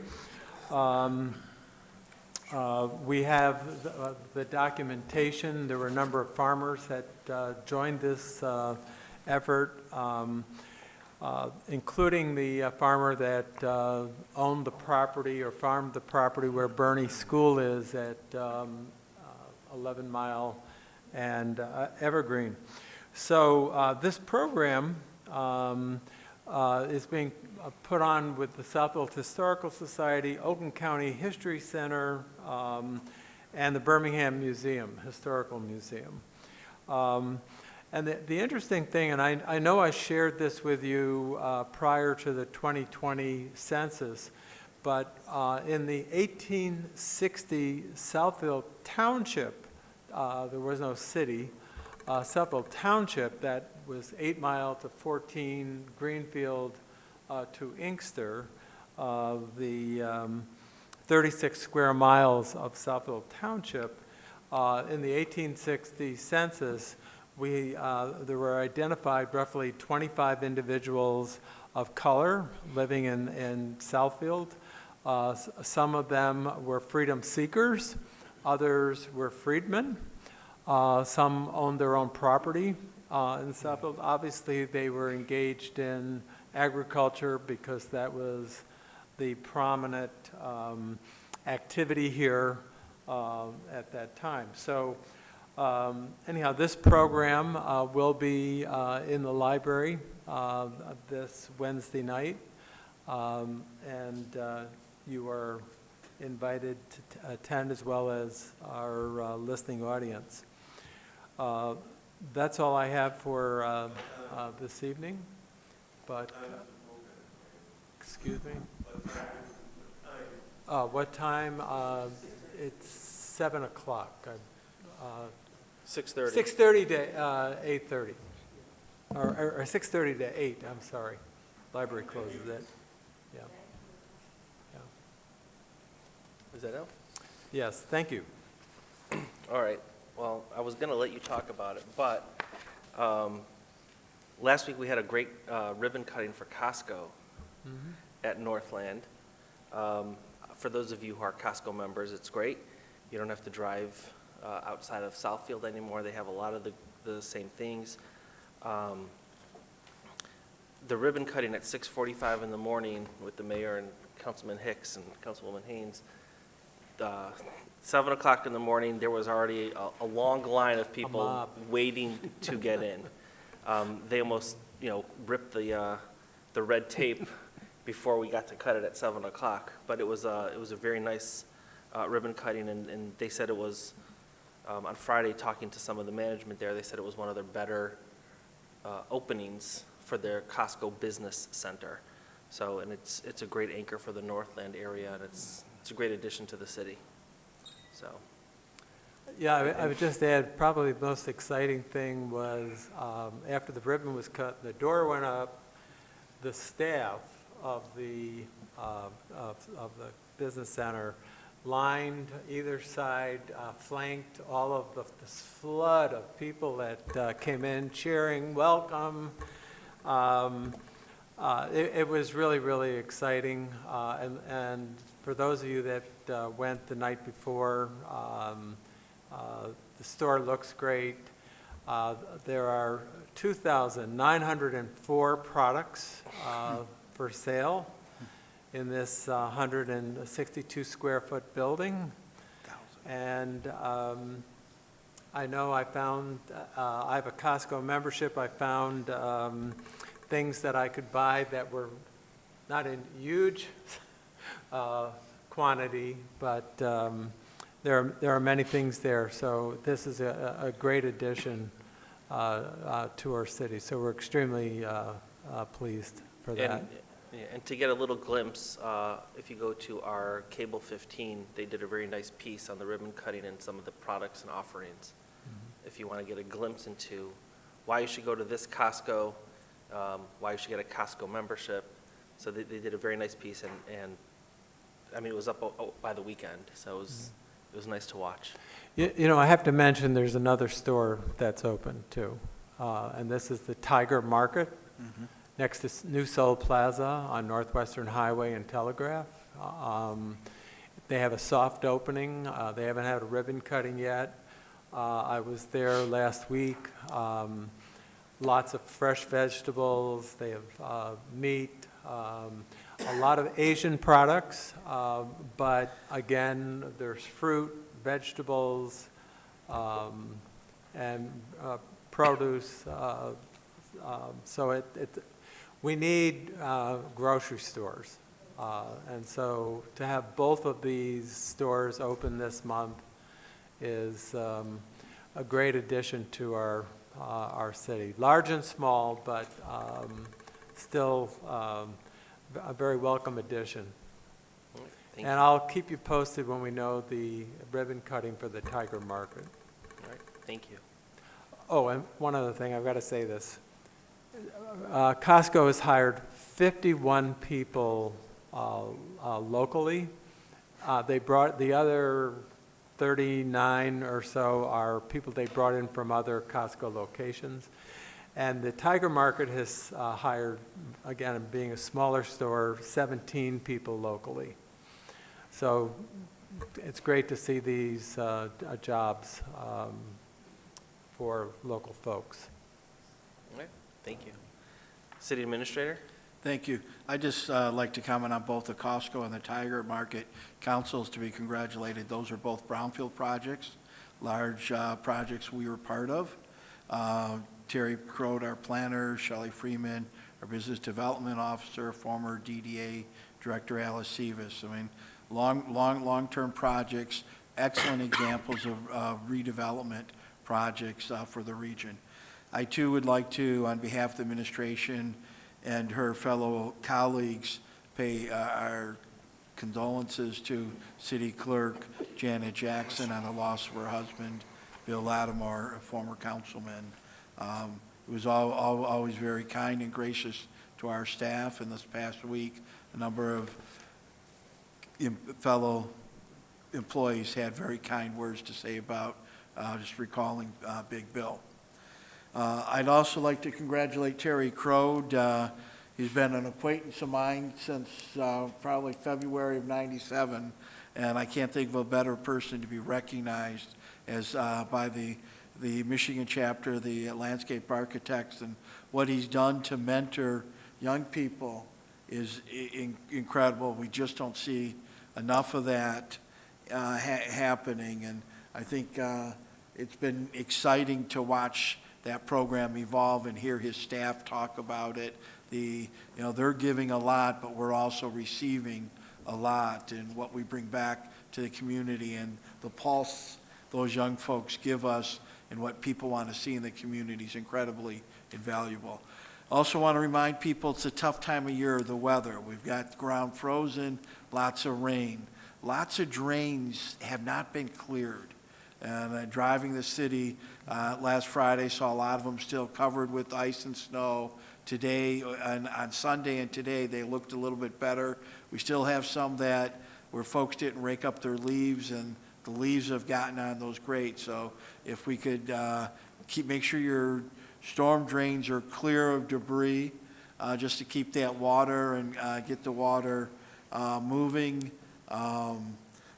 we have the documentation. There were a number of farmers that joined this effort, including the farmer that owned the property or farmed the property where Bernie School is at 11 Mile and Evergreen. So this program is being put on with the Southfield Historical Society, Oakland County History Center, and the Birmingham Museum, Historical Museum. And the interesting thing, and I know I shared this with you prior to the 2020 census, but in the 1860 Southfield Township, there was no city, Southfield Township, that was 8 Mile to 14 Greenfield to Inkster, the 36 square miles of Southfield Township. In the 1860 census, there were identified roughly 25 individuals of color living in Southfield. Some of them were freedom seekers, others were freedmen. Some owned their own property in Southfield. Obviously, they were engaged in agriculture because that was the prominent activity here at that time. So anyhow, this program will be in the library this Wednesday night, and you are invited to attend as well as our listening audience. That's all I have for this evening, but, excuse me? What time? It's 7 o'clock. 6:30. 6:30 to 8:30, or 6:30 to 8, I'm sorry. Library closes at, yeah. Is that out? Yes, thank you. All right. Well, I was going to let you talk about it, but last week we had a great ribbon cutting for Costco at Northland. For those of you who are Costco members, it's great. You don't have to drive outside of Southfield anymore. They have a lot of the same things. The ribbon cutting at 6:45 in the morning with the mayor and Councilman Hicks and Councilwoman Haynes. 7 o'clock in the morning, there was already a long line of people waiting to get in. They almost, ripped the red tape before we got to cut it at 7 o'clock. But it was a very nice ribbon cutting, and they said it was On Friday, talking to some of the management there, they said it was one of their better openings for their Costco Business Center. So, and it's a great anchor for the Northland area, and it's a great addition to the city. So, Yeah, I would just add, probably the most exciting thing was, after the ribbon was cut, the door went up, the staff of the business center lined either side, flanked all of this flood of people that came in cheering, welcome. It was really, really exciting. And for those of you that went the night before, the store looks great. There are 2,904 products for sale in this 162 square foot building. And I know I found, I have a Costco membership. I found things that I could buy that were not in huge quantity, but there are many things there. So this is a great addition to our city. So we're extremely pleased for that. And to get a little glimpse, if you go to our Cable 15, they did a very nice piece on the ribbon cutting and some of the products and offerings. If you want to get a glimpse into why you should go to this Costco, why you should get a Costco membership. So they did a very nice piece, and I mean, it was up by the weekend, so it was nice to watch. You know, I have to mention there's another store that's open too, and this is the Tiger Market. Next to New Seoul Plaza on Northwestern Highway and Telegraph. They have a soft opening. They haven't had a ribbon cutting yet. I was there last week. Lots of fresh vegetables. They have meat, a lot of Asian products, but again, there's fruit, vegetables, and produce. So we need grocery stores. And so to have both of these stores open this month is a great addition to our city. Large and small, but still a very welcome addition. Thank And you. I'll keep you posted when we know the ribbon cutting for the Tiger Market. All right, thank you. Oh, and one other thing, I've got to say this. Costco has hired 51 people locally. They brought the other 39 or so are people they brought in from other Costco locations. And the Tiger Market has hired, again, being a smaller store, 17 people locally. So it's great to see these jobs for local folks. All right, thank you. City Administrator? Thank you. I just like to comment on both the Costco and the Tiger Market councils to be congratulated. Those are both brownfield projects, large projects we were part of. Terry Crode, our planner, Shelley Freeman, our business development officer, former DDA director Alice Sivas. I mean, long-term projects, excellent examples of redevelopment projects for the region. I too would like to, on behalf of the administration and her fellow colleagues, pay our condolences to City Clerk Janet Jackson on the loss of her husband, Bill Lattimore, a former councilman. It was always very kind and gracious to our staff, and this past week, a number of fellow employees had very kind words to say about just recalling Big Bill. I'd also like to congratulate Terry Crode. He's been an acquaintance of mine since probably February of '97, and I can't think of a better person to be recognized as by the Michigan chapter, the landscape architects, and what he's done to mentor young people is incredible. We just don't see enough of that happening, and I think it's been exciting to watch that program evolve and hear his staff talk about it. They're giving a lot, but we're also receiving a lot, and what we bring back to the community and the pulse those young folks give us and what people want to see in the community is incredibly invaluable. Also want to remind people it's a tough time of year, the weather. We've got ground frozen, lots of rain. Lots of drains have not been cleared. And driving the city last Friday, saw a lot of them still covered with ice and snow. Today, on Sunday and today, they looked a little bit better. We still have some that where folks didn't rake up their leaves, and the leaves have gotten on those grates. So if we could make sure your storm drains are clear of debris, just to keep that water and get the water moving.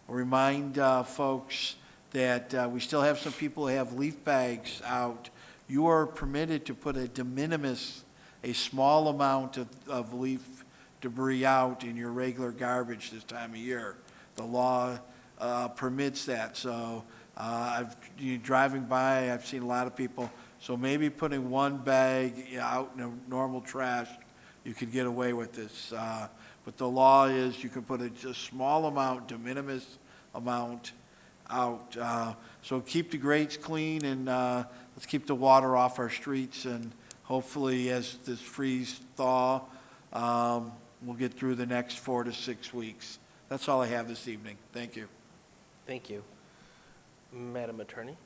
Remind folks that we still have some people who have leaf bags out. You are permitted to put a de minimis, a small amount of leaf debris out in your regular garbage this time of year. The law permits that. So driving by, I've seen a lot of people. So maybe putting one bag out in a normal trash, you could get away with this. But the law is you can put a small amount, de minimis amount out. So keep the grates clean, and let's keep the water off our streets, and hopefully as this freeze thaw, we'll get through the next 4 to 6 weeks. That's all I have this evening. Thank you. Thank you. Madam Attorney?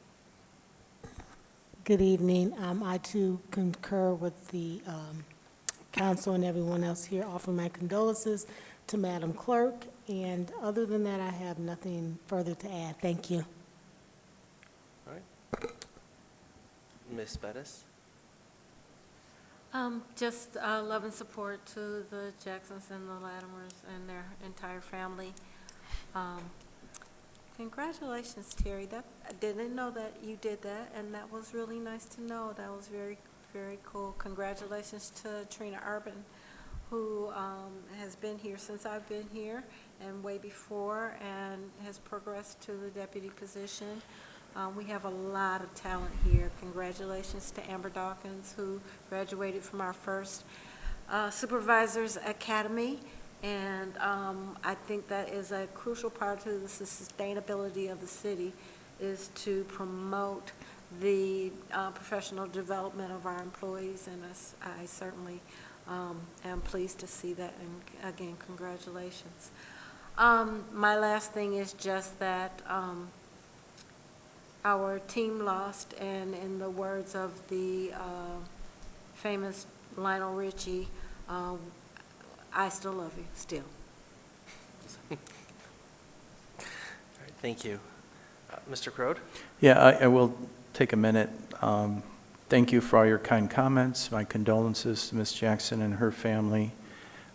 Good evening. I too concur with the council and everyone else here, offer my condolences to Madam Clerk, and other than that, I have nothing further to add. Thank you. All right. Ms. Bettis? Just love and support to the Jacksons and the Latimers and their entire family. Congratulations, Terry. I didn't know that you did that, and that was really nice to know. That was very, very cool. Congratulations to Trina Urban, who has been here since I've been here and way before, and has progressed to the deputy position. We have a lot of talent here. Congratulations to Amber Dawkins, who graduated from our first Supervisors Academy. And I think that is a crucial part to the sustainability of the city, is to promote the professional development of our employees, and I certainly am pleased to see that, and again, congratulations. My last thing is just that our team lost, and in the words of the famous Lionel Richie, I still love you, still. All right, thank you. Mr. Crode? Yeah, I will take a minute. Thank you for all your kind comments. My condolences to Ms. Jackson and her family.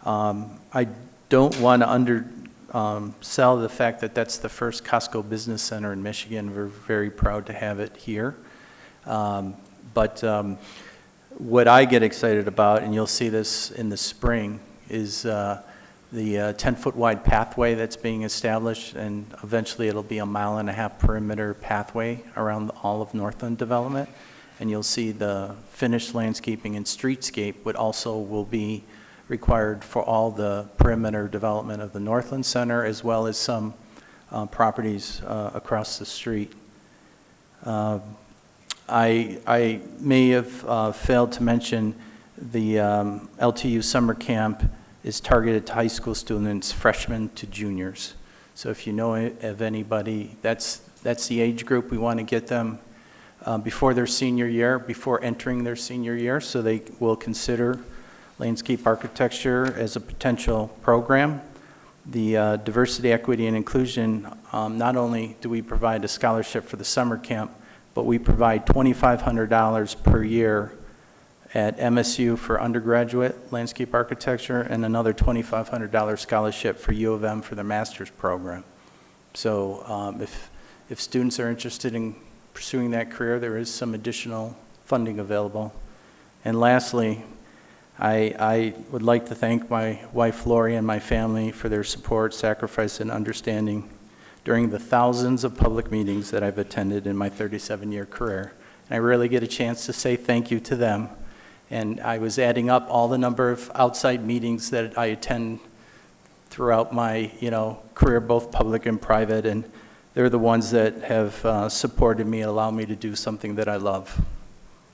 I don't want to undersell the fact that that's the first Costco Business Center in Michigan. We're very proud to have it here. But what I get excited about, and you'll see this in the spring, is the 10-foot wide pathway that's being established, and eventually it'll be a 1.5 mile perimeter pathway around all of Northland development. And you'll see the finished landscaping and streetscape, what also will be required for all the perimeter development of the Northland Center, as well as some properties across the street. I may have failed to mention the LTU summer camp is targeted to high school students, freshmen to juniors. So if you know of anybody, that's the age group we want to get them before their senior year, before entering their senior year, so they will consider landscape architecture as a potential program. The diversity, equity, and inclusion, not only do we provide a scholarship for the summer camp, but we provide $2,500 per year at MSU for undergraduate landscape architecture, and another $2,500 scholarship for U of M for their master's program. So if students are interested in pursuing that career, there is some additional funding available. And lastly, I would like to thank my wife Lori and my family for their support, sacrifice, and understanding during the thousands of public meetings that I've attended in my 37-year career. And I rarely get a chance to say thank you to them. And I was adding up all the number of outside meetings that I attend throughout my career, both public and private, and they're the ones that have supported me, allowed me to do something that I love.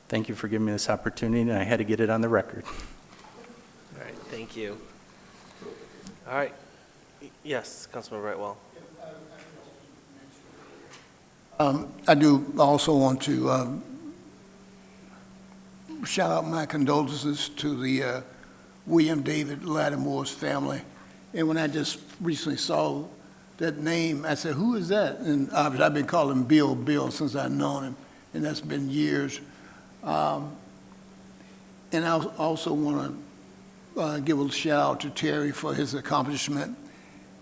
Thank you for giving me this opportunity, and I had to get it on the record. All right, thank you. All right. Yes, Councilman Brightwell. I do also want to shout out my condolences to the William David Lattimore's family. And when I just recently saw that name, I said, who is that? And I've been calling him Bill since I've known him, and that's been years. And I also want to give a shout out to Terry for his accomplishment.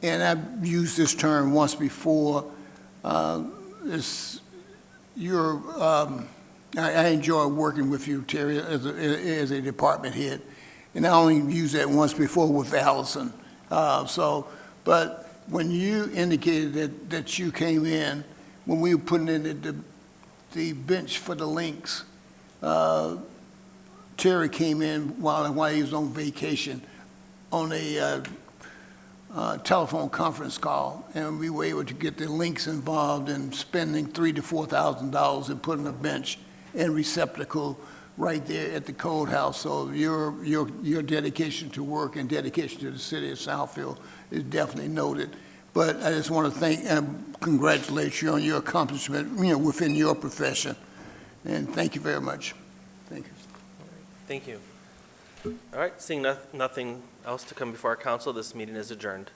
And I've used this term once before. I enjoy working with you, Terry, as a department head. And I only used that once before with Allison. But when you indicated that you came in, when we were putting in the bench for the links, Terry came in while he was on vacation on a telephone conference call, and we were able to get the links involved in spending $3,000 to $4,000 and putting a bench and receptacle right there at the Code House. So your dedication to work and dedication to the city of Southfield is definitely noted. But I just want to thank and congratulate you on your accomplishment, within your profession. And thank you very much. Thank you. Thank you. All right, seeing nothing else to come before our council, this meeting is adjourned.